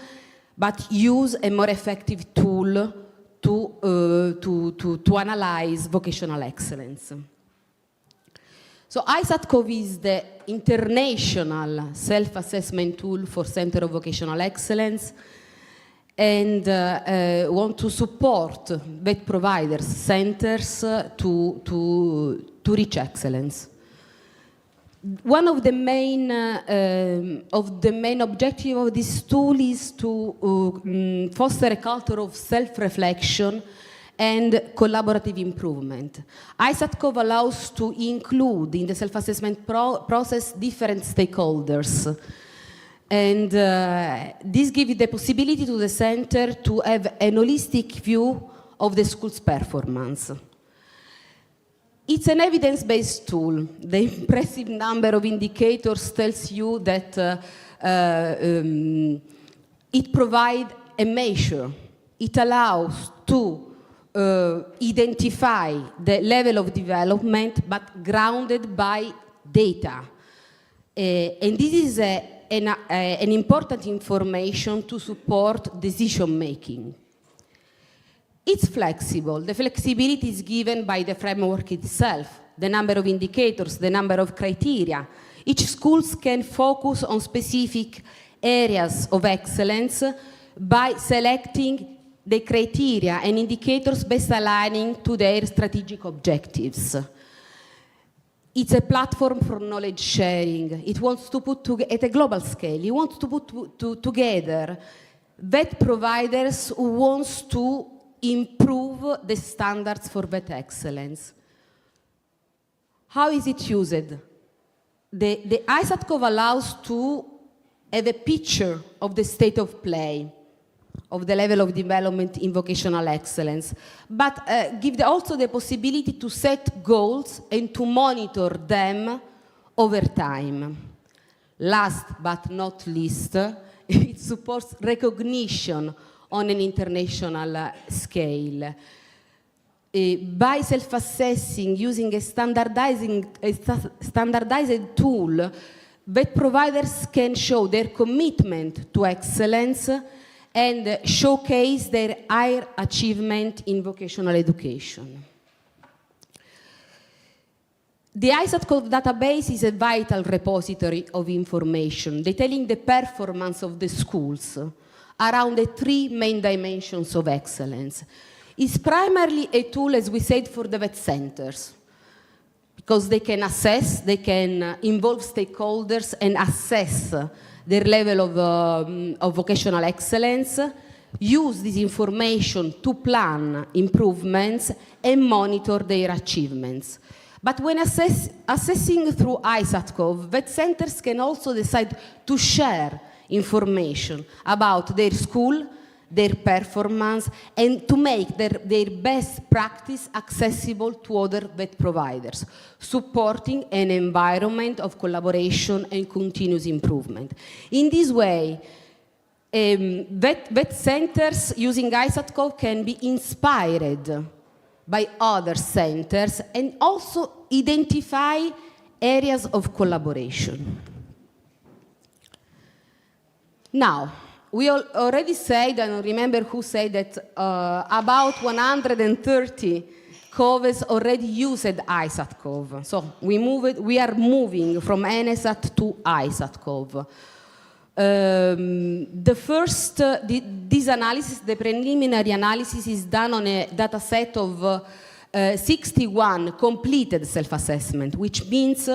but use a more effective tool to analyze vocational excellence. So ISAT-COV is the international self-assessment tool for Center of Vocational Excellence, and want to support vet providers, centers to reach excellence. One of the main objectives of this tool is to foster a culture of self-reflection and collaborative improvement. ISAT-COV allows to include in the self-assessment process different stakeholders. And this gives the possibility to the center to have an holistic view of the school's performance. It's an evidence-based tool. The impressive number of indicators tells you that it provides a measure. It allows to identify the level of development, but grounded by data. And this is an important information to support decision-making. It's flexible. The flexibility is given by the framework itself, the number of indicators, the number of criteria. Each school can focus on specific areas of excellence by selecting the criteria and indicators best aligning to their strategic objectives. It's a platform for knowledge sharing. It wants to put at a global scale. It wants to put together vet providers who wants to improve the standards for vet excellence. How is it used? The ISAT-COV allows to have a picture of the state of play, of the level of development in vocational excellence, but give also the possibility to set goals and to monitor them over time. Last but not least, it supports recognition on an international scale. By self-assessing using a standardized tool, vet providers can show their commitment to excellence and showcase their higher achievement in vocational education. The ISAT-COV database is a vital repository of information detailing the performance of the schools around the three main dimensions of excellence. It's primarily a tool, as we said, for the vet centers, because they can assess, they can involve stakeholders and assess their level of vocational excellence, use this information to plan improvements and monitor their achievements. But when assessing through ISAT-COV, vet centers can also decide to share information about their school, their performance, and to make their best practice accessible to other vet providers, supporting an environment of collaboration and continuous improvement. In this way, vet centers using ISAT-COV can be inspired by other centers and also identify areas of collaboration. Now, we already said, I don't remember who said that, about 130 COVEs already used ISAT-COV. So we are moving from NSAT to ISAT-COV. The first, this analysis, the preliminary analysis, is done on a data set of 61 completed self-assessment, which means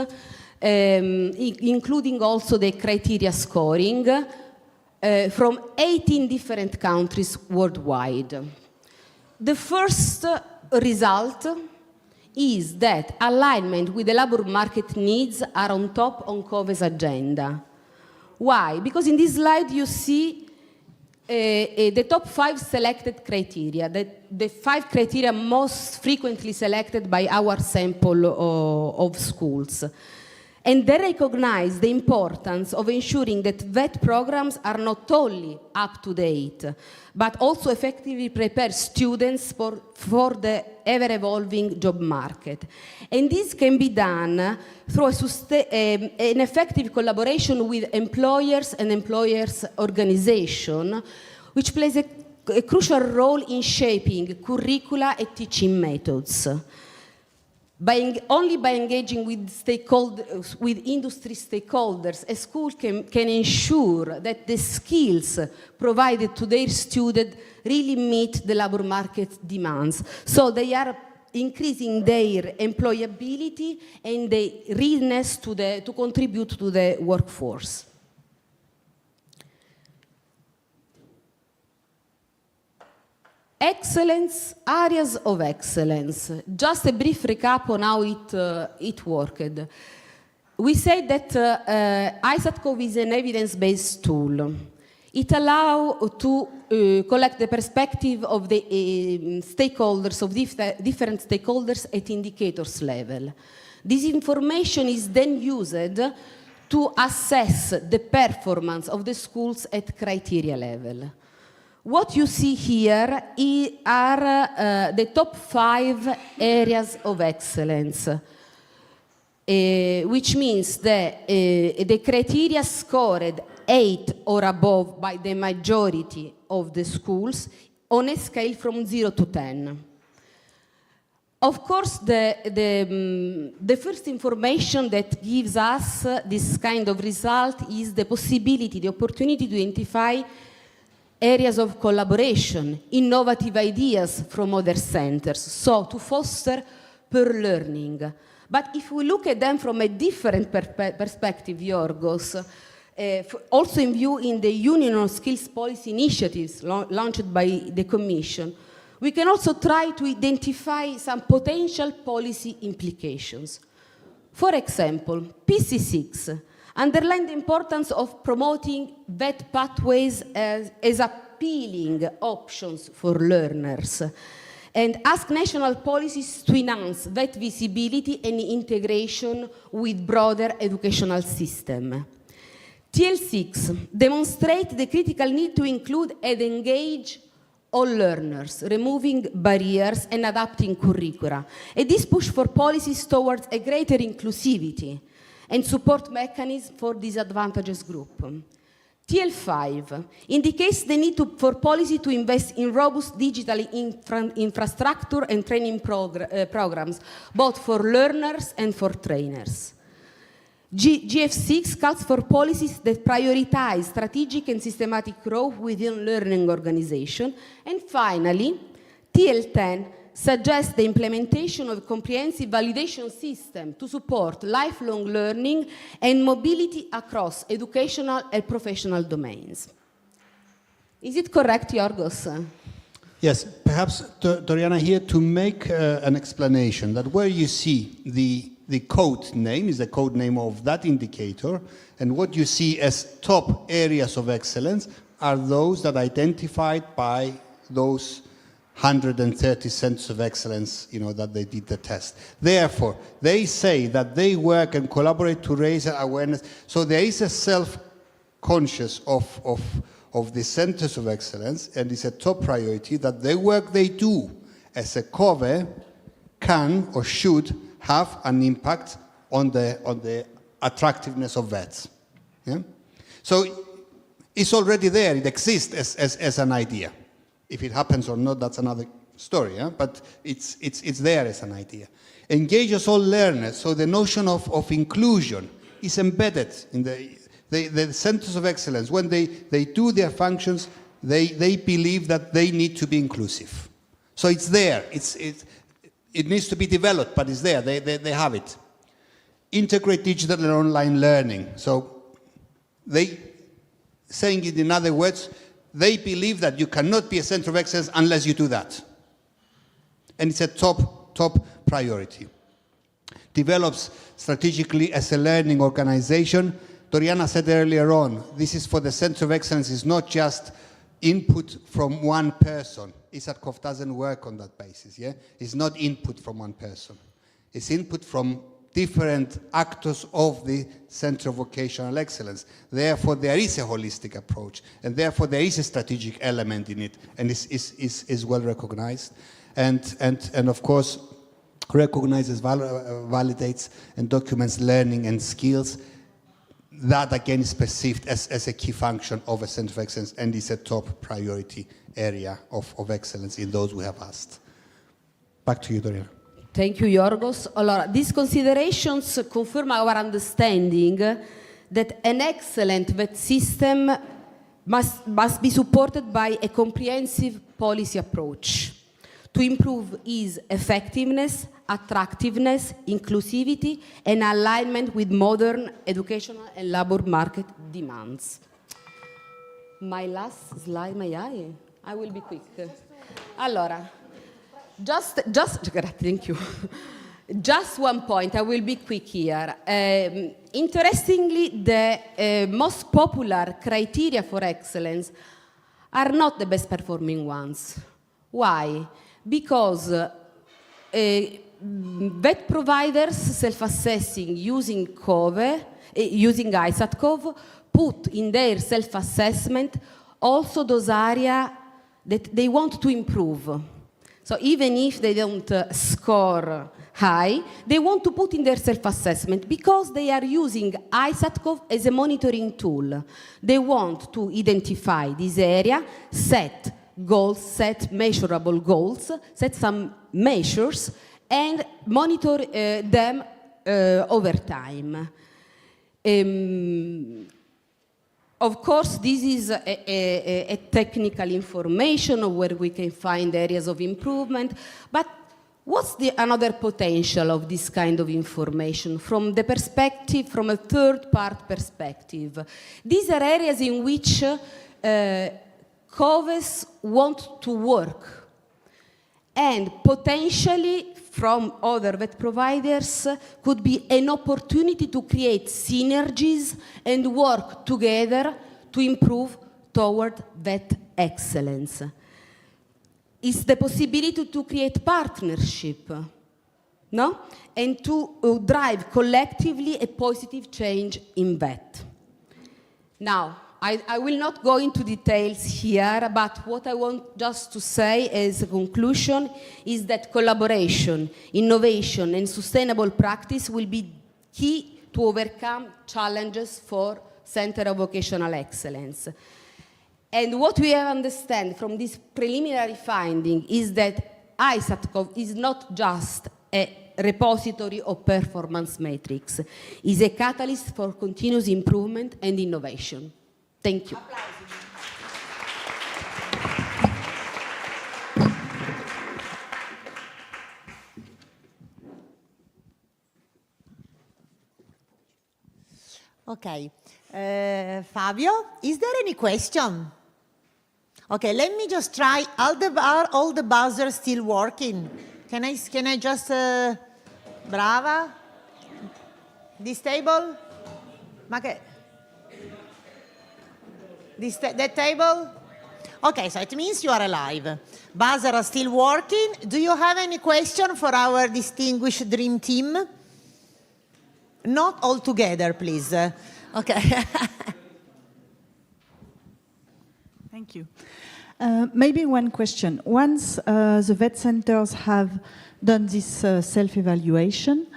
including also the criteria scoring from 18 different countries worldwide. The first result is that alignment with the labor market needs are on top on COVE's agenda. Why? Because in this slide you see the top 5 selected criteria, the 5 criteria most frequently selected by our sample of schools. And they recognize the importance of ensuring that VET programs are not only up to date, but also effectively prepare students for the ever-evolving job market. And this can be done through an effective collaboration with employers and employers' organization, which plays a crucial role in shaping curricula and teaching methods. Only by engaging with industry stakeholders, a school can ensure that the skills provided to their students really meet the labor market demands. So they are increasing their employability and their readiness to contribute to the workforce. Excellence, areas of excellence. Just a brief recap on how it worked. We said that ISAT-COV is an evidence-based tool. It allows to collect the perspective of the stakeholders, of different stakeholders at indicators level. This information is then used to assess the performance of the schools at criteria level. What you see here are the top 5 areas of excellence, which means that the criteria scored 8 or above by the majority of the schools on a scale from 0 to 10. Of course, the first information that gives us this kind of result is the possibility, the opportunity to identify areas of collaboration, innovative ideas from other centers, so to foster peer learning. But if we look at them from a different perspective, Yorgos, also in view in the Union on Skills Policy initiatives launched by the Commission, we can also try to identify some potential policy implications. For example, PC6 underline the importance of promoting VET pathways as appealing options for learners and ask national policies to enhance VET visibility and integration with broader educational system. TL6 demonstrate the critical need to include and engage all learners, removing barriers and adapting curricula. And this push for policies towards a greater inclusivity and support mechanism for disadvantaged groups. TL5 indicates the need for policy to invest in robust digital infrastructure and training programs, both for learners and for trainers. GF6 calls for policies that prioritize strategic and systematic growth within learning organization. And finally, TL10 suggests the implementation of a comprehensive validation system to support lifelong learning and mobility across educational and professional domains. Is it correct, Yorgos? Yes, perhaps, Doriana, here to make an explanation that where you see the code name is the code name of that indicator, and what you see as top areas of excellence are those that are identified by those 130 centers of excellence, that they did the test. Therefore, they say that they work and collaborate to raise awareness. So there is a self-conscious of the centers of excellence, and it's a top priority that the work they do as a COVE can or should have an impact on the attractiveness of VETs. Yeah? So It's already there, it exists as an idea. If it happens or not, that's another story, but it's there as an idea. Engages all learners, so the notion of inclusion is embedded in the centers of excellence. When they do their functions, they believe that they need to be inclusive. So it's there, it needs to be developed, but it's there, they have it. Integrate digital and online learning. So saying it in other words, they believe that you cannot be a center of excellence unless you do that. And it's a top priority. Develops strategically as a learning organization. Doriana said earlier on, this is for the center of excellence, it's not just input from one person. ISATCOV doesn't work on that basis, yeah? It's not input from one person. It's input from different actors of the Center of Vocational Excellence. Therefore, there is a holistic approach, and therefore there is a strategic element in it, and is well recognized. And of course, recognizes, validates, and documents learning and skills. That again is perceived as a key function of a Center of Excellence, and is a top priority area of excellence in those we have asked. Back to you, Doriana. Thank you, Yorgos. Allora, these considerations confirm our understanding that an excellent vet system must be supported by a comprehensive policy approach to improve its effectiveness, attractiveness, inclusivity, and alignment with modern educational and labor market demands. My last slide, may I will be quick. Allora, thank you. Just one point, I will be quick here. Interestingly, the most popular criteria for excellence are not the best performing ones. Why? Because vet providers self-assessing using ISATCOV put in their self-assessment also those areas that they want to improve. So even if they don't score high, they want to put in their self-assessment because they are using ISATCOV as a monitoring tool. They want to identify this area, set goals, set measurable goals, set some measures, and monitor them over time. Of course, this is a technical information where we can find areas of improvement, but what's another potential of this kind of information from the perspective, from a third-part perspective? These are areas in which COVES want to work, and potentially from other vet providers could be an opportunity to create synergies and work together to improve toward vet excellence. It's the possibility to create partnership, no? And to drive collectively a positive change in vet. Now, I will not go into details here, but what I want just to say as a conclusion is that collaboration, innovation, and sustainable practice will be key to overcome challenges for Center of Vocational Excellence. And what we have understand from this preliminary finding is that ISATCOV is not just a repository of performance metrics. It's a catalyst for continuous improvement and innovation. Thank you. Okay. Fabio, is there any question? Okay, let me just try. Are all the buzzers still working? Can I just, brava? This table? Okay. That table? Okay, so it means you are alive. Buzzer are still working. Do you have any question for our distinguished dream team? Not all together, please. Okay. Thank you. Maybe one question. Once the vet centers have done this self-evaluation,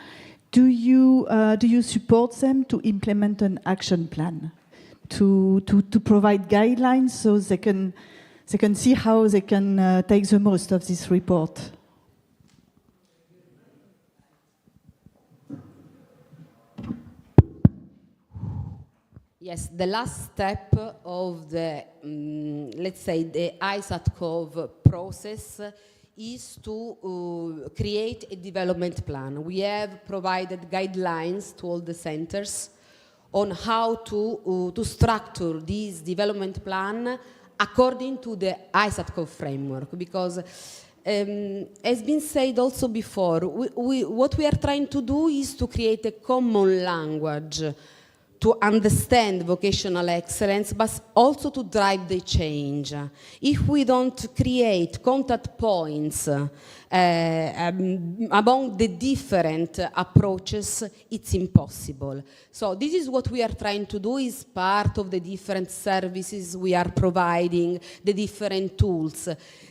do you support them to implement an action plan? to provide guidelines so they can see how they can take the most of this report. Yes, the last step of the, let's say, the ISAT-COV process is to create a development plan. We have provided guidelines to all the centers on how to structure this development plan according to the ISAT-COV framework, because as been said also before, what we are trying to do is to create a common language to understand vocational excellence, but also to drive the change. If we don't create contact points among the different approaches, it's impossible. So this is what we are trying to do, is part of the different services we are providing, the different tools.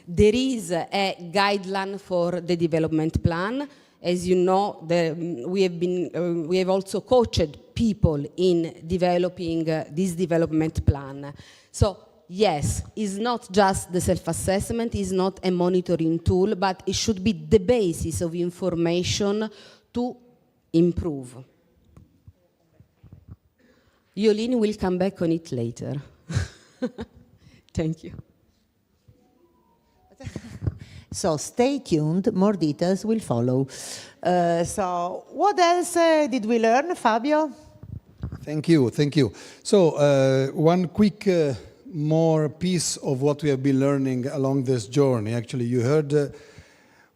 There is a guideline for the development plan. As you know, we have also coached people in developing this development plan. So yes, it's not just the self-assessment, it's not a monitoring tool, but it should be the basis of information to improve. Yolene will come back on it later. Thank you. So stay tuned, more details will follow. So what else did we learn, Fabio? Thank you, thank you. So one quick more piece of what we have been learning along this journey. Actually, you heard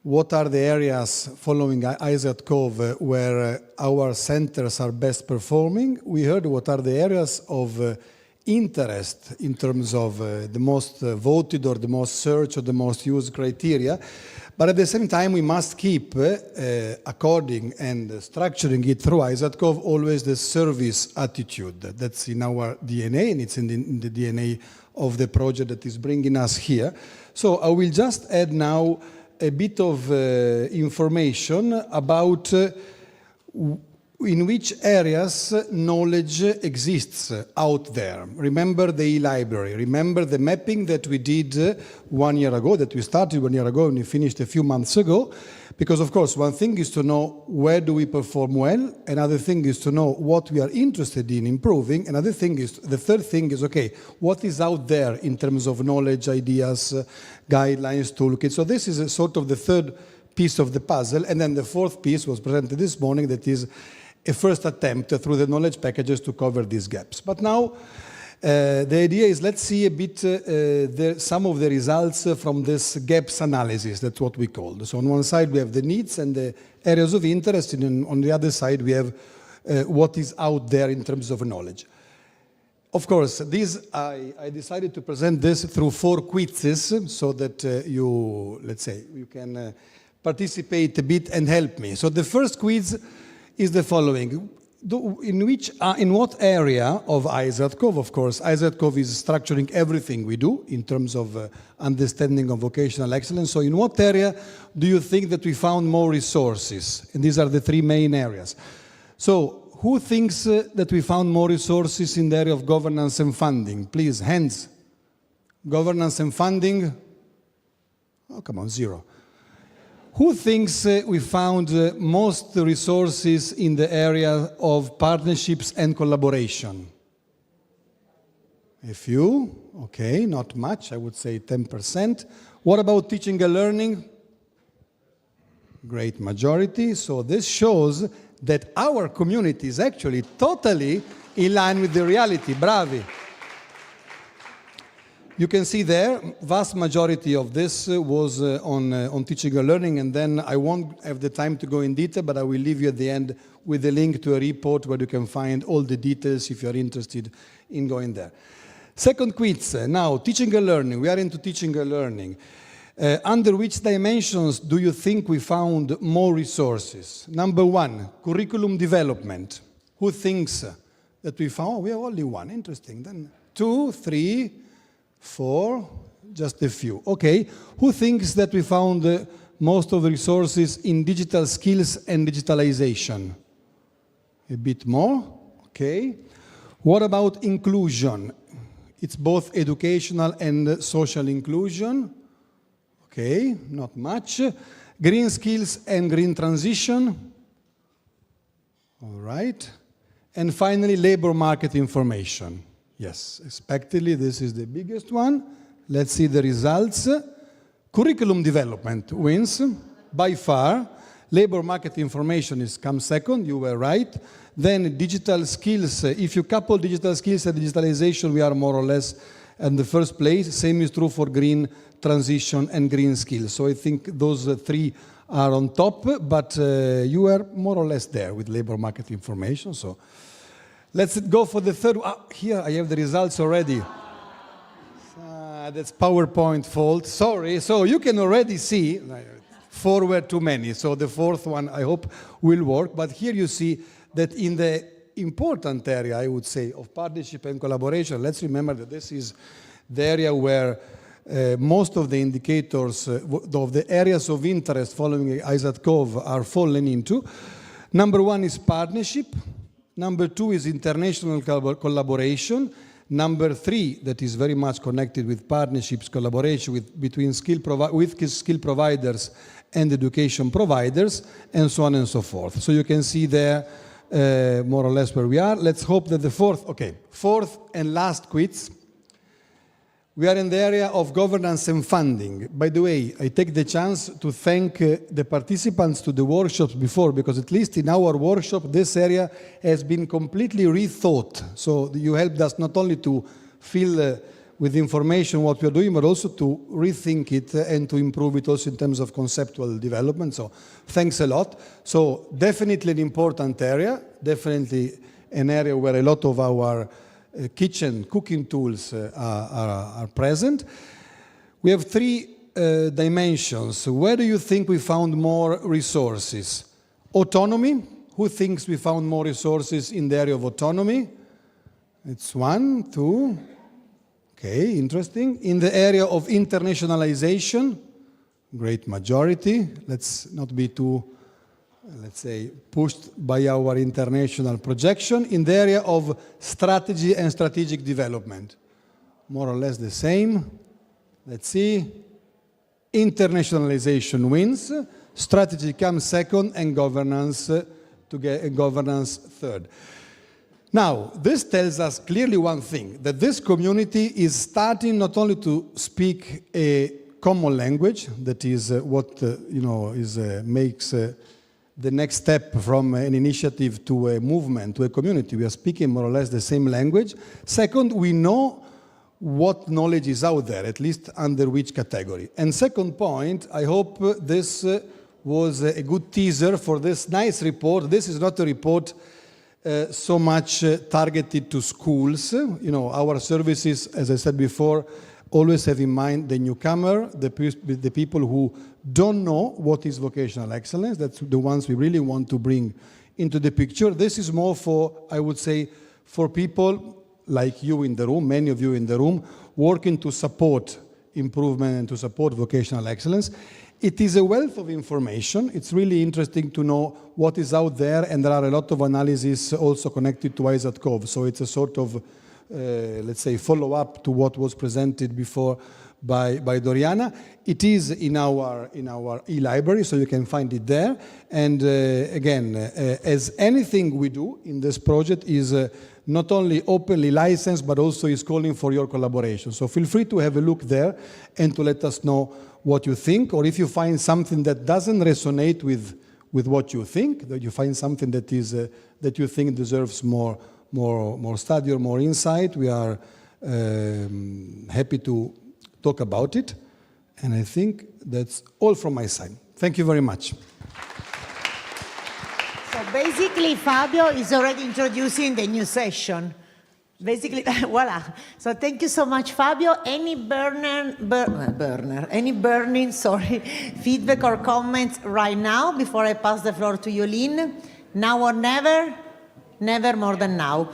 what are the areas following ISAT-COV where our centers are best performing. We heard what are the areas of interest in terms of the most voted or the most searched or the most used criteria. But at the same time, we must keep, according and structuring it through ISAT-COV, always the service attitude. That's in our DNA, and it's in the DNA of the project that is bringing us here. So I will just add now a bit of information about in which areas knowledge exists out there. Remember the e-library. Remember the mapping that we did 1 year ago, that we started 1 year ago and we finished a few months ago. Because, of course, one thing is to know where do we perform well. Another thing is to know what we are interested in improving. Another thing is, the third thing is, okay, what is out there in terms of knowledge, ideas, guidelines, toolkits. So this is a sort of the third piece of the puzzle. And then the fourth piece was presented this morning, that is a first attempt through the knowledge packages to cover these gaps. But now the idea is, let's see a bit some of the results from this gaps analysis. That's what we called. So on one side we have the needs and the areas of interest, and on the other side we have what is out there in terms of knowledge. Of course, I decided to present this through 4 quizzes so that you can participate a bit and help me. So the first quiz is the following. In what area of ISAT-COV, of course, ISAT-COV is structuring everything we do in terms of understanding of vocational excellence. So in what area do you think that we found more resources? And these are the 3 main areas. So who thinks that we found more resources in the area of governance and funding? Please, hands. Governance and funding? Oh, come on, 0. Who thinks we found most resources in the area of partnerships and collaboration? A few, okay, not much, I would say 10%. What about teaching and learning? Great majority. So this shows that our community is actually totally in line with the reality. Bravi. You can see there, vast majority of this was on teaching and learning, and then I won't have the time to go in detail, but I will leave you at the end with a link to a report where you can find all the details if you're interested in going there. Second quiz, now, teaching and learning. We are into teaching and learning. Under which dimensions do you think we found more resources? Number 1, curriculum development. Who thinks that we found? Oh, we have only 1, interesting. Then 2, 3, 4, just a few. Okay, who thinks that we found most of the resources in digital skills and digitalization? A bit more, okay. What about inclusion? It's both educational and social inclusion. Okay, not much. Green skills and green transition. All right. And finally, labor market information. Yes, expectedly, this is the biggest one. Let's see the results. Curriculum development wins by far. Labor market information comes second, you were right. Then digital skills. If you couple digital skills and digitalization, we are more or less in the first place. Same is true for green transition and green skills. So I think those three are on top, but you are more or less there with labor market information. So let's go for the third one. Here I have the results already. That's PowerPoint fault. Sorry. So you can already see, 4 were too many. So the fourth one I hope will work. But here you see that in the important area, I would say, of partnership and collaboration, let's remember that this is the area where most of the indicators of the areas of interest following ISAT-COV are fallen into. Number 1 is partnership. Number 2 is international collaboration. Number 3, that is very much connected with partnerships, collaboration between skill providers and education providers, and so on and so forth. So you can see there more or less where we are. Let's hope that the fourth and last quiz. We are in the area of governance and funding. By the way, I take the chance to thank the participants to the workshops before, because at least in our workshop, this area has been completely rethought. So you helped us not only to fill with information what we are doing, but also to rethink it and to improve it also in terms of conceptual development. So thanks a lot. So definitely an important area, definitely an area where a lot of our cooking tools are present. We have 3 dimensions. Where do you think we found more resources? Autonomy. Who thinks we found more resources in the area of autonomy? It's 1, 2. Okay, interesting. In the area of internationalization, great majority. Let's not be too, let's say, pushed by our international projection. In the area of strategy and strategic development, more or less the same. Let's see. Internationalization wins. Strategy comes second, and governance third. Now, this tells us clearly one thing, that this community is starting not only to speak a common language, that is what makes the next step from an initiative to a movement, to a community. We are speaking more or less the same language. Second, we know what knowledge is out there, at least under which category. And second point, I hope this was a good teaser for this nice report. This is not a report so much targeted to schools. Our services, as I said before, always have in mind the newcomer, the people who don't know what is vocational excellence. That's the ones we really want to bring into the picture. This is more for, I would say, for people like you in the room, many of you in the room, working to support improvement and to support vocational excellence. It is a wealth of information. It's really interesting to know what is out there, and there are a lot of analyses also connected to ISAT-COV. So it's a sort of, let's say, follow-up to what was presented before by Doriana. It is in our e-library, so you can find it there. And again, as anything we do in this project is not only openly licensed, but also is calling for your collaboration. So feel free to have a look there and to let us know what you think, or if you find something that doesn't resonate with what you think, that you find something that is that you think deserves more study or more insight, we are happy to talk about it. And I think that's all from my side. Thank you very much. So basically, Fabio is already introducing the new session. Basically, voila. So thank you so much, Fabio. Any burning feedback or comments right now before I pass the floor to Yolene? Now or never? Never more than now.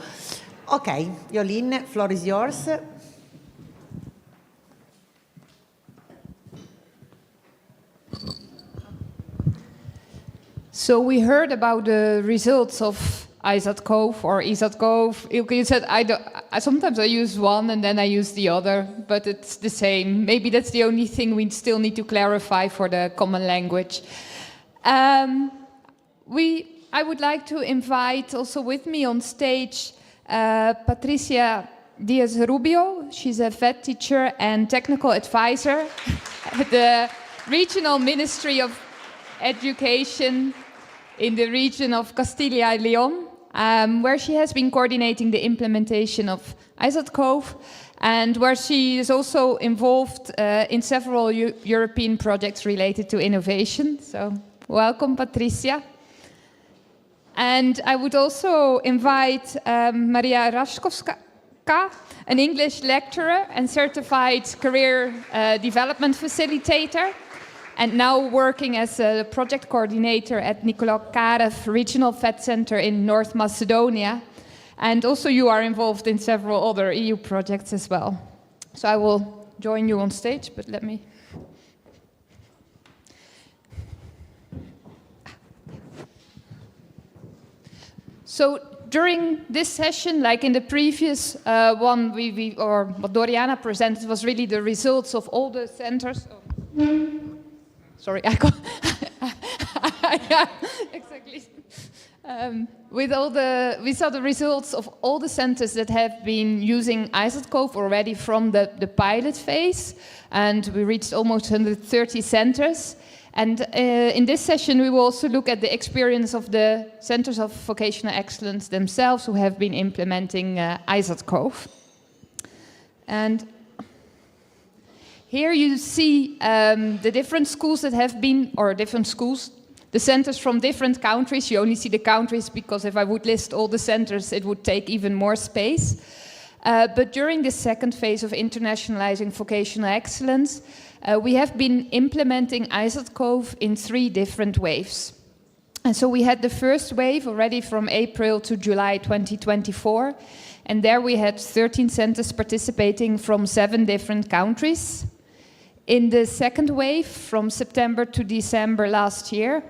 Okay, Yolene, floor is yours. So we heard about the results of ISAT-COVE or ISAT-COVE. You said, sometimes I use one and then I use the other, but it's the same. Maybe that's the only thing we still need to clarify for the common language. I would like to invite also with me on stage Patricia Diaz-Rubio. She's a vet teacher and technical advisor at the Regional Ministry of Education in the region of Castilla y León, where she has been coordinating the implementation of ISAT-COVE, and where she is also involved in several European projects related to innovation. So, welcome, Patricia. And I would also invite Maria Raszkowska, an English lecturer and certified career development facilitator, and now working as a project coordinator at Nicolae Karev Regional Vet Center in North Macedonia. And also you are involved in several other EU projects as well. So I will join you on stage, but let me... So during this session, like in the previous one, what Doriana presented was really the results of all the centers. Sorry, I got yeah, exactly. We saw the results of all the centers that have been using ISAT-COVE already from the pilot phase, and we reached almost 130 centers. And in this session, we will also look at the experience of the centers of vocational excellence themselves who have been implementing ISAT-COVE. And here you see the different schools that have been, or different schools, the centers from different countries. You only see the countries because if I would list all the centers, it would take even more space. But during the second phase of internationalizing vocational excellence, we have been implementing ISAT-COVE in 3 different waves. And so we had the first wave already from April to July 2024. And there we had 13 centers participating from 7 different countries. In the second wave, from September to December last year,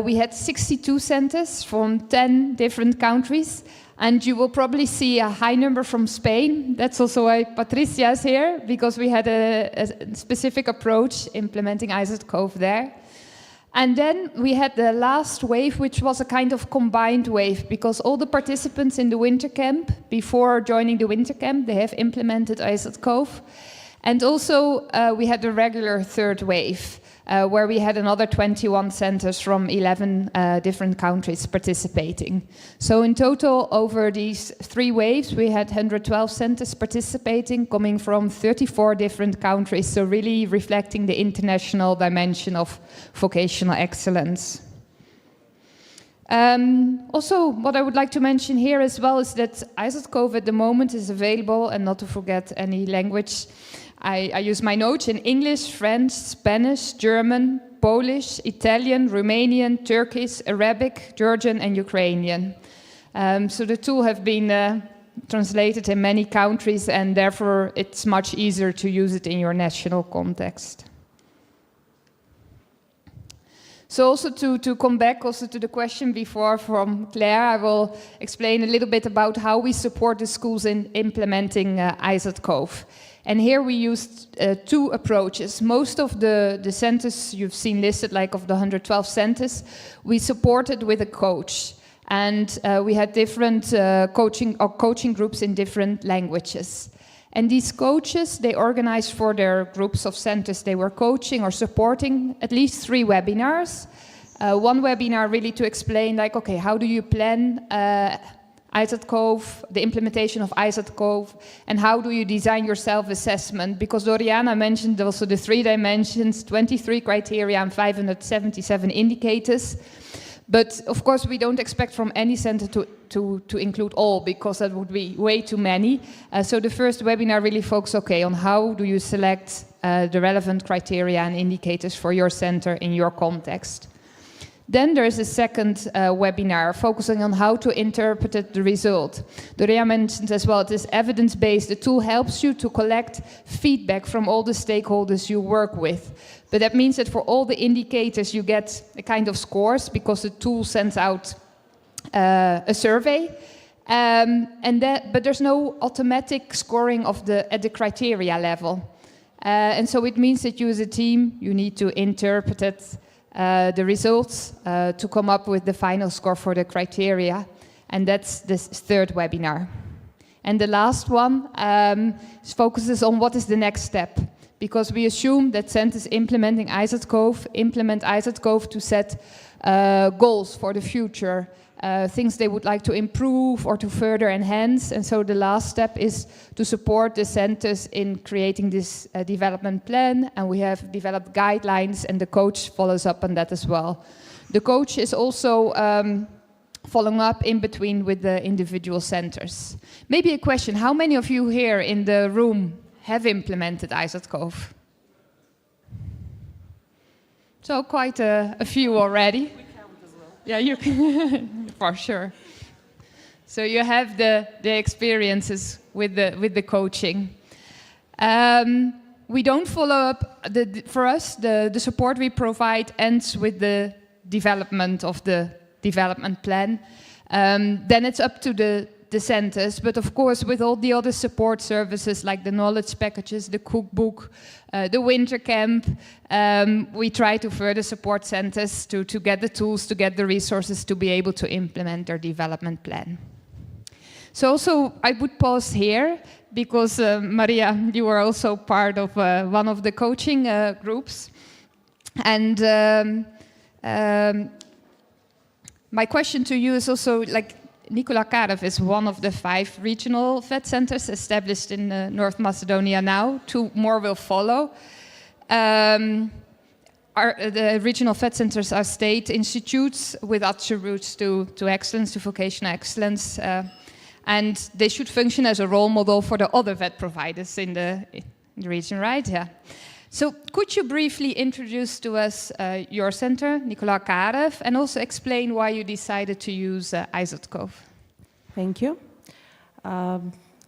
we had 62 centers from 10 different countries. And you will probably see a high number from Spain. That's also why Patricia is here, because we had a specific approach implementing ISAT-COVE there. And then we had the last wave, which was a kind of combined wave, because all the participants in the winter camp, before joining the winter camp, they have implemented ISAT-COVE. And also we had the regular third wave, where we had another 21 centers from 11 different countries participating. So in total, over these 3 waves, we had 112 centers participating, coming from 34 different countries, so really reflecting the international dimension of vocational excellence. Also, what I would like to mention here as well is that ISAT-COVE at the moment is available, and not to forget any language. I use my notes in English, French, Spanish, German, Polish, Italian, Romanian, Turkish, Arabic, Georgian, and Ukrainian. So the tool have been translated in many countries, and therefore it's much easier to use it in your national context. So also to come back also to the question before from Claire, I will explain a little bit about how we support the schools in implementing ISAT-COVE. And here we used 2 approaches. Most of the centers you've seen listed, like of the 112 centers, we supported with a coach. And we had different coaching groups in different languages. And these coaches, they organized for their groups of centers they were coaching or supporting at least 3 webinars. One webinar really to explain, like, okay, how do you plan ISAT-COVE, the implementation of ISAT-COVE, and how do you design your self-assessment? Because Doriana mentioned also the 3 dimensions, 23 criteria and 577 indicators. But of course, we don't expect from any center to include all, because that would be way too many. So the first webinar really focused, okay, on how do you select the relevant criteria and indicators for your center in your context. Then there is a second webinar focusing on how to interpret the result. Doria mentioned as well, it is evidence-based. The tool helps you to collect feedback from all the stakeholders you work with. But that means that for all the indicators you get a kind of scores, because the tool sends out a survey. But there's no automatic scoring at the criteria level. And so it means that you as a team, you need to interpret the results to come up with the final score for the criteria. And that's this third webinar. And the last one focuses on what is the next step. Because we assume that centers implement IZAT-Cove to set goals for the future, things they would like to improve or to further enhance. And so the last step is to support the centers in creating this development plan. And we have developed guidelines, and the coach follows up on that as well. The coach is also following up in between with the individual centers. Maybe a question, how many of you here in the room have implemented IZAT-Cove? So quite a few already. We count as well. Yeah, you can, for sure. So you have the experiences with the coaching. We don't follow up. For us, the support we provide ends with the development of the development plan. Then it's up to the centers, but of course with all the other support services like the knowledge packages, the cookbook, the winter camp, we try to further support centers to get the tools, to get the resources to be able to implement their development plan. So also I would pause here because Maria, you were also part of one of the coaching groups. And my question to you is also, like, Nicola Karev is one of the 5 regional vet centers established in North Macedonia now. 2 more will follow. The regional vet centers are state institutes with attributes to excellence, to vocational excellence. And they should function as a role model for the other vet providers in the region, right? Yeah. So could you briefly introduce to us your center, Nicola Karev, and also explain why you decided to use IZAT-Cove? Thank you.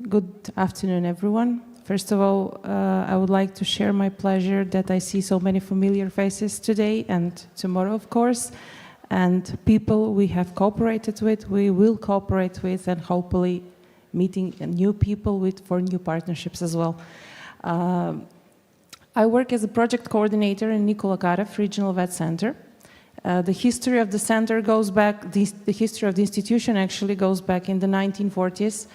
Good afternoon, everyone. First of all, I would like to share my pleasure that I see so many familiar faces today and tomorrow, of course, and people we have cooperated with, we will cooperate with, and hopefully meeting new people for new partnerships as well. I work as a project coordinator in Nicola Karev Regional Vet Center. The history of the center goes back, the history of the institution actually goes back in the 1940s,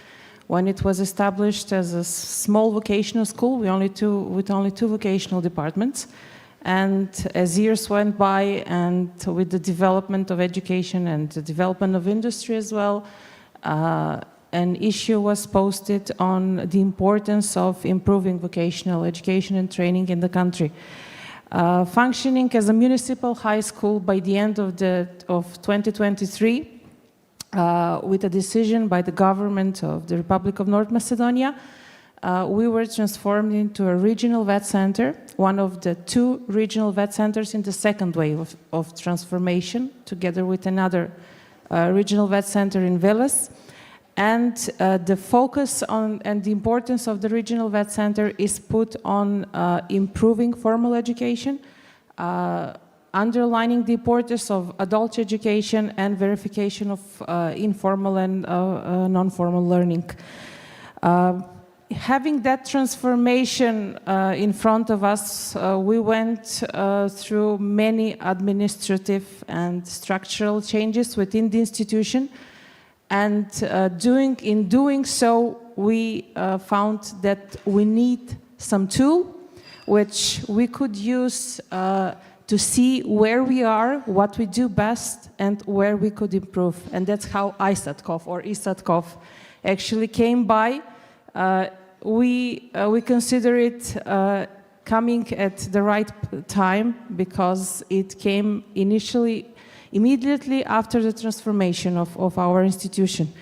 when it was established as a small vocational school with only two vocational departments. And as years went by, and with the development of education and the development of industry as well, an issue was posted on the importance of improving vocational education and training in the country. Functioning as a municipal high school by the end of 2023, with a decision by the government of the Republic of North Macedonia, we were transformed into a regional vet center, one of the 2 regional vet centers in the second wave of transformation, together with another regional vet center in Veles. And the focus on and the importance of the regional vet center is put on improving formal education, underlining the importance of adult education and verification of informal and non-formal learning. Having that transformation in front of us, we went through many administrative and structural changes within the institution. And in doing so, we found that we need some tool which we could use to see where we are, what we do best, and where we could improve. And that's how IZAT-Cove or IZAT-Cove actually came by. We consider it coming at the right time because it came immediately after the transformation of our institution.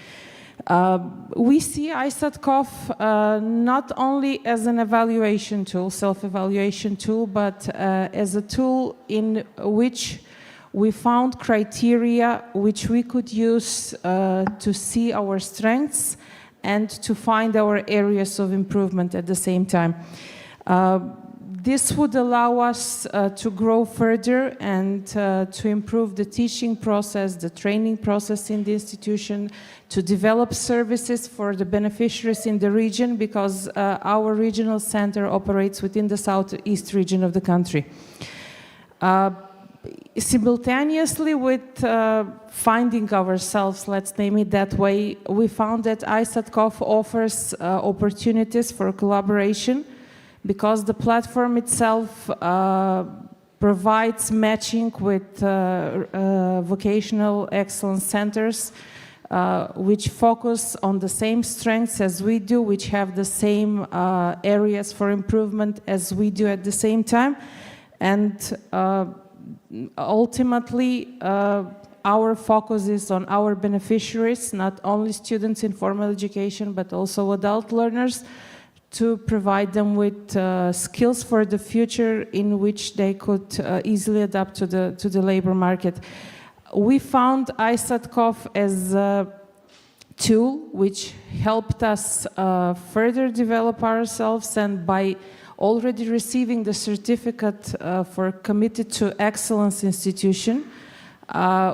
We see IZAT-Cove not only as an evaluation tool, self-evaluation tool, but as a tool in which we found criteria which we could use to see our strengths and to find our areas of improvement at the same time. this would allow us to grow further and to improve the teaching process, the training process in the institution, to develop services for the beneficiaries in the region, because our regional center operates within the southeast region of the country. Simultaneously with finding ourselves, let's name it that way, we found that ISATCOF offers opportunities for collaboration, because the platform itself provides matching with vocational excellence centers which focus on the same strengths as we do, which have the same areas for improvement as we do at the same time. And ultimately, our focus is on our beneficiaries, not only students in formal education, but also adult learners, to provide them with skills for the future in which they could easily adapt to the labor market. We found ISATCOF as a tool which helped us further develop ourselves, and by already receiving the certificate for Committed to Excellence institution,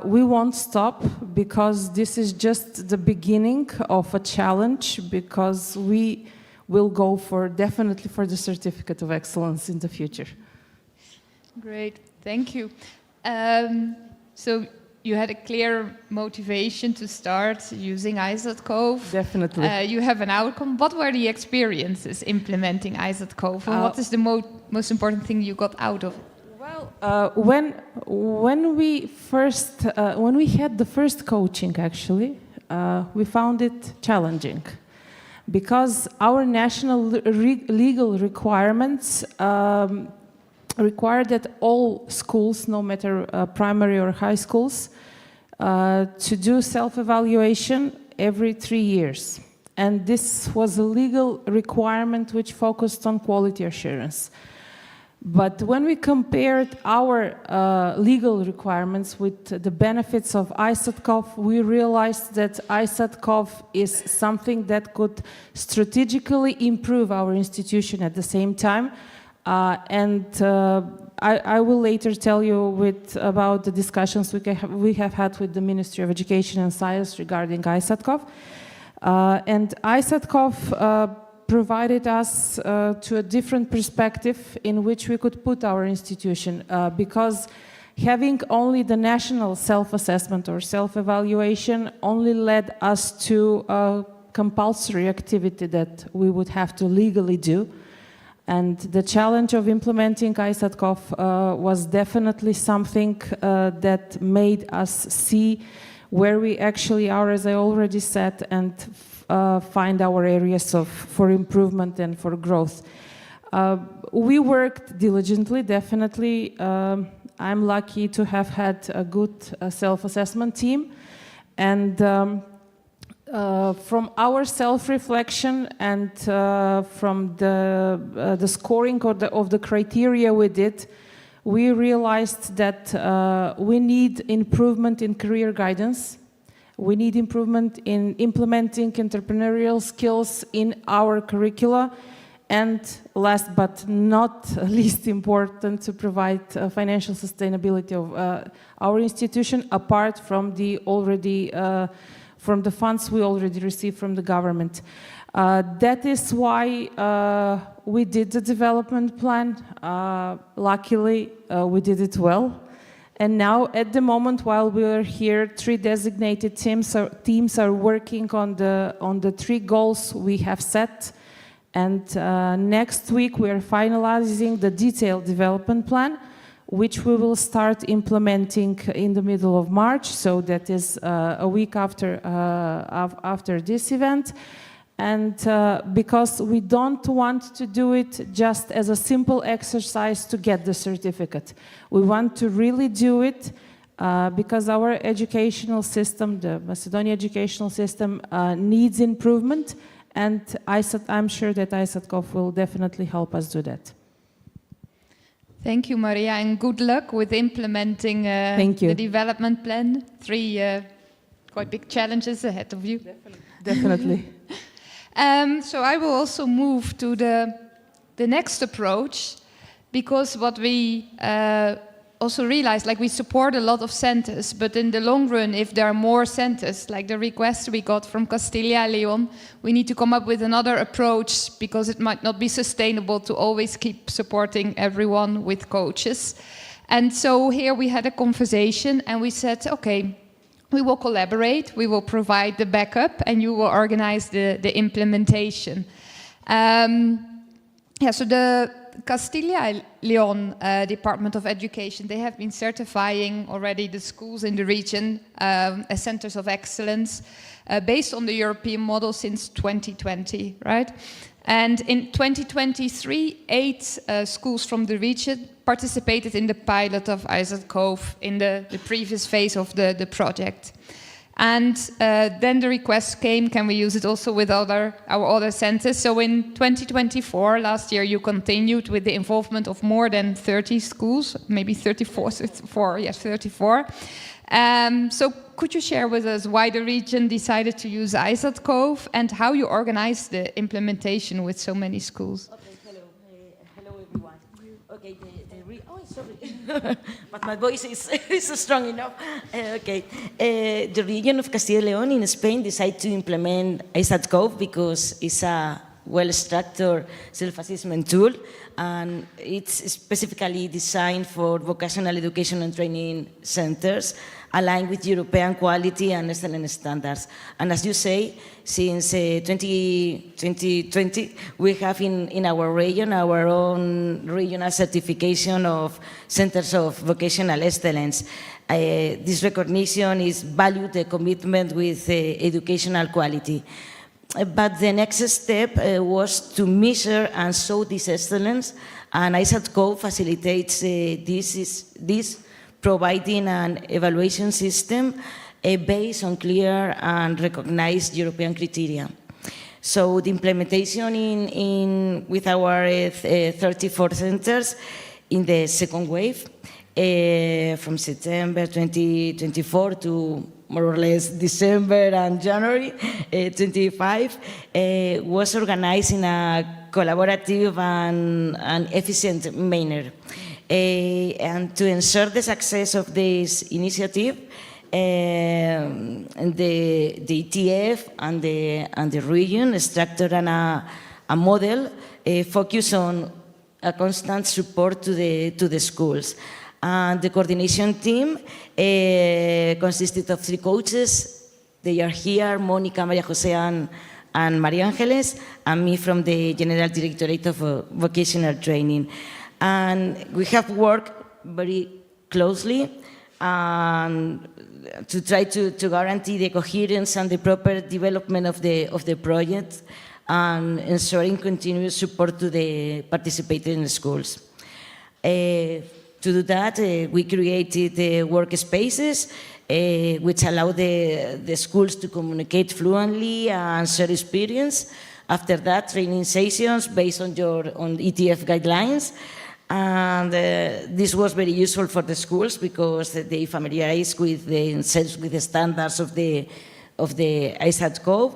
we won't stop, because this is just the beginning of a challenge, because we will go definitely for the certificate of excellence in the future. Great, thank you. So you had a clear motivation to start using ISATCOF. Definitely. You have an outcome. What were the experiences implementing ISATCOF, and what is the most important thing you got out of it? Well, when we had the first coaching, actually, we found it challenging, because our national legal requirements require that all schools, no matter primary or high schools, to do self-evaluation every 3 years. And this was a legal requirement which focused on quality assurance. But when we compared our legal requirements with the benefits of ISATCOF, we realized that ISATCOF is something that could strategically improve our institution at the same time. I will later tell you about the discussions we have had with the Ministry of Education and Science regarding ISATCOF. And ISATCOF provided us to a different perspective in which we could put our institution, because having only the national self-assessment or self-evaluation only led us to a compulsory activity that we would have to legally do. And the challenge of implementing ISATCOF was definitely something that made us see where we actually are, as I already said, and find our areas for improvement and for growth. We worked diligently, definitely. I'm lucky to have had a good self-assessment team. And from our self-reflection and from the scoring of the criteria we did, we realized that we need improvement in career guidance. We need improvement in implementing entrepreneurial skills in our curricula. And last but not least important, to provide financial sustainability of our institution, apart from the funds we already received from the government. That is why we did the development plan. Luckily, we did it well. And now, at the moment, while we are here, 3 designated teams are working on the 3 goals we have set. And next week, we are finalizing the detailed development plan, which we will start implementing in the middle of March. So that is a week after this event. And because we don't want to do it just as a simple exercise to get the certificate. We want to really do it because our educational system, the Macedonian educational system, needs improvement. And I'm sure that ISATCOF will definitely help us do that. Thank you, Maria, and good luck with implementing the development plan. 3 quite big challenges ahead of you. Definitely. So I will also move to the next approach, because what we also realized, like we support a lot of centers, but in the long run, if there are more centers, like the request we got from Castilla y León, we need to come up with another approach because it might not be sustainable to always keep supporting everyone with coaches. And so here we had a conversation and we said, okay, we will collaborate, we will provide the backup, and you will organize the implementation. So the Castilla y León Department of Education, they have been certifying already the schools in the region as centers of excellence based on the European model since 2020, right? And in 2023, 8 schools from the region participated in the pilot of ISAT Cove in the previous phase of the project. And then the request came, can we use it also with our other centers? So in 2024, last year, you continued with the involvement of more than 30 schools, maybe 34, yes, 34. So could you share with us why the region decided to use ISAT Cove and how you organized the implementation with so many schools? Okay, hello everyone. Okay, sorry, but my voice is strong enough. The region of Castilla y León in Spain decided to implement ISAT Cove because it's a well-structured self-assessment tool, and it's specifically designed for vocational education and training centers aligned with European quality and excellent standards. And as you say, since 2020, we have in our region our own regional certification of centers of vocational excellence. This recognition is valued the commitment with educational quality. But the next step was to measure and show this excellence, and ISAT Cove facilitates this, providing an evaluation system based on clear and recognized European criteria. So the implementation with our 34 centers in the second wave, from September 2024 to more or less December and January 25, was organized in a collaborative and efficient manner. And to ensure the success of this initiative, the ETF and the region structured a model focused on a constant support to the schools. And the coordination team consisted of 3 coaches. They are here, Mónica, María José, and María Ángeles, and me from the General Directorate of Vocational Training. And we have worked very closely to try to guarantee the coherence and the proper development of the project, and ensuring continuous support to the participating schools. To do that, we created workspaces which allow the schools to communicate fluently and share experience. After that, training sessions based on ETF guidelines. And this was very useful for the schools because they familiarized with themselves with the standards of the ISAT Cove.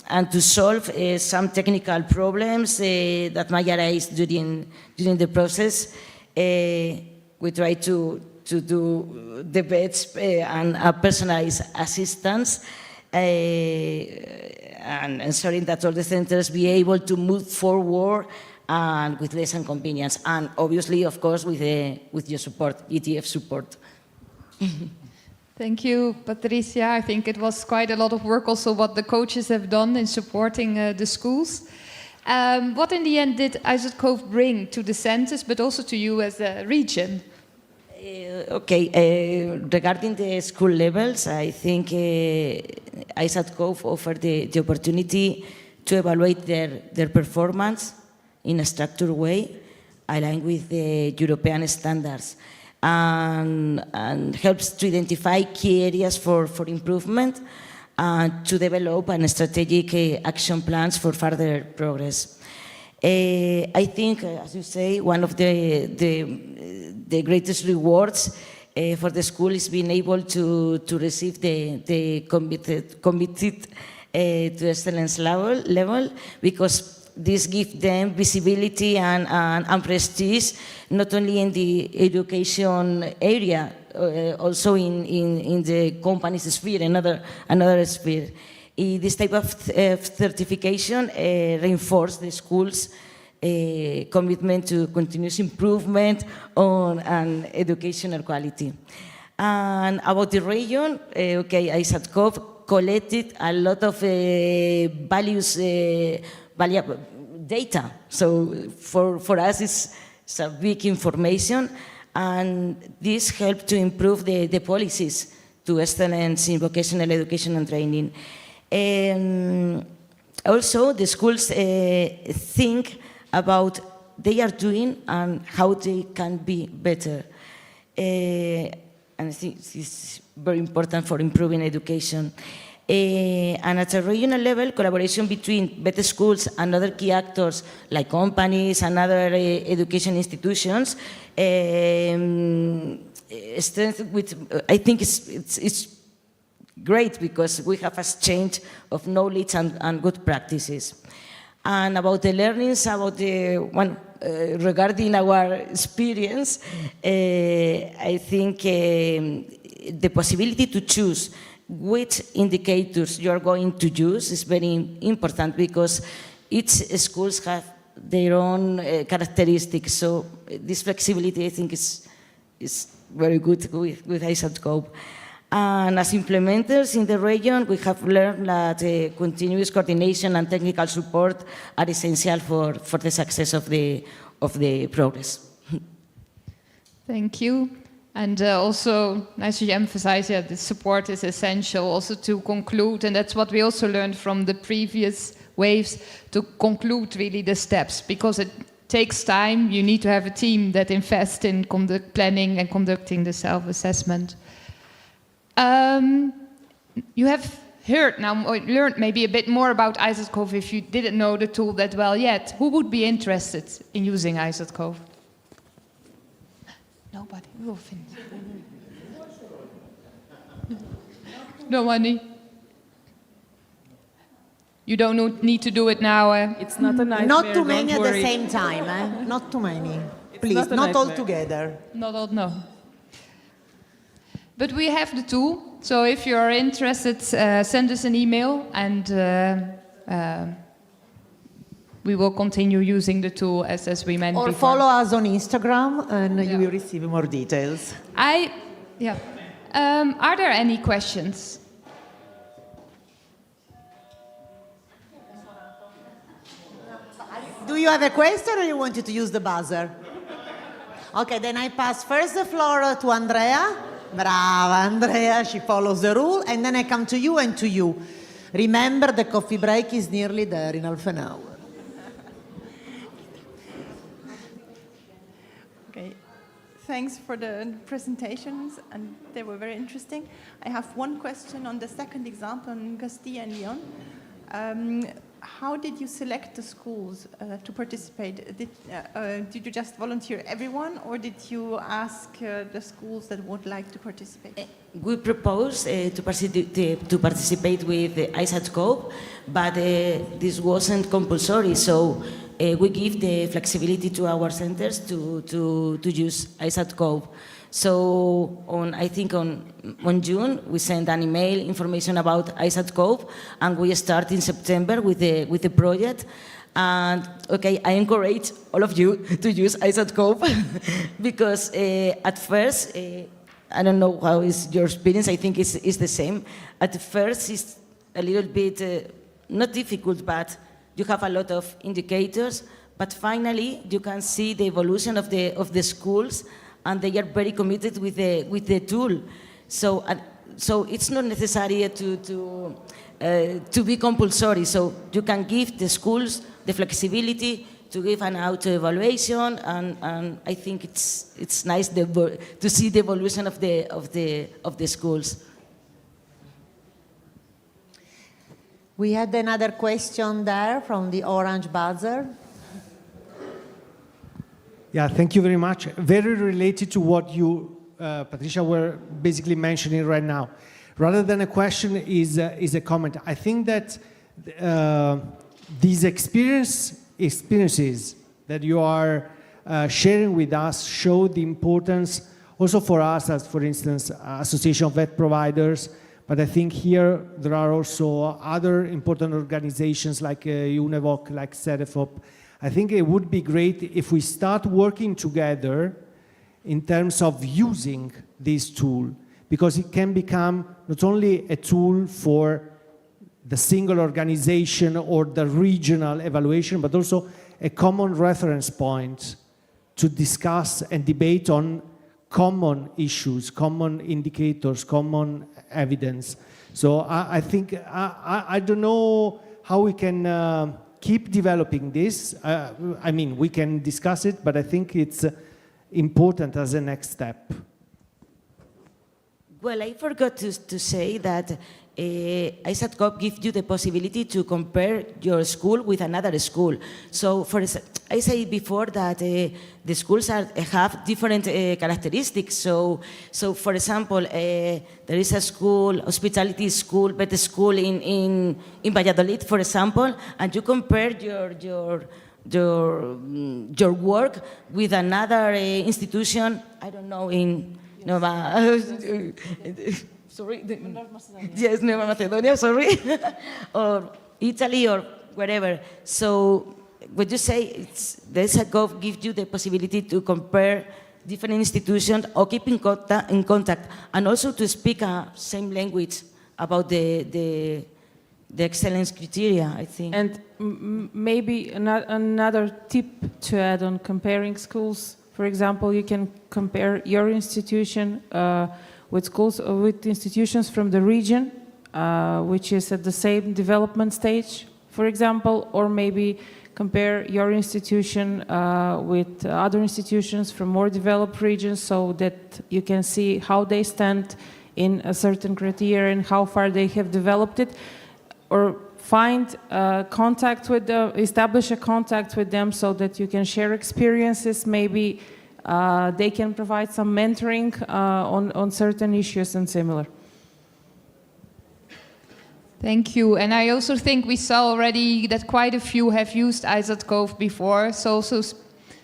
And to solve some technical problems that might arise during the process, we try to do the best and personalized assistance, and ensuring that all the centers be able to move forward and with less inconvenience, and obviously, of course, with your support, ETF support. Thank you, Patricia. I think it was quite a lot of work also what the coaches have done in supporting the schools. What in the end did ISAT Cove bring to the centers, but also to you as a region? Regarding the school levels, I think ISAT Cove offered the opportunity to evaluate their performance in a structured way, aligned with the European standards, and helps to identify key areas for improvement and to develop strategic action plans for further progress. I think, as you say, one of the greatest rewards for the school is being able to receive the committed to excellence level, because this gives them visibility and prestige, not only in the education area, also in the company's sphere, another sphere. This type of certification reinforces the school's commitment to continuous improvement on educational quality. And about the region, ISATCOP collected a lot of data. So for us, it's a big information, and this helped to improve the policies to excellence in vocational education and training. Also, the schools think about they are doing and how they can be better. And I think this is very important for improving education. And at a regional level, collaboration between better schools and other key actors like companies and other education institutions, I think it's great because we have a exchange of knowledge and good practices. And about the learnings, about the one regarding our experience, I think the possibility to choose which indicators you are going to use is very important because each schools have their own characteristics. So this flexibility, I think, is very good with ISATCOP. And as implementers in the region, we have learned that continuous coordination and technical support are essential for the success of the progress. Thank you. And also, nice to emphasize, the support is essential also to conclude, and that's what we also learned from the previous waves, to conclude really the steps, because it takes time. You need to have a team that invests in planning and conducting the self-assessment. You have heard now, or learned maybe a bit more about ISATCOP if you didn't know the tool that well yet. Who would be interested in using ISATCOP? Nobody. We'll finish. No money. You don't need to do it now. It's not a nightmare. Not too many don't at worry. the same time. Not too many. It's Please, not a not all nightmare. together. Not all, no. But we have the tool, so if you're interested, send us an email and we will continue using the tool as we mentioned Or before. follow us on Instagram and you will receive more details. Are there any questions? Do you have a question or you wanted to use the buzzer? Okay, then I pass first the floor to Andrea. Brava, Andrea, she follows the rule. And then I come to you and to you. Remember, the coffee break is nearly there in half an hour. Okay, thanks for the presentations, and they were very interesting. I have one question on the second example on Castilla and Leon. How did you select the schools to participate? Did you just volunteer everyone, or did you ask the schools that would like to participate? We proposed to participate with the ISATCOP, but this wasn't compulsory, so we give the flexibility to our centers to use ISATCOP. So I think on June, we sent an email information about ISATCOP, and we start in September with the project. And okay, I encourage all of you to use ISATCOP because at first, I don't know how is your experience, I think it's the same. At first, it's a little bit, not difficult, but you have a lot of indicators, but finally, you can see the evolution of the schools, and they are very committed with the tool. So it's not necessary to be compulsory. So you can give the schools the flexibility to give an auto-evaluation, and I think it's nice to see the evolution of the schools. We had another question there from the orange buzzer. Yeah, thank you very much. Very related to what you, Patricia, were basically mentioning right now. Rather than a question, is a comment. I think that this experience experiences that you are sharing with us show the importance also for us as, for instance, Association of Vet Providers, but I think here there are also other important organizations like UNEVOC, like CEDEFOP. I think it would be great if we start working together in terms of using this tool, because it can become not only a tool for the single organization or the regional evaluation, but also a common reference point to discuss and debate on common issues, common indicators, common evidence. So I think, I don't know how we can keep developing this. I mean, we can discuss it, but I think it's important as a next step. Well, I forgot to say that ISATCOP gives you the possibility to compare your school with another school. So, I said before that the schools have different characteristics. So, for example, there is a school, hospitality school, vet school in Valladolid, for example, and you compare your work with another institution. I don't know in Nova. Sorry. Yes, Nueva Macedonia, sorry. Or Italy or wherever. So what you say, the ISATCOP gives you the possibility to compare different institutions or keep in contact and also to speak a same language about the excellence criteria, I think. And maybe another tip to add on comparing schools. For example, you can compare your institution with schools or with institutions from the region, which is at the same development stage, for example, or maybe compare your institution with other institutions from more developed regions so that you can see how they stand in a certain criteria and how far they have developed it, or find contact with them, establish a contact with them so that you can share experiences, maybe they can provide some mentoring on certain issues and similar. Thank you. And I also think we saw already that quite a few have used ISATCOP before. So also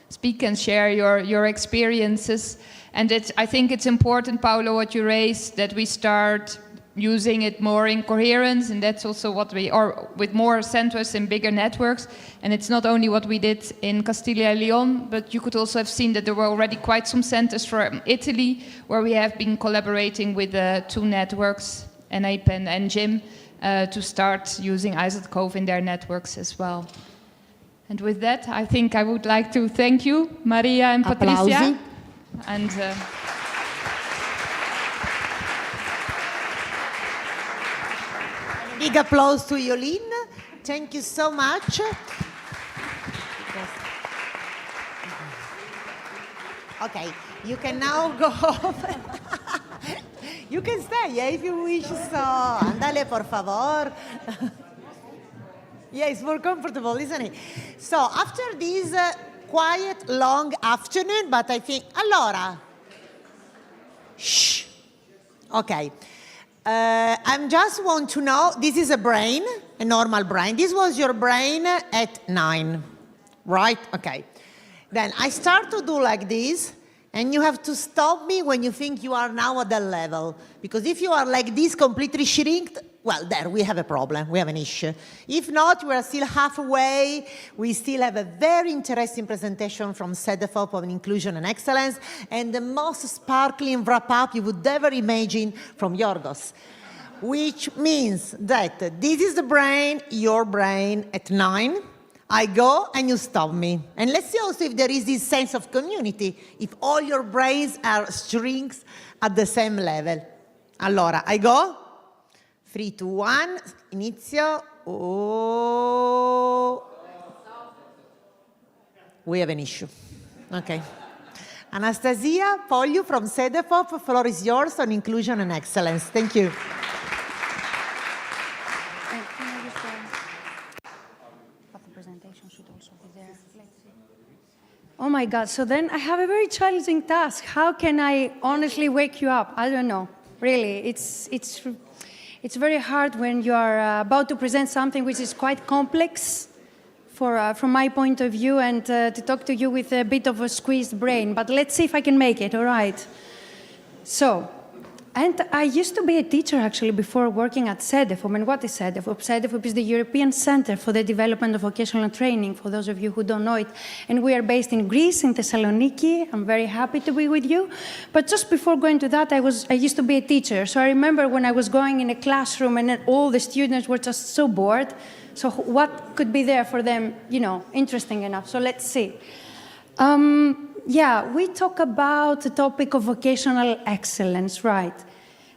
speak and share your experiences. And I think it's important, Paolo, what you raised, that we start using it more in coherence, and that's also what we are with more centers and bigger networks. And it's not only what we did in Castilla y León, but you could also have seen that there were already quite some centers from Italy where we have been collaborating with the two networks, NAPEN and JIM, to start using ISATCOP in their networks as well. And with that, I think I would like to thank you, Maria and Patricia. Applausi. And big applause to Yolene. Thank you so much. Okay, you can now go home. You can stay, yeah, if you wish so. Andale, por favor. Yeah, it's more comfortable, isn't it? So, after this quiet, long afternoon, but I think, allora, shh. Okay. I just want to know, this is a brain, a normal brain. This was your brain at 9, right? Okay. Then I start to do like this, and you have to stop me when you think you are now at that level. Because if you are like this, completely shrinked, well, there we have a problem, we have an issue. If not, we are still halfway. We still have a very interesting presentation from CEDEFOP on inclusion and excellence, and the most sparkling wrap-up you would ever imagine from Yorgos. Which means that this is the brain, your brain at 9. I go and you stop me. And let's see also if there is this sense of community, if all your brains are shrinks at the same level. Allora, I go. 3, 2, 1, inizio. Oh. We have an issue. Okay. Anastasia Polju from CEDEFOP, floor is yours on inclusion and excellence. Thank you. Oh my God, so then I have a very challenging task. How can I honestly wake you up? I don't know, really. It's very hard when you are about to present something which is quite complex from my point of view and to talk to you with a bit of a squeezed brain, but let's see if I can make it, all right? So, and I used to be a teacher actually before working at CEDEFOP. And what is CEDEFOP? CEDEFOP is the European Center for the Development of Vocational Training, for those of you who don't know it. And we are based in Greece, in Thessaloniki. I'm very happy to be with you. But just before going to that, I used to be a teacher. So I remember when I was going in a classroom and then all the students were just so bored. So what could be there for them, you know, interesting enough? So let's see. Yeah, we talk about the topic of vocational excellence, right?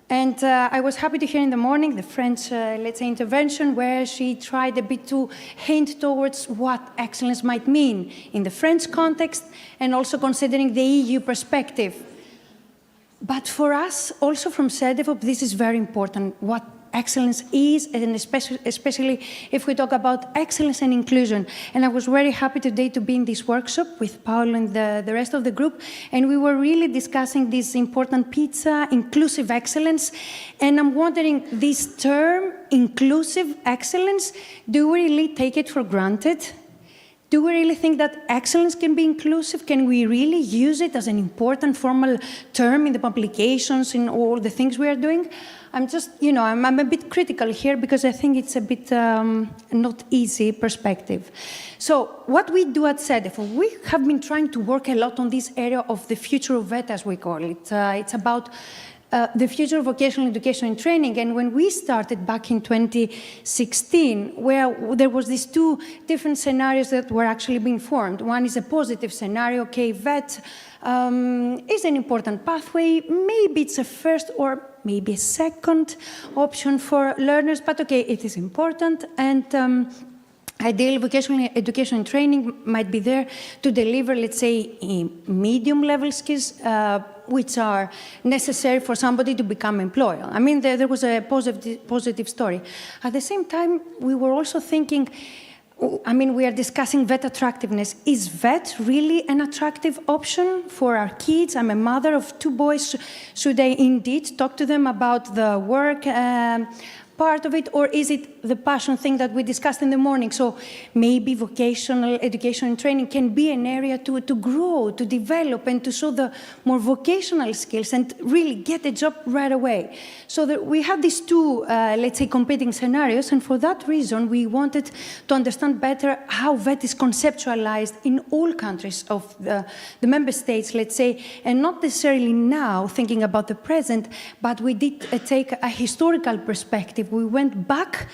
And I was happy to hear in the morning the French, let's say, intervention where she tried a bit to hint towards what excellence might mean in the French context and also considering the EU perspective. But for us, also from CEDEFOP, this is very important, what excellence is, and especially if we talk about excellence and inclusion. And I was very happy today to be in this workshop with Paul and the rest of the group, and we were really discussing this important pizza, inclusive excellence. And I'm wondering, this term, inclusive excellence, do we really take it for granted? Do we really think that excellence can be inclusive? Can we really use it as an important formal term in the publications, in all the things we are doing? I'm just, you know, I'm a bit critical here because I think it's a bit not easy perspective. So what we do at CEDEFOP, we have been trying to work a lot on this area of the future of VET, as we call it. It's about the future of vocational education and training. And when we started back in 2016, where there was these two different scenarios that were actually being formed. One is a positive scenario, okay, VET is an important pathway. Maybe it's a first or maybe a second option for learners, but okay, it is important. And ideal vocational education and training might be there to deliver, let's say, medium-level skills which are necessary for somebody to become employed. I mean, there was a positive story. At the same time, we were also thinking, I mean, we are discussing VET attractiveness. Is VET really an attractive option for our kids? I'm a mother of 2 boys. Should I indeed talk to them about the work part of it, or is it the passion thing that we discussed in the morning? So maybe vocational education and training can be an area to grow, to develop, and to show the more vocational skills and really get a job right away. So that we have these two, let's say, competing scenarios, and for that reason, we wanted to understand better how VET is conceptualized in all countries of the member states, let's say, and not necessarily now thinking about the present, but we did take a historical perspective. We went back,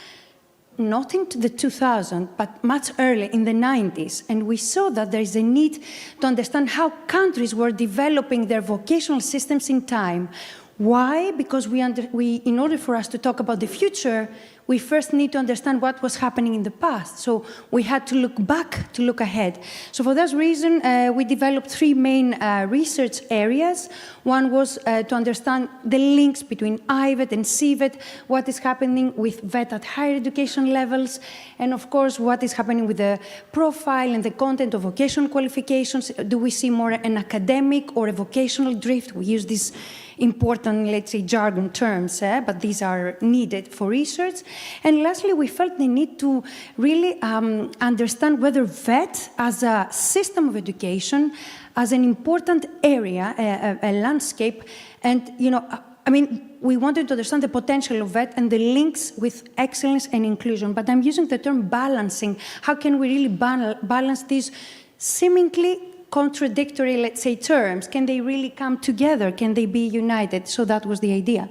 not into the 2000s, but much earlier, in the 90s, and we saw that there is a need to understand how countries were developing their vocational systems in time. Why? Because in order for us to talk about the future, we first need to understand what was happening in the past. So we had to look back to look ahead. So for that reason, we developed 3 main research areas. One was to understand the links between IVET and CVET, what is happening with VET at higher education levels, and of course, what is happening with the profile and the content of vocational qualifications. Do we see more an academic or a vocational drift? We use this important, let's say, jargon terms, but these are needed for research. And lastly, we felt the need to really understand whether VET as a system of education, as an important area, a landscape, and, you know, I mean, we wanted to understand the potential of VET and the links with excellence and inclusion, but I'm using the term balancing. How can we really balance these seemingly contradictory, let's say, terms? Can they really come together? Can they be united? So that was the idea.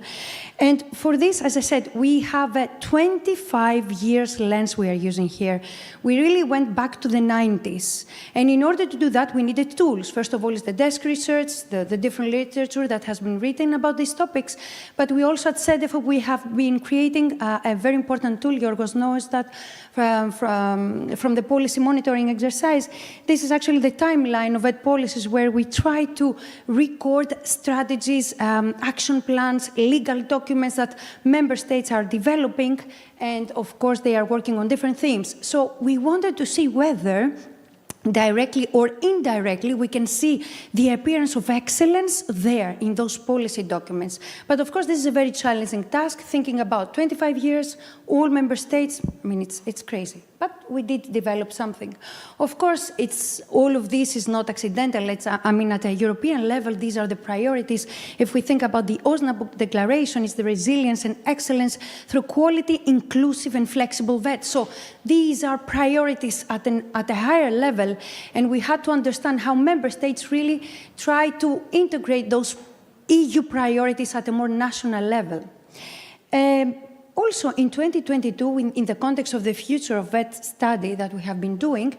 And for this, as I said, we have a 25 years lens we are using here. We really went back to the 90s. And in order to do that, we needed tools. First of all, is the desk research, the different literature that has been written about these topics. But we also at CEDEFOP, we have been creating a very important tool. Yorgos knows that from the policy monitoring exercise. This is actually the timeline of VET policies where we try to record strategies, action plans, legal documents that member states are developing, and of course they are working on different themes. So we wanted to see whether directly or indirectly we can see the appearance of excellence there in those policy documents. But of course this is a very challenging task, thinking about 25 years, all member states. I mean, it's crazy. But we did develop something. Of course, all of this is not accidental. At a European level, these are the priorities. If we think about the Osnabrück Declaration, it's the resilience and excellence through quality, inclusive and flexible VET. So these are priorities at a higher level, and we had to understand how member states really try to integrate those EU priorities at a more national level. Also, in 2022, in the context of the Future of VET study that we have been doing,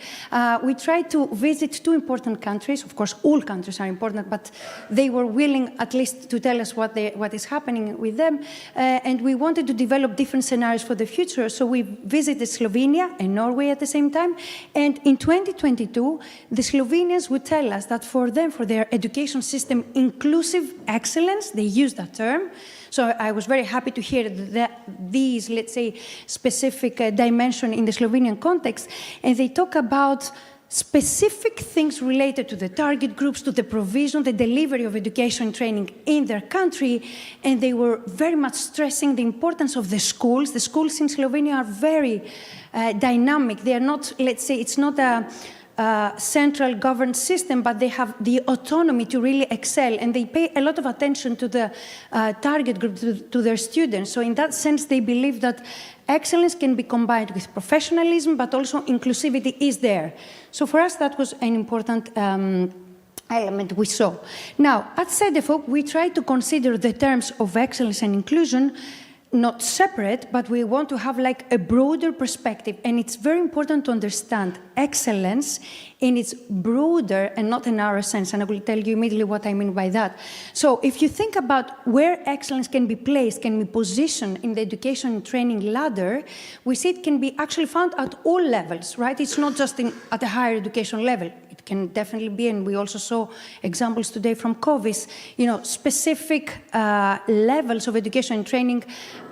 we tried to visit 2 important countries. Of course, all countries are important, but they were willing at least to tell us what is happening with them. And we wanted to develop different scenarios for the future. So we visited Slovenia and Norway at the same time. And in 2022, the Slovenians would tell us that for them, for their education system, inclusive excellence, they use that term. So I was very happy to hear that these, let's say, specific dimension in the Slovenian context, and they talk about specific things related to the target groups, to the provision, the delivery of education and training in their country, and they were very much stressing the importance of the schools. The schools in Slovenia are very dynamic. They are not, let's say, it's not a central governed system, but they have the autonomy to really excel, and they pay a lot of attention to the target group, to their students. So in that sense, they believe that excellence can be combined with professionalism, but also inclusivity is there. So for us, that was an important element we saw. Now, at CEDEFOP, we try to consider the terms of excellence and inclusion not separate, but we want to have like a broader perspective. And it's very important to understand excellence in its broader and not a narrow sense. And I will tell you immediately what I mean by that. So if you think about where excellence can be placed, can be positioned in the education and training ladder, we see it can be actually found at all levels, right? It's not just at the higher education level. It can definitely be, and we also saw examples today from COVIS, specific levels of education and training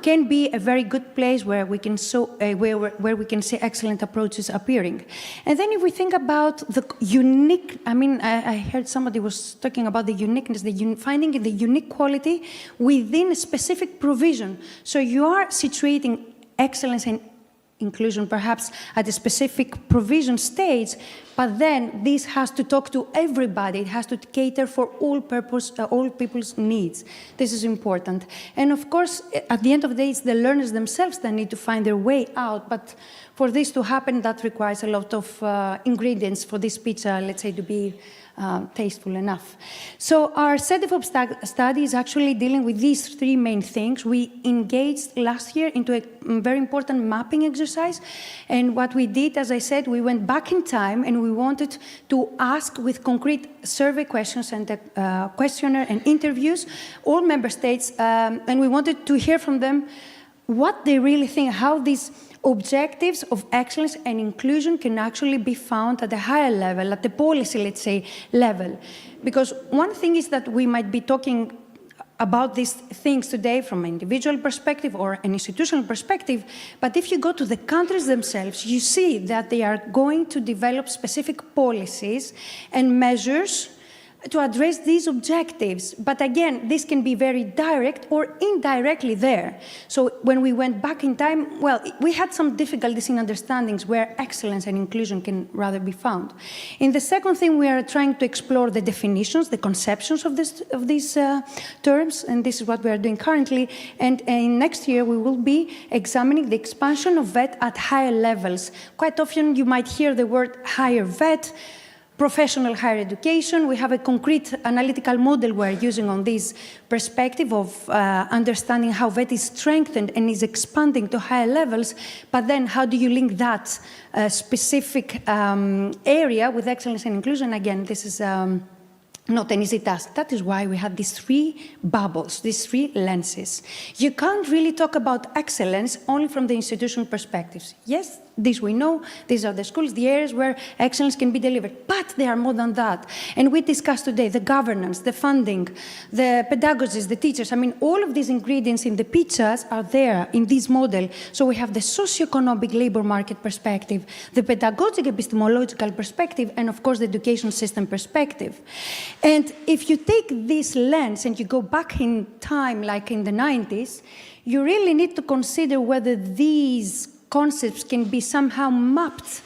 can be a very good place where we can where we can see excellent approaches appearing. And then if we think about the unique, I heard somebody was talking about the uniqueness, finding the unique quality within a specific provision. So you are situating excellence and inclusion perhaps at a specific provision stage, but then this has to talk to everybody. It has to cater for all people's needs. This is important. And of course, at the end of the day, it's the learners themselves that need to find their way out. But for this to happen, that requires a lot of ingredients for this pizza, let's say, to be tasteful enough. So our CEDEFOP study is actually dealing with these 3 main things. We engaged last year into a very important mapping exercise. And what we did, as I said, we went back in time and we wanted to ask with concrete survey questions and a questionnaire and interviews all member states. And we wanted to hear from them what they really think, how these objectives of excellence and inclusion can actually be found at a higher level, at the policy, let's say, level. Because one thing is that we might be talking about these things today from an individual perspective or an institutional perspective, but if you go to the countries themselves, you see that they are going to develop specific policies and measures to address these objectives. But again, this can be very direct or indirectly there. So when we went back in time, well, we had some difficulties in understandings where excellence and inclusion can rather be found. In the second thing, we are trying to explore the definitions, the conceptions of these terms, and this is what we are doing currently. And next year, we will be examining the expansion of VET at higher levels. Quite often, you might hear the word higher VET, professional higher education. We have a concrete analytical model we're using on this perspective of understanding how VET is strengthened and is expanding to higher levels, but then how do you link that specific area with excellence and inclusion? Again, this is not an easy task. That is why we have these 3 bubbles, these 3 lenses. You can't really talk about excellence only from the institutional perspectives. Yes, this we know, these are the schools, the areas where excellence can be delivered, but they are more than that. And we discussed today the governance, the funding, the pedagogists, the teachers. All of these ingredients in the pizzas are there in this model. So we have the socioeconomic labor market perspective, the pedagogic epistemological perspective, and of course the education system perspective. And if you take this lens and you go back in time, like in the 90s, you really need to consider whether these concepts can be somehow mapped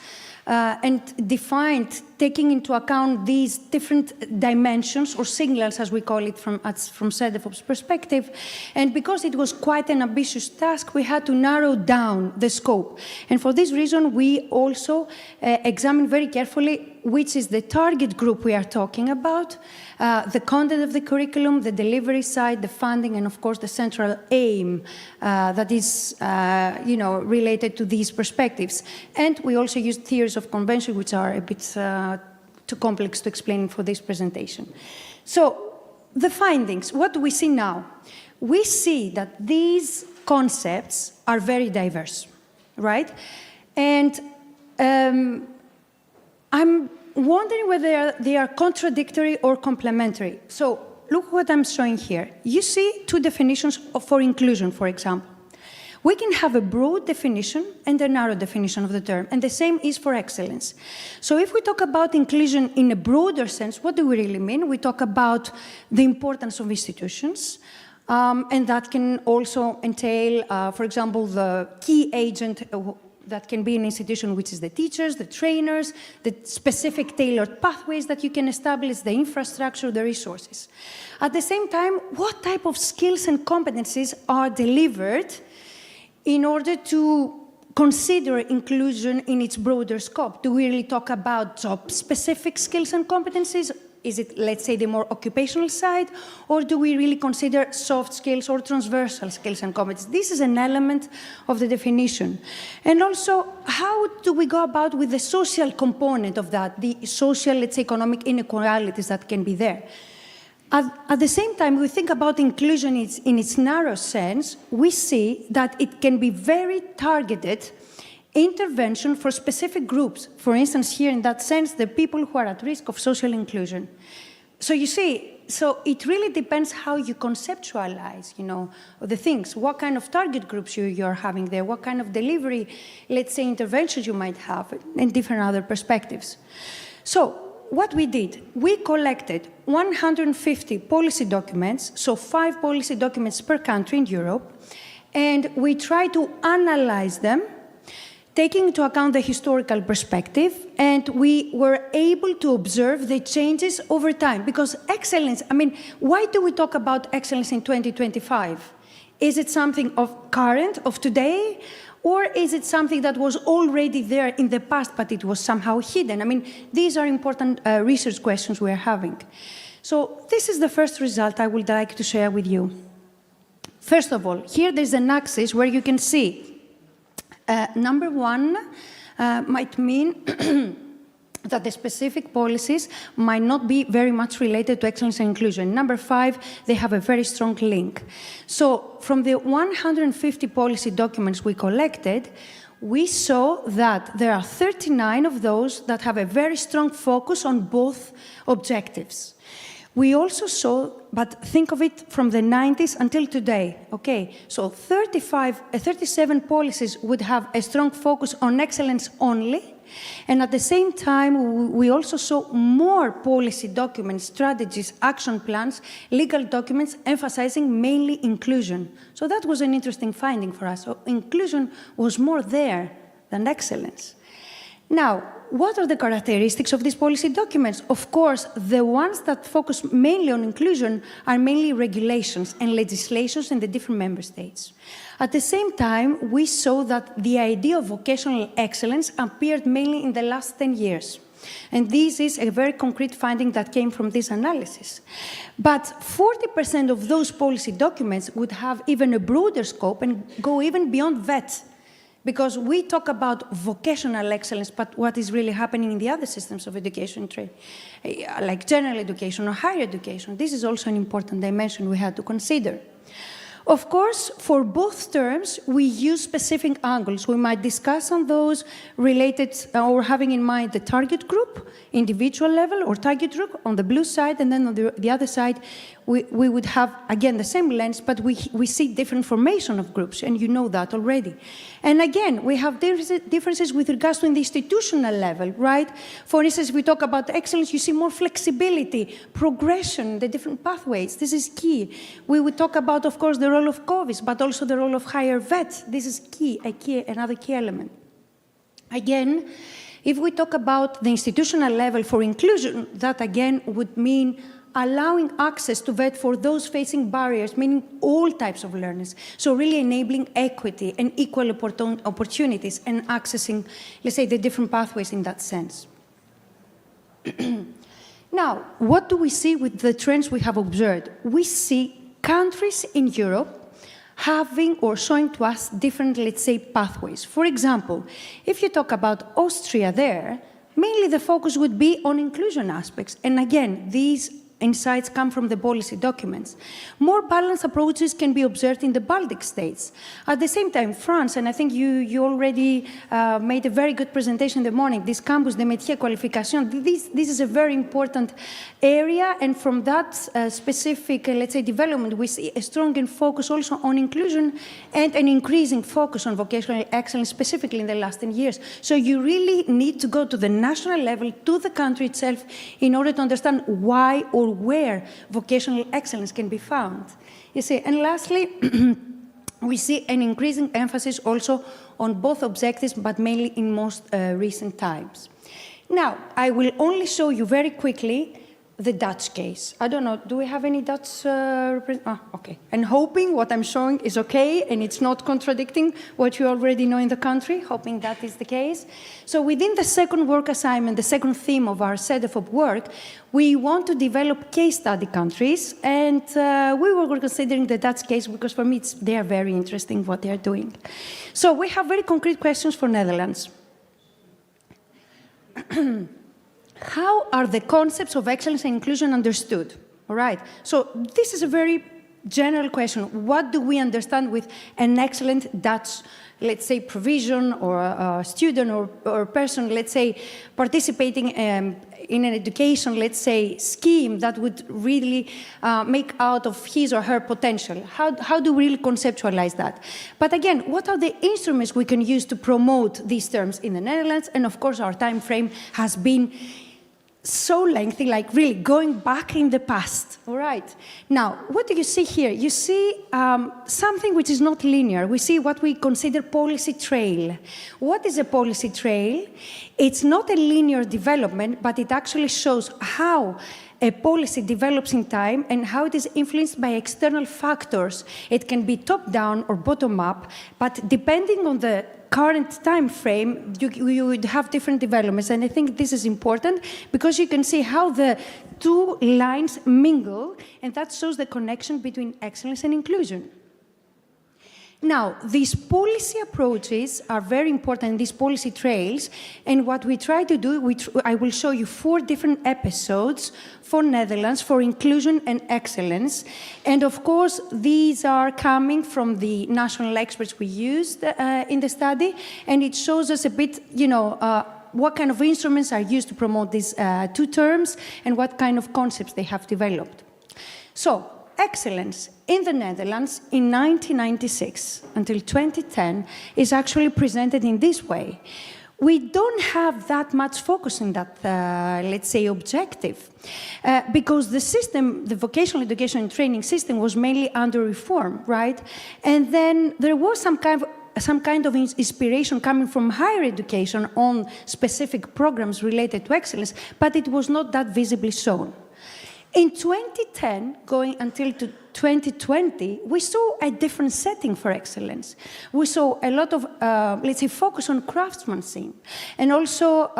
and defined, taking into account these different dimensions or signals, as we call it from CEDEFOP's perspective. And because it was quite an ambitious task, we had to narrow down the scope. And for this reason, we also examined very carefully which is the target group we are talking about, the content of the curriculum, the delivery side, the funding, and of course the central aim that is related to these perspectives. And we also used theories of convention, which are a bit too complex to explain for this presentation. So the findings, what do we see now? We see that these concepts are very diverse, right? And I'm wondering whether they are contradictory or complementary. So look what I'm showing here. You see two definitions for inclusion, for example. We can have a broad definition and a narrow definition of the term, and the same is for excellence. So if we talk about inclusion in a broader sense, what do we really mean? We talk about the importance of institutions, and that can also entail, for example, the key agent that can be an institution, which is the teachers, the trainers, the specific tailored pathways that you can establish, the infrastructure, the resources. At the same time, what type of skills and competencies are delivered in order to consider inclusion in its broader scope? Do we really talk about job-specific skills and competencies? Is it, let's say, the more occupational side? Or do we really consider soft skills or transversal skills and competencies? This is an element of the definition. And also, how do we go about with the social component of that, the social, let's say, economic inequalities that can be there? At the same time, we think about inclusion in its narrow sense, we see that it can be very targeted intervention for specific groups. For instance, here in that sense, the people who are at risk of social inclusion. So you see, so it really depends how you conceptualize, the things, what kind of target groups you're having there, what kind of delivery, let's say, interventions you might have, and different other perspectives. So what we did, we collected 150 policy documents, so 5 policy documents per country in Europe, and we tried to analyze them, taking into account the historical perspective, and we were able to observe the changes over time. Because excellence, why do we talk about excellence in 2025? Is it something of current, of today? Or is it something that was already there in the past, but it was somehow hidden? These are important research questions we are having. So this is the first result I would like to share with you. First of all, here there's an axis where you can see number 1 might mean that the specific policies might not be very much related to excellence and inclusion. Number 5, they have a very strong link. So from the 150 policy documents we collected, we saw that there are 39 of those that have a very strong focus on both objectives. We also saw, but think of it from the 90s until today, okay? So 37 policies would have a strong focus on excellence only, and at the same time, we also saw more policy documents, strategies, action plans, legal documents emphasizing mainly inclusion. So that was an interesting finding for us. So inclusion was more there than excellence. Now, what are the characteristics of these policy documents? Of course, the ones that focus mainly on inclusion are mainly regulations and legislations in the different member states. At the same time, we saw that the idea of vocational excellence appeared mainly in the last 10 years. And this is a very concrete finding that came from this analysis. But 40% of those policy documents would have even a broader scope and go even beyond VET. Because we talk about vocational excellence, but what is really happening in the other systems of education, like general education or higher education, this is also an important dimension we had to consider. Of course, for both terms, we use specific angles. We might discuss on those related or having in mind the target group, individual level, or target group on the blue side, and then on the other side, we would have, again, the same lens, but we see different formation of groups, and you know that already. And again, we have differences with regards to the institutional level, right? For instance, if we talk about excellence, you see more flexibility, progression, the different pathways. This is key. We would talk about, of course, the role of COVIS, but also the role of higher vets. This is another key element. Again, if we talk about the institutional level for inclusion, that again would mean allowing access to VET for those facing barriers, meaning all types of learners. So really enabling equity and equal opportunities and accessing, let's say, the different pathways in that sense. Now, what do we see with the trends we have observed? We see countries in Europe having or showing to us different, let's say, pathways. For example, if you talk about Austria there, mainly the focus would be on inclusion aspects. And again, these insights come from the policy documents. More balanced approaches can be observed in the Baltic states. At the same time, France, and I think you already made a very good presentation in the morning, this campus, the métier qualification, this is a very important area, and from that specific, let's say, development, we see a stronger focus also on inclusion and an increasing focus on vocational excellence, specifically in the last 10 years. So you really need to go to the national level, to the country itself, in order to understand why or where vocational excellence can be found. You see, and lastly, we see an increasing emphasis also on both objectives, but mainly in most recent times. Now, I will only show you very quickly the Dutch case. I don't know, do we have any Dutch okay. And hoping what I'm showing is okay and it's not contradicting what you already know in the country, hoping that is the case. So within the second work assignment, the second theme of our set of work, we want to develop case study countries, and we were considering the Dutch case because for me they are very interesting what they are doing. So we have very concrete questions for Netherlands. How are the concepts of excellence and inclusion understood? All right, so this is a very general question. What do we understand with an excellent Dutch, let's say, provision or a student or person, let's say, participating in an education, let's say, scheme that would really make out of his or her potential? How do we really conceptualize that? But again, what are the instruments we can use to promote these terms in the Netherlands? And of course, our time frame has been so lengthy, like really going back in the past. All right. Now, what do you see here? You see something which is not linear. We see what we consider policy trail. What is a policy trail? It's not a linear development, but it actually shows how a policy develops in time and how it is influenced by external factors. It can be top-down or bottom-up, but depending on the current time frame, you would have different developments. And I think this is important because you can see how the two lines mingle, and that shows the connection between excellence and inclusion. Now, these policy approaches are very important, these policy trails, and what we try to do, I will show you 4 different episodes for Netherlands for inclusion and excellence. And of course, these are coming from the national experts we used in the study, and it shows us a bit, you know, what kind of instruments are used to promote these 2 terms and what kind of concepts they have developed. So, excellence in the Netherlands in 1996 until 2010 is actually presented in this way. We don't have that much focus on that, let's say, objective, because the system, the vocational education and training system was mainly under reform, right? And then there was some kind of inspiration coming from higher education on specific programs related to excellence, but it was not that visibly shown. In 2010, going until to 2020, we saw a different setting for excellence. We saw a lot of, let's say, focus on craftsmanship, and also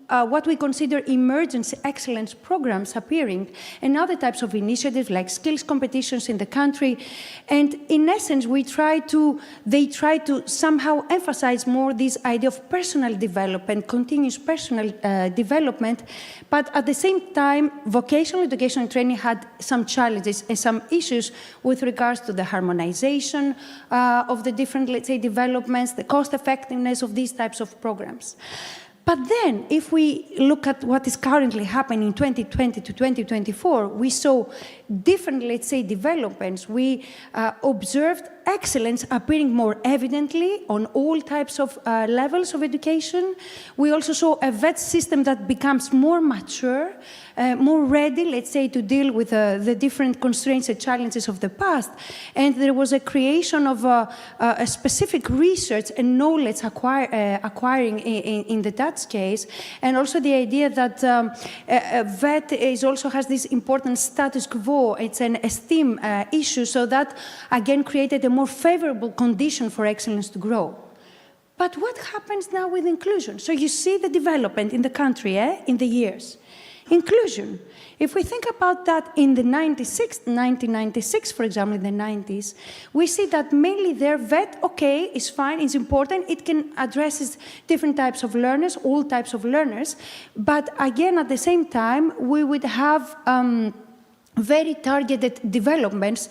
what we consider emergency excellence programs appearing, and other types of initiatives like skills competitions in the country. And in essence, they try to somehow emphasize more this idea of personal development, continuous personal development, but at the same time, vocational education and training had some challenges and some issues with regards to the harmonization of the different, let's say, developments, the cost effectiveness of these types of programs. But then, if we look at what is currently happening in 2020 to 2024, we saw different, let's say, developments. We observed excellence appearing more evidently on all types of levels of education. We also saw a vet system that becomes more mature, more ready, let's say, to deal with the different constraints and challenges of the past. And there was a creation of a specific research and knowledge acquiring in the Dutch case, and also the idea that vet also has this important status quo. It's an esteem issue, so that again created a more favorable condition for excellence to grow. But what happens now with inclusion? So you see the development in the country in the years. Inclusion. If we think about that in the 1996, for example, in the 90s, we see that mainly their vet, okay, is fine, is important, it can address different types of learners, all types of learners, but again, at the same time, we would have very targeted developments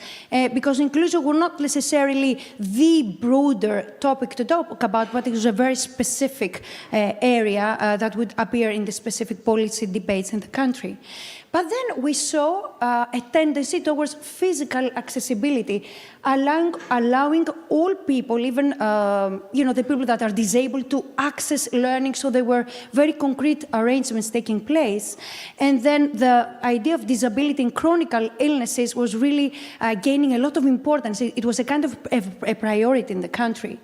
because inclusion were not necessarily the broader topic to talk about, but it was a very specific area that would appear in the specific policy debates in the country. But then we saw a tendency towards physical accessibility, allowing all people, even the people that are disabled, to access learning. So there were very concrete arrangements taking place. And then the idea of disability and chronic illnesses was really gaining a lot of importance. It was a kind of a priority in the country.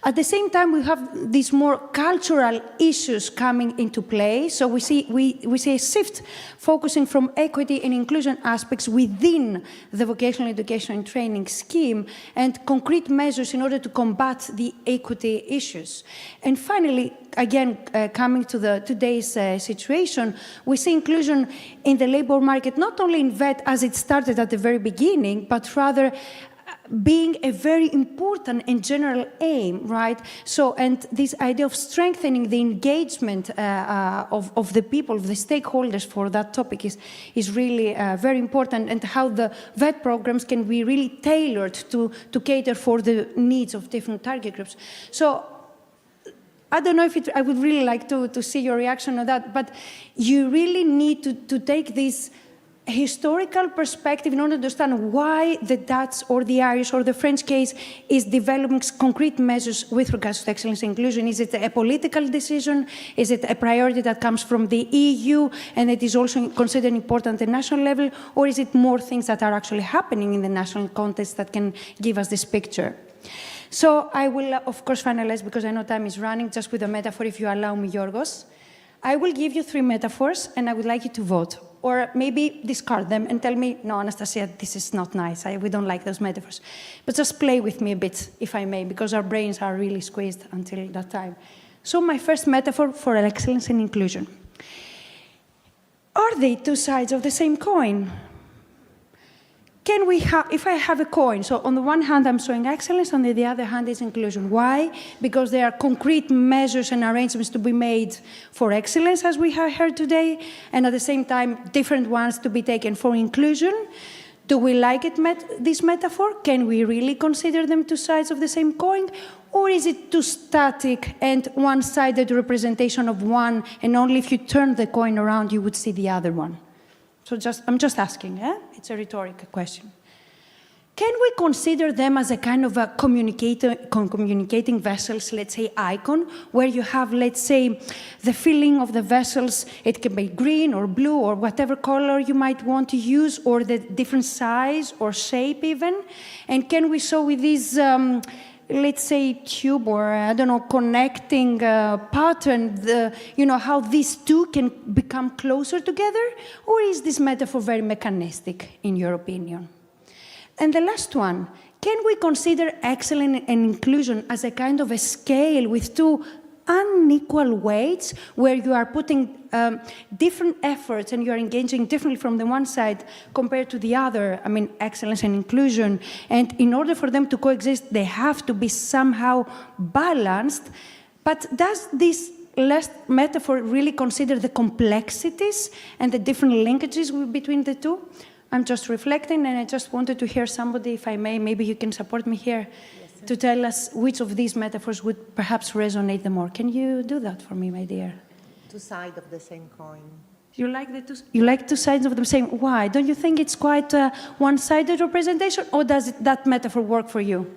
At the same time, we have these more cultural issues coming into play. So we see a shift focusing from equity and inclusion aspects within the vocational education and training scheme and concrete measures in order to combat the equity issues. And finally, again, coming to today's situation, we see inclusion in the labor market, not only in VET as it started at the very beginning, but rather being a very important and general aim, right? So, and this idea of strengthening the engagement of the people, of the stakeholders for that topic is really very important, and how the VET programs can be really tailored to cater for the needs of different target groups. So, I don't know if I would really like to see your reaction on that, but you really need to take this historical perspective in order to understand why the Dutch or the Irish or the French case is developing concrete measures with regards to excellence and inclusion. Is it a political decision? Is it a priority that comes from the EU and it is also considered important at the national level? Or is it more things that are actually happening in the national context that can give us this picture? So I will, of course, finalize, because I know time is running, just with a metaphor, if you allow me, Yorgos. I will give you 3 metaphors, and I would like you to vote. Or maybe discard them and tell me, no, Anastasia, this is not nice. We don't like those metaphors. But just play with me a bit, if I may, because our brains are really squeezed until that time. So my first metaphor for excellence and inclusion. Are they two sides of the same coin? Can we have, if I have a coin, so on the one hand I'm showing excellence, on the other hand is inclusion. Why? Because there are concrete measures and arrangements to be made for excellence, as we have heard today, and at the same time different ones to be taken for inclusion. Do we like this metaphor? Can we really consider them two sides of the same coin? Or is it too static and one-sided representation of one, and only if you turn the coin around you would see the other one? So I'm just asking, it's a rhetorical question. Can we consider them as a kind of a communicating vessels, let's say icon, where you have, let's say, the filling of the vessels, it can be green or blue or whatever color you might want to use, or the different size or shape even? And can we show with these let's say tube or, I don't know, connecting pattern, how these two can become closer together? Or is this metaphor very mechanistic, in your opinion? And the last one, can we consider excellence and inclusion as a kind of a scale with two unequal weights, where you are putting different efforts and you are engaging differently from the one side compared to the other, I mean, excellence and inclusion, and in order for them to coexist, they have to be somehow balanced. But does this last metaphor really consider the complexities and the different linkages between the two? I'm just reflecting, and I just wanted to hear somebody, if I may, maybe you can support me here, to tell us which of these metaphors would perhaps resonate the more. Can you do that for me, my dear? Two sides of the same coin. You like two sides of the same? Why? Don't you think it's quite a one-sided representation, or does that metaphor work for you?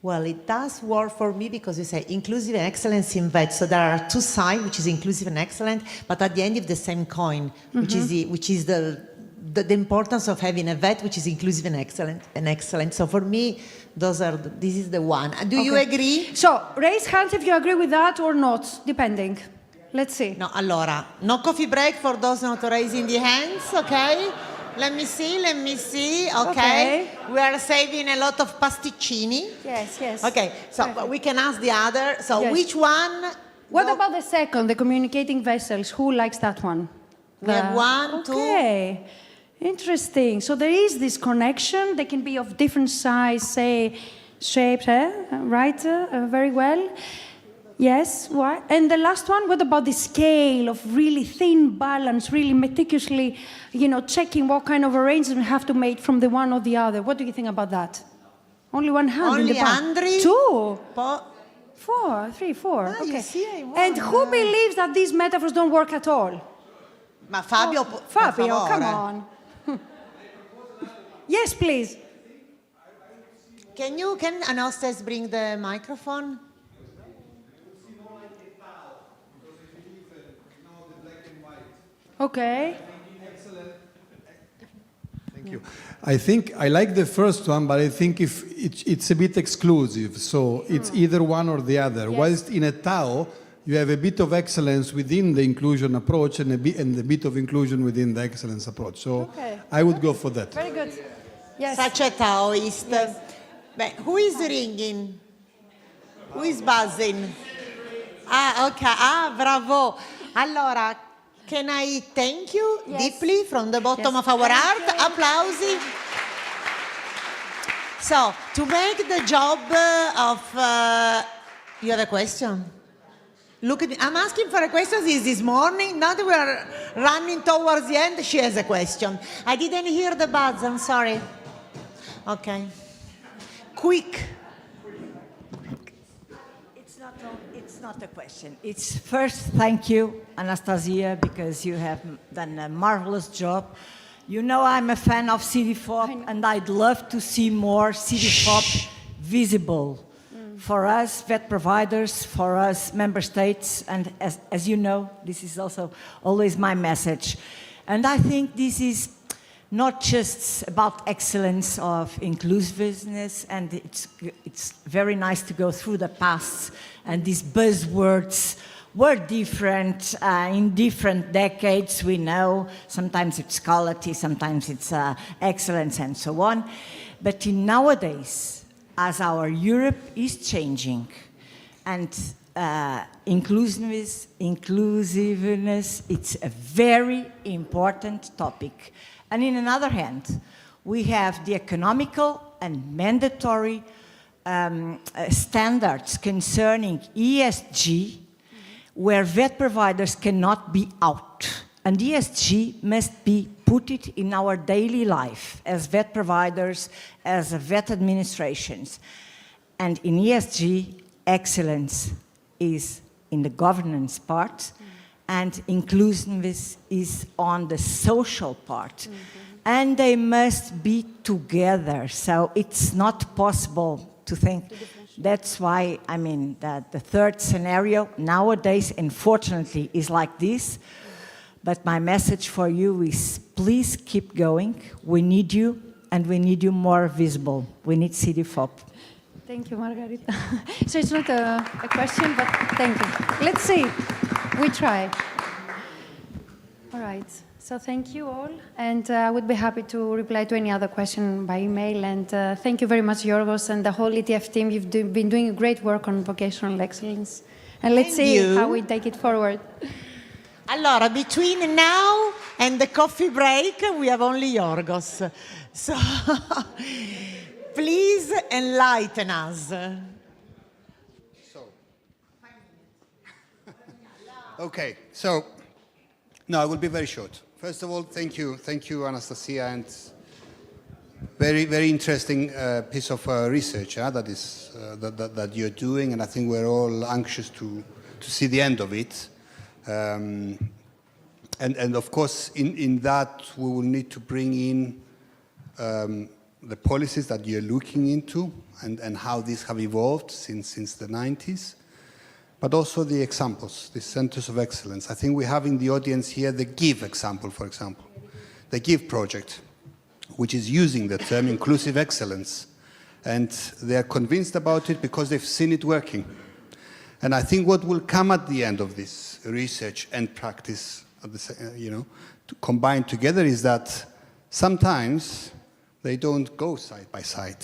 Well, it does work for me because you say inclusive and excellence in VET. So there are two sides, which is inclusive and excellent, but at the end of the same coin, which is the importance of having a VET which is inclusive and excellent. So for me, this is the one. Do you agree? So raise hands if you agree with that or not, depending. Let's see. No, allora, no coffee break for those not raising the hands, okay? Let me see, okay. We are saving a lot of pasticcini. Yes. Okay, so we can ask the other. So which one? What about the second, the communicating vessels? Who likes that one? We have 1, 2. Okay, interesting. So there is this connection. They can be of different size, say, shapes, right? Very well. Yes, why? And the last one, what about the scale of really thin balance, really meticulously, checking what kind of arrangement we have to make from the one or the other? What do you think about that? Only one hand in the back. Andri? 2. 4, 3, 4. Okay. You see, and who believes that these metaphors don't work at all? Ma Fabio, Fabio, come on. Yes, please. Can Anastas bring the microphone? Okay. Thank you. I think I like the first one, but I think if it's a bit exclusive, so it's either one or the other. Yes. Whilst in a Tao, you have a bit of excellence within the inclusion approach and a bit of inclusion within the excellence approach. So I would go for that. Very good. Yes. Such a Taoist. Yes. Who is ringing? Who is buzzing? Okay. Bravo. Allora, can I thank you deeply from the bottom of our heart? Applausi. So, to make the job of... you have a question? Look at me. I'm asking for a question this morning. Now that we're running towards the end, she has a question. I didn't hear the buzz. I'm sorry. Okay. Quick. It's not a question. It's first, thank you, Anastasia, because you have done a marvelous job. You know I'm a fan of CDFOP, and I'd love to see more CDFOP visible for us vet providers, for us member states, and as you know, this is also always my message. And I think this is not just about excellence of inclusiveness, and it's very nice to go through the past, and these buzzwords were different in different decades, we know. Sometimes it's quality, sometimes it's excellence, and so on. But in nowadays, as our Europe is changing, and inclusiveness, it's a very important topic. And in another hand, we have the economical and mandatory standards concerning ESG, where vet providers cannot be out. And ESG must be put it in our daily life as vet providers, as vet administrations. And in ESG, excellence is in the governance part, and inclusiveness is on the social part. And they must be together. So it's not possible to think. That's why, I mean, that the third scenario nowadays, unfortunately, is like this. But my message for you is, please keep going. We need you, and we need you more visible. We need CDFOP. Thank you, Margarita. So it's not a question, but thank you. Let's see. We try. All right. So thank you all, and I would be happy to reply to any other question by email. And thank you very much, Yorgos, and the whole ETF team. You've been doing great work on vocational excellence. And let's see how we take it forward. Allora, between now and the coffee break, we have only Yorgos. So, please enlighten us. Okay, so, no, I will be very short. First of all, thank you, Anastasia, and very, very interesting piece of research that you're doing, and I think we're all anxious to see the end of it. And of course, in that, we will need to bring in the policies that you're looking into and how these have evolved since the 90s, but also the examples, the centers of excellence. I think we have in the audience here the GIVE example, for example, the GIVE project, which is using the term inclusive excellence. And they are convinced about it because they've seen it working. And I think what will come at the end of this research and practice, to combine together, is that sometimes they don't go side by side.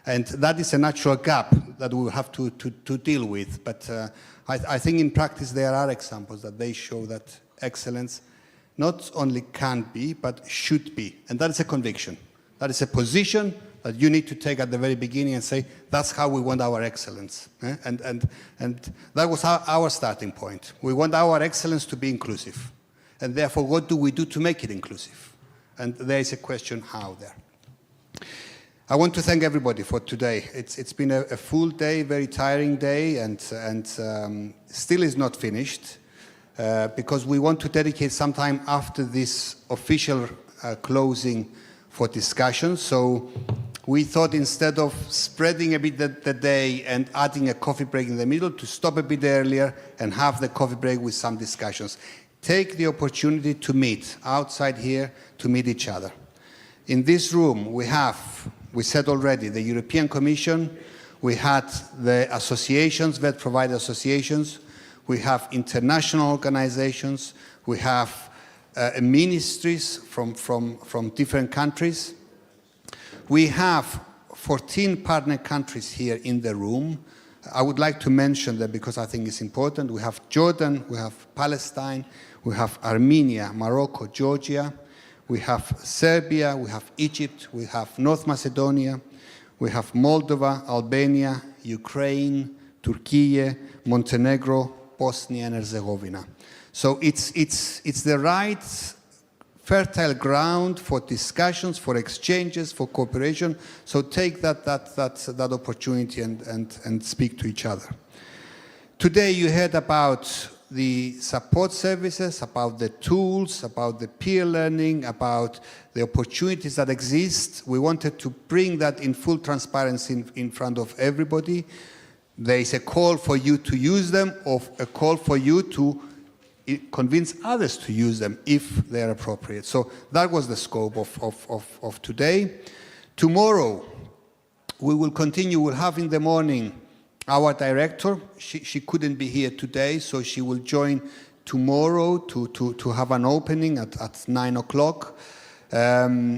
And that is a natural gap that we will have to deal with. But I think in practice there are examples that they show that excellence not only can be, but should be. And that is a conviction. That is a position that you need to take at the very beginning and say, that's how we want our excellence. And that was our starting point. We want our excellence to be inclusive. And therefore, what do we do to make it inclusive? And there is a question how there. I want to thank everybody for today. It's been a full day, very tiring day, and still is not finished, because we want to dedicate some time after this official closing for discussion. So we thought, instead of spreading a bit the day and adding a coffee break in the middle, to stop a bit earlier and have the coffee break with some discussions. Take the opportunity to meet outside here, to meet each other. In this room we said already, the European Commission, we had the associations, vet provider associations, we have international organizations, we have ministries from different countries. We have 14 partner countries here in the room. I would like to mention that because I think it's important. We have Jordan, we have Palestine, we have Armenia, Morocco, Georgia, we have Serbia, we have Egypt, we have North Macedonia, we have Moldova, Albania, Ukraine, Turkey, Montenegro, Bosnia and Herzegovina. So it's the right fertile ground for discussions, for exchanges, for cooperation. So take that opportunity and speak to each other. Today you heard about the support services, about the tools, about the peer learning, about the opportunities that exist. We wanted to bring that in full transparency in front of everybody. There is a call for you to use them, or a call for you to convince others to use them if they are appropriate. So that was the scope of today. Tomorrow, we will continue. We'll have in the morning our director. She couldn't be here today, so she will join tomorrow to have an opening at 9 o'clock. We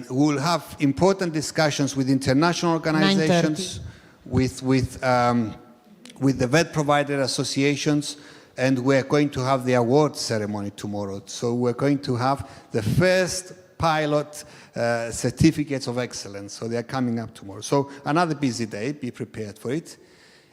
will have important discussions with international organizations, with the vet provider associations, and we're going to have the award ceremony tomorrow. So we're going to have the first pilot certificates of excellence. So they're coming up tomorrow. So another busy day, be prepared for it.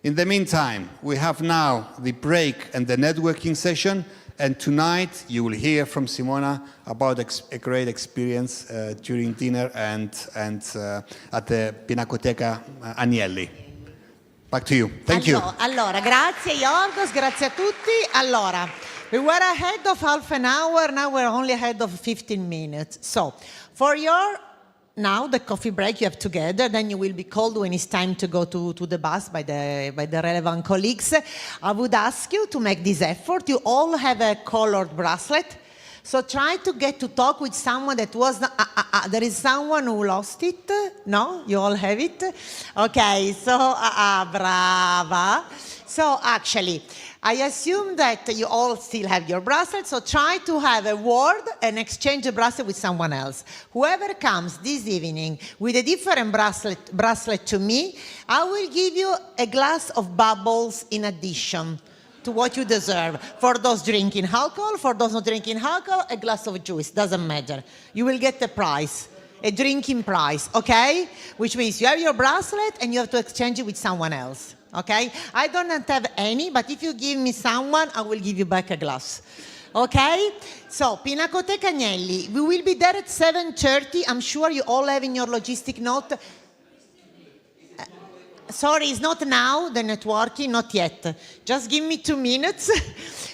In the meantime, we have now the break and the networking session. And tonight you will hear from Simona about a great experience during dinner and at the Pinacoteca Agnelli. Back to you. Thank you. Allora, grazie Yorgos, grazie a tutti. Allora, we were ahead of half an hour, now we're only ahead of 15 minutes. So, for now the coffee break you have together, then you will be called when it's time to go to the bus by the relevant colleagues. I would ask you to make this effort. You all have a colored bracelet. So try to get to talk with someone that was not, there is someone who lost it. No? You all have it? Okay, so, brava. So actually, I assume that you all still have your bracelet, so try to have a word and exchange a bracelet with someone else. Whoever comes this evening with a different bracelet to me, I will give you a glass of bubbles in addition to what you deserve. For those drinking alcohol, for those not drinking alcohol, a glass of juice, doesn't matter. You will get the prize, a drinking prize, okay? Which means you have your bracelet and you have to exchange it with someone else, okay? I don't have any, but if you give me someone, I will give you back a glass. Okay? So, Pinacoteca Agnelli, we will be there at 7:30. I'm sure you all have in your logistic note. Sorry, it's not now, the networking, not yet. Just give me 2 minutes.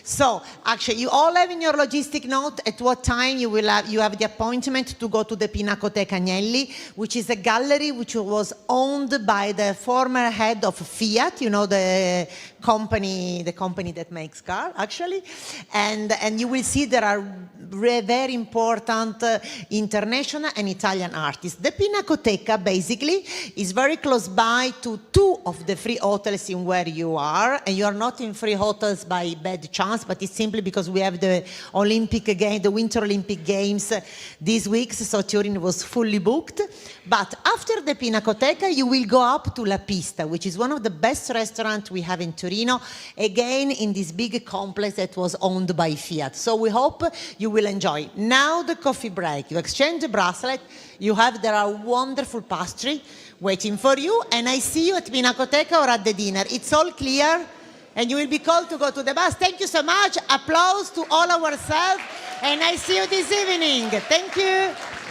So actually, you all have in your logistic note at what time you have the appointment to go to the Pinacoteca Agnelli, which is a gallery which was owned by the former head of Fiat, you know, the company that makes cars, actually. And you will see there are very important international and Italian artists. The Pinacoteca basically is very close by to two of the free hotels in where you are, and you are not in free hotels by bad chance, but it's simply because we have the Winter Olympic Games this week, so Turin was fully booked. But after the Pinacoteca, you will go up to La Pista, which is one of the best restaurants we have in Torino, again in this big complex that was owned by Fiat. So we hope you will enjoy. Now the coffee break. You exchange the bracelet. There are wonderful pastry waiting for you, and I see you at Pinacoteca or at the dinner. It's all clear, and you will be called to go to the bus. Thank you so much. Applause to all ourselves, and I see you this evening. Thank you.